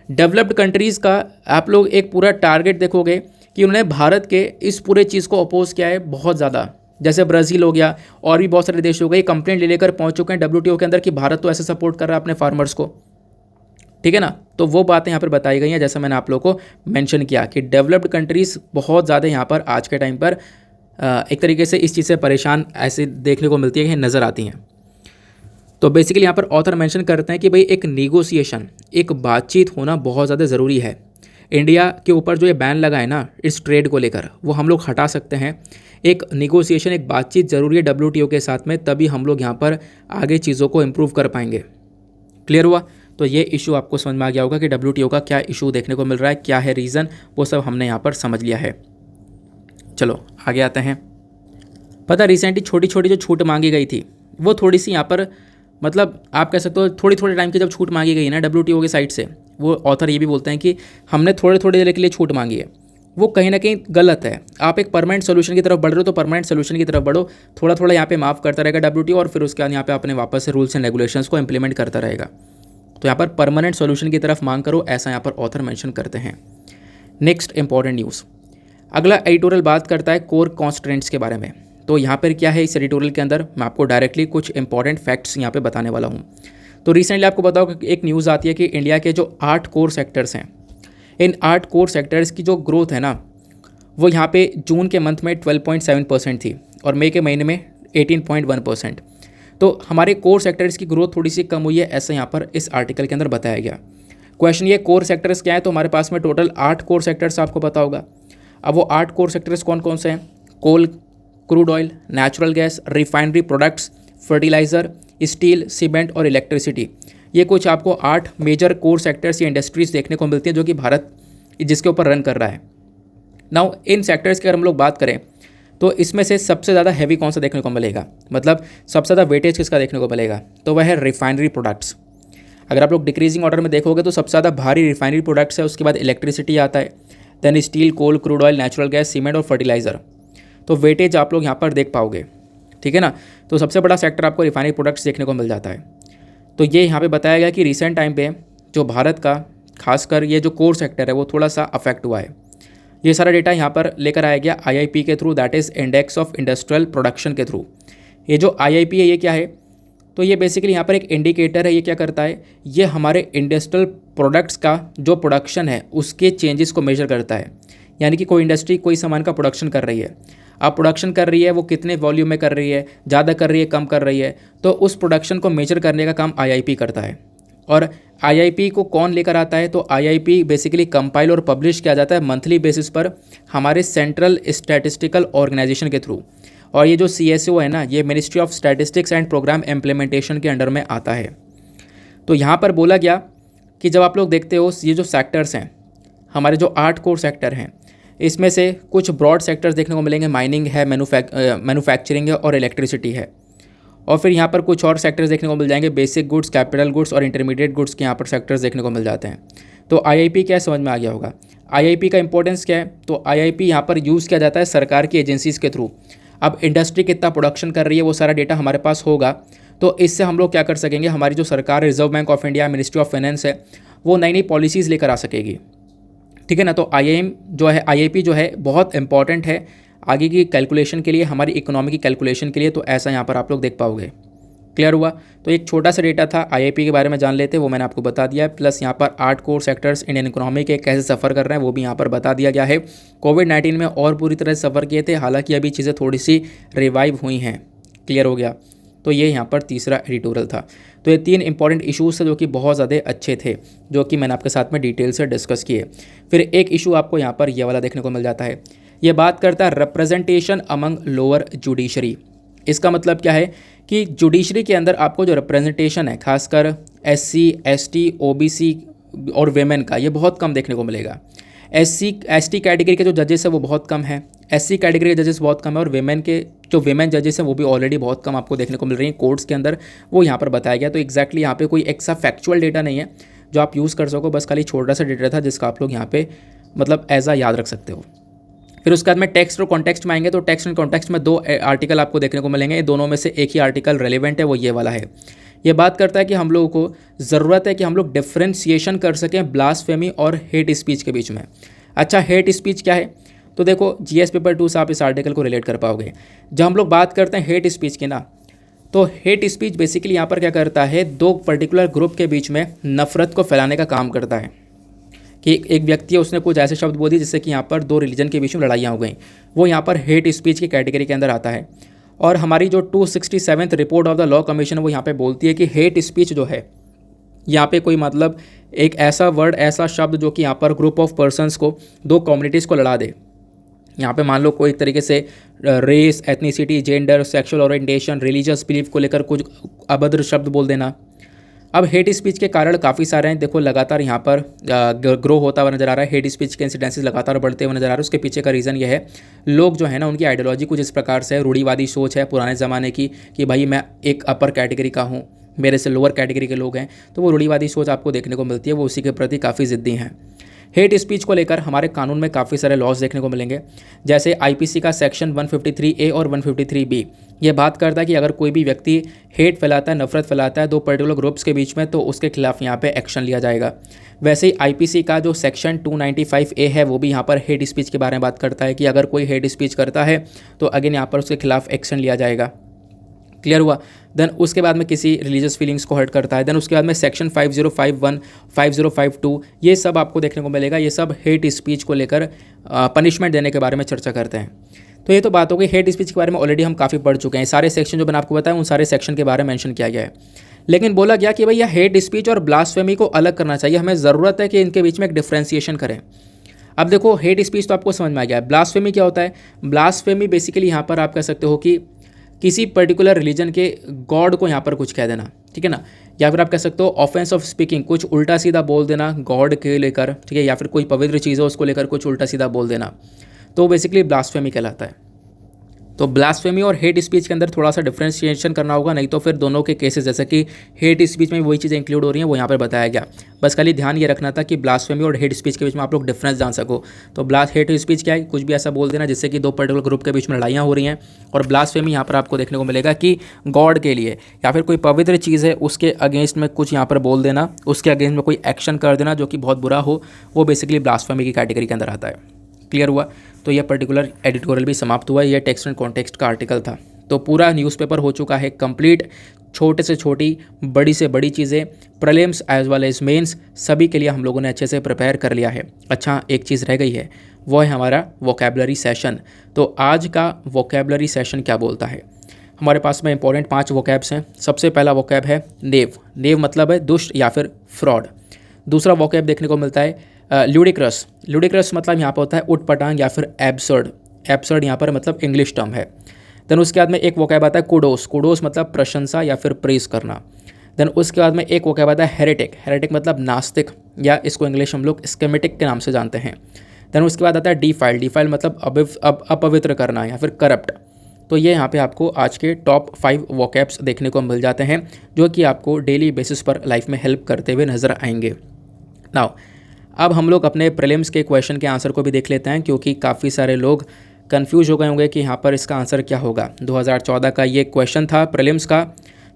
डेवलप्ड कंट्रीज़ का आप लोग एक पूरा टारगेट देखोगे कि उन्होंने भारत के इस पूरे चीज़ को अपोज किया है बहुत ज़्यादा। जैसे ब्राज़ील हो गया और भी बहुत सारे देश हो गए, कंप्लेंट ले लेकर पहुंच चुके हैं WTO के अंदर कि भारत तो ऐसे सपोर्ट कर रहा है अपने फार्मर्स को, ठीक है ना। तो वो बातें यहाँ पर बताई गई हैं, जैसा मैंने आप लोगों को मेंशन किया कि डेवलप्ड कंट्रीज़ बहुत ज़्यादा यहाँ पर आज के टाइम पर एक तरीके से इस चीज़ से परेशान ऐसे देखने को मिलती है कि नज़र आती हैं। तो बेसिकली यहाँ पर ऑथर मेंशन करते हैं कि भाई एक नेगोशिएशन, एक बातचीत होना बहुत ज़्यादा ज़रूरी है। इंडिया के ऊपर जो ये बैन लगा है ना इस ट्रेड को लेकर, वो हम लोग हटा सकते हैं। एक नेगोशिएशन, एक बातचीत ज़रूरी है WTO के साथ में, तभी हम लोग यहाँ पर आगे चीज़ों को इम्प्रूव कर पाएंगे। क्लियर हुआ? तो ये इशू आपको समझ में आ गया होगा कि WTO का क्या इशू देखने को मिल रहा है, क्या है रीज़न, वो सब हमने यहाँ पर समझ लिया है। चलो आगे आते हैं। पता रिसेंटली छोटी छोटी जो छूट मांगी गई थी, वो थोड़ी सी यहाँ पर मतलब आप कह सकते हो थोड़ी थोड़ी टाइम की जब छूट मांगी गई ना WTO की साइड से, वो ऑथर ये भी बोलते हैं कि हमने थोड़े थोड़ी देर के लिए छूट मांगी है, वो कहीं ना कहीं गलत है। आप एक परमानेंट सोल्यूशन की तरफ बढ़ रहे हो तो परमानेंट सोल्यूशन की तरफ बढ़ो, थोड़ा थोड़ा यहाँ पे माफ़ करता रहेगा WTO, और फिर उसके बाद यहाँ पे अपने वापस से रूल्स एंड रेगुलेशंस को इंप्लीमेंट करता रहेगा। तो यहाँ पर परमानेंट सोल्यूशन की तरफ मांग करो, ऐसा यहाँ पर ऑथर मेंशन करते हैं। नेक्स्ट इंपॉर्टेंट न्यूज़, अगला एडिटोरियल बात करता है कोर कॉन्स्ट्रेंट्स के बारे में। तो यहाँ पर क्या है इस एडिटोरियल के अंदर, मैं आपको डायरेक्टली कुछ इंपॉर्टेंट फैक्ट्स यहाँ पे बताने वाला हूँ। तो रिसेंटली आपको बताओ कि एक न्यूज़ आती है कि इंडिया के जो 8 कोर सेक्टर्स हैं, इन 8 कोर सेक्टर्स की जो ग्रोथ है ना, वो यहाँ पे जून के मंथ में 12.7% थी और मई के महीने में 18.1%। तो हमारे कोर सेक्टर्स की ग्रोथ थोड़ी सी कम हुई है, ऐसा यहाँ पर इस आर्टिकल के अंदर बताया गया। क्वेश्चन ये कोर सेक्टर्स क्या है, तो हमारे पास में टोटल 8 कोर सेक्टर्स आपको पता होगा। अब वो 8 कोर सेक्टर्स कौन कौन से हैं? Coal, crude oil, natural gas, refinery products, fertilizer, steel, cement और इलेक्ट्रिसिटी। ये कुछ आपको 8 मेजर कोर सेक्टर्स या इंडस्ट्रीज़ देखने को मिलती हैं जो कि भारत जिसके ऊपर रन कर रहा है। नाउ इन सेक्टर्स की अगर हम लोग बात करें तो इसमें से सबसे ज़्यादा हैवी कौन सा देखने को मिलेगा, मतलब सबसे ज़्यादा वेटेज किसका देखने को मिलेगा, तो वह है रिफाइनरी प्रोडक्ट्स। अगर आप लोग डिक्रीजिंग ऑर्डर में देखोगे तो सबसे ज़्यादा भारी रिफाइनरी प्रोडक्ट्स है, उसके बाद इलेक्ट्रिसिटी आता है, then steel, coal, crude oil, natural gas, cement और फर्टिलाइज़र। तो वेटेज आप लोग यहाँ पर देख पाओगे, ठीक है ना। तो सबसे बड़ा सेक्टर आपको रिफाइनरी प्रोडक्ट्स देखने को मिल जाता है। तो ये यहाँ पे बताया गया कि रिसेंट टाइम पे जो भारत का खासकर ये जो कोर सेक्टर है वो थोड़ा सा अफेक्ट हुआ है। ये सारा डेटा यहाँ पर लेकर आया गया IIP के through, that is index of industrial production के थ्रू। ये जो IIP है ये क्या है, तो ये बेसिकली यहाँ पर एक इंडिकेटर है। ये क्या करता है, ये हमारे इंडस्ट्रियल प्रोडक्ट्स का जो प्रोडक्शन है उसके चेंजेस को मेजर करता है। यानी कि कोई इंडस्ट्री कोई सामान का प्रोडक्शन कर रही है, अब प्रोडक्शन कर रही है, वो कितने वॉल्यूम में कर रही है, ज़्यादा कर रही है, कम कर रही है, तो उस प्रोडक्शन को मेजर करने का काम IIP करता है। और IIP को कौन लेकर आता है, तो IIP बेसिकली कंपाइल और पब्लिश किया जाता है मंथली बेसिस पर हमारे सेंट्रल स्टैटिस्टिकल ऑर्गेनाइजेशन के थ्रू। और ये जो CSO है ना, ये ministry of statistics and programme implementation के अंडर में आता है। तो यहाँ पर बोला गया कि जब आप लोग देखते हो ये जो सेक्टर्स हैं, हमारे जो 8 कोर सेक्टर हैं, इसमें से कुछ ब्रॉड सेक्टर्स देखने को मिलेंगे, माइनिंग है, मैन्युफैक्चरिंग है और इलेक्ट्रिसिटी है। और फिर यहाँ पर कुछ और सेक्टर्स देखने को मिल जाएंगे, बेसिक गुड्स, कैपिटल गुड्स और इंटरमीडिएट गुड्स के यहाँ पर सेक्टर्स देखने को मिल जाते हैं। तो IIP क्या समझ में आ गया होगा। IIP का इंपॉर्टेंस क्या है, तो IIP यहाँ पर यूज़ किया जाता है सरकार की एजेंसीज़ के थ्रू। अब इंडस्ट्री कितना प्रोडक्शन कर रही है वो सारा डेटा हमारे पास होगा, तो इससे हम लोग क्या कर सकेंगे, हमारी जो सरकार reserve bank of India, ministry of finance है, वो नई नई पॉलिसीज़ लेकर आ सकेगी। ठीक है ना। तो IIM जो है, IIP जो है बहुत इंपॉर्टेंट है आगे की कैलकुलेशन के लिए, हमारी इकोनॉमी की कैलकुलेशन के लिए। तो ऐसा यहाँ पर आप लोग देख पाओगे। क्लियर हुआ। तो एक छोटा सा डेटा था, IIP के बारे में जान लेते, वो मैंने आपको बता दिया है। प्लस यहाँ पर 8 कोर सेक्टर्स इंडियन इकोनॉमी के कैसे सफ़र कर रहे हैं वो भी यहाँ पर बता दिया गया है। कोविड-19 में और पूरी तरह से सफ़र किए थे, हालांकि अभी चीज़ें थोड़ी सी रिवाइव हुई हैं। क्लियर हो गया। तो ये यहाँ पर तीसरा एडिटोरियल था। तो ये 3 इंपॉर्टेंट इशूज़ थे जो कि बहुत ज़्यादा अच्छे थे, जो कि मैंने आपके साथ में डिटेल से डिस्कस किए। फिर एक इशू आपको यहाँ पर ये वाला देखने को मिल जाता है। ये बात करता है रिप्रेजेंटेशन अमंग लोअर जुडिशरी। इसका मतलब क्या है कि जुडिशरी के अंदर आपको जो रिप्रेजेंटेशन है, खासकर SC, ST, OBC और वेमेन का, ये बहुत कम देखने को मिलेगा। SC कैटेगरी के जो जजेस हैं वो बहुत कम है, SC कैटेगरी के जजेस बहुत कम है, और वेमेन के जो वेमेन जजेस हैं वो भी ऑलरेडी बहुत कम आपको देखने को मिल रही हैं कोर्ट्स के अंदर, वो यहाँ पर बताया गया। तो एक्जैक्टली यहाँ पे कोई एक्स्ट्रा फैक्चुअल डेटा नहीं है जो आप यूज़ कर सको, बस खाली छोटा सा डेटा था जिसका आप लोग यहाँ पे मतलब एज याद रख सकते हो। फिर उसके बाद में टेक्स्ट और कॉन्टेक्स्ट में आएंगे, तो टेक्स्ट एंड कॉन्टेक्स्ट में 2 आर्टिकल आपको देखने को मिलेंगे। दोनों में से एक ही आर्टिकल रेलिवेंट है, वो ये वाला है। ये बात करता है कि हम लोगों को ज़रूरत है कि हम लोग डिफ्रेंशिएशन कर सकें ब्लास्फेमी और हेट स्पीच के बीच में। अच्छा, हेट स्पीच क्या है? तो देखो GS पेपर 2 से आप इस आर्टिकल को रिलेट कर पाओगे। जब हम लोग बात करते हैं हेट स्पीच की ना, तो हेट स्पीच बेसिकली यहाँ पर क्या करता है, 2 पर्टिकुलर ग्रुप के बीच में नफरत को फैलाने का काम करता है। कि एक व्यक्ति है, उसने कुछ ऐसे शब्द बोल दिए जिससे कि यहाँ पर 2 रिलीजन के बीच में लड़ाइयाँ हो गई, वो यहाँ पर हेट स्पीच की कैटेगरी के अंदर आता है। और हमारी जो 267th report of the law commission वो यहाँ पे बोलती है कि हेट स्पीच जो है, यहाँ पे कोई मतलब एक ऐसा वर्ड, ऐसा शब्द जो कि यहाँ पर ग्रुप ऑफ पर्सनस को, 2 कम्युनिटीज़ को लड़ा दे। यहाँ पे मान लो कोई एक तरीके से race, ethnicity, gender, sexual orientation, religious belief को लेकर कुछ अभद्र शब्द बोल देना। अब हेट स्पीच के कारण काफ़ी सारे हैं, देखो लगातार यहाँ पर ग्रो होता हुआ नज़र आ रहा है। हेट स्पीच के इंसिडेंसेस लगातार बढ़ते हुए नज़र आ रहे हैं। उसके पीछे का रीज़न ये है, लोग जो है ना, उनकी आइडियोलॉजी कुछ इस प्रकार से है, रूढ़िवादी सोच है पुराने ज़माने की, कि भाई मैं एक अपर कैटेगरी का हूँ, मेरे से लोअर कैटेगरी के लोग हैं, तो वो रूढ़िवादी सोच आपको देखने को मिलती है, वो उसी के प्रति काफ़ी ज़िद्दी हैं। हेट स्पीच को लेकर हमारे कानून में काफ़ी सारे लॉज देखने को मिलेंगे, जैसे IPC का सेक्शन 153A और 153B। ये बात करता है कि अगर कोई भी व्यक्ति हेट फैलाता है, नफरत फैलाता है 2 पर्टिकुलर ग्रुप्स के बीच में, तो उसके खिलाफ यहाँ पे एक्शन लिया जाएगा। वैसे ही IPC का जो सेक्शन 295A है, वो भी यहाँ पर हेट स्पीच के बारे में बात करता है कि अगर कोई हेट स्पीच करता है तो अगेन यहाँ पर उसके खिलाफ एक्शन लिया जाएगा। क्लियर हुआ। देन उसके बाद में किसी रिलीजियस फीलिंग्स को हर्ट करता है। देन उसके बाद में सेक्शन 5051, 5052, ये सब आपको देखने को मिलेगा। ये सब हेट स्पीच को लेकर पनिशमेंट देने के बारे में चर्चा करते हैं। तो ये तो बात हो गई हेट स्पीच के बारे में, ऑलरेडी हम काफ़ी पढ़ चुके हैं। सारे सेक्शन जो मैंने आपको बताया उन सारे सेक्शन के बारे में मेंशन किया गया है। लेकिन बोला गया कि भाई यह हेट स्पीच और ब्लास्फेमी को अलग करना चाहिए, हमें ज़रूरत है कि इनके बीच में एक डिफ्रेंसिएशन करें। अब देखो हेट स्पीच तो आपको समझ में आ गया है, ब्लास्फेमी क्या होता है? ब्लास्फेमी बेसिकली यहाँ पर आप कह सकते हो कि किसी पर्टिकुलर रिलीजन के गॉड को यहाँ पर कुछ कह देना, ठीक है ना, या फिर आप कह सकते हो ऑफेंस ऑफ स्पीकिंग, कुछ उल्टा सीधा बोल देना गॉड के लेकर, ठीक है, या फिर कोई पवित्र चीज़ है उसको लेकर कुछ उल्टा सीधा बोल देना, तो बेसिकली ब्लास्फेमी कहलाता है। तो ब्लास्फेमी और हेट स्पीच के अंदर थोड़ा सा डिफ्रेंशिएशन करना होगा, नहीं तो फिर दोनों के केसेस जैसे कि हेट स्पीच में वही चीज़ें इंक्लूड हो रही हैं वो यहाँ पर बताया गया। बस खाली ध्यान ये रखना था कि ब्लास्फेमी और हेट स्पीच के बीच में आप लोग डिफरेंस जान सको। तो हेट स्पीच क्या है? कुछ भी ऐसा बोल देना जिससे कि 2 पर्टिकुलर ग्रुप के बीच में लड़ाइयाँ हो रही हैं। और ब्लास्फेमी यहाँ पर आपको देखने को मिलेगा कि गॉड के लिए या फिर कोई पवित्र चीज़ है उसके अगेंस्ट में कुछ यहाँ पर बोल देना, उसके अगेंस्ट में कोई एक्शन कर देना जो कि बहुत बुरा हो, वो बेसिकली ब्लास्फेमी की कैटेगरी के अंदर आता है। क्लियर हुआ। तो यह पर्टिकुलर एडिटोरियल भी समाप्त हुआ। यह टेक्स्ट एंड कॉन्टेक्स्ट का आर्टिकल था। तो पूरा न्यूज़पेपर हो चुका है कंप्लीट। छोटे से छोटी, बड़ी से बड़ी चीज़ें, prelims as well as mains, सभी के लिए हम लोगों ने अच्छे से प्रिपेयर कर लिया है। अच्छा, एक चीज़ रह गई है, वो है हमारा वोकैबुलरी सेशन। तो आज का वोकैबुलरी सेशन क्या बोलता है? हमारे पास में इंपॉर्टेंट 5 वोकैब्स हैं। सबसे पहला वोकैब है नेव। नेव मतलब है दुष्ट या फिर फ्रॉड। दूसरा वोकैब देखने को मिलता है ल्यूडिक्रस। ल्यूडिक्रस मतलब यहाँ पर होता है उटपटांग या फिर एब्सर्ड। एब्सर्ड यहाँ पर मतलब इंग्लिश टर्म है। देन उसके बाद में एक वोकैब आता है कुडोस। कुडोस मतलब प्रशंसा या फिर प्रेज करना। देन उसके बाद में एक वोकैब आता है हेरेटिक। हेरेटिक मतलब नास्तिक, या इसको इंग्लिश हम लोग स्केमेटिक के नाम से जानते हैं। देन उसके बाद आता है डिफाइल। डिफाइल मतलब अपवित्र करना या फिर करप्ट। तो ये यहाँ पे आपको आज के टॉप 5 वोकैब्स देखने को मिल जाते हैं जो कि आपको डेली बेसिस पर लाइफ में हेल्प करते हुए नज़र आएंगे। नाउ अब हम लोग अपने प्रीलिम्स के क्वेश्चन के आंसर को भी देख लेते हैं, क्योंकि काफ़ी सारे लोग कंफ्यूज हो गए होंगे कि यहाँ पर इसका आंसर क्या होगा। 2014 का ये क्वेश्चन था प्रीलिम्स का,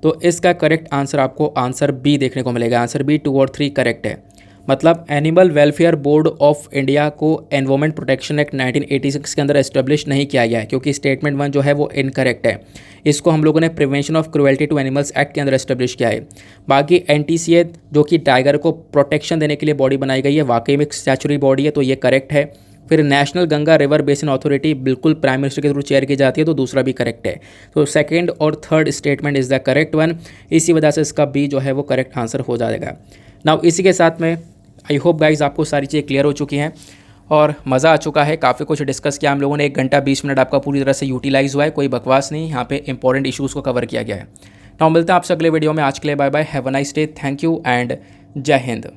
तो इसका करेक्ट आंसर आपको आंसर बी देखने को मिलेगा। आंसर बी 2 और 3 करेक्ट है। मतलब animal welfare board of India को एनवायरमेंट प्रोटेक्शन एक्ट 1986 के अंदर एस्टेब्लिश नहीं किया गया है, क्योंकि स्टेटमेंट 1 जो है वो इनकरेक्ट है। इसको हम लोगों ने prevention of cruelty to animals act के अंदर एस्टेब्लिश किया है। बाकी एनटीसीए जो कि टाइगर को प्रोटेक्शन देने के लिए बॉडी बनाई गई है, वाकई में एक स्टैचुरी बॉडी है, तो ये करेक्ट है। फिर national Ganga river basin authority बिल्कुल प्राइम मिनिस्टर के थ्रू चेयर की जाती है, तो दूसरा भी करेक्ट है। तो सेकंड और third statement is the correct one. इसी वजह से इसका बी जो है वो करेक्ट आंसर हो जाएगा। नाउ इसी के साथ में आई होप गाइज आपको सारी चीज़ें क्लियर हो चुकी हैं और मज़ा आ चुका है। काफ़ी कुछ डिस्कस किया हम लोगों ने। 1 घंटा 20 मिनट आपका पूरी तरह से यूटिलाइज हुआ है, कोई बकवास नहीं। यहाँ पे इंपॉर्टेंट इशूज़ को कवर किया गया है। नाउ मिलते हैं आपसे अगले वीडियो में। आज के लिए bye bye, have a nice day, thank you and जय हिंद।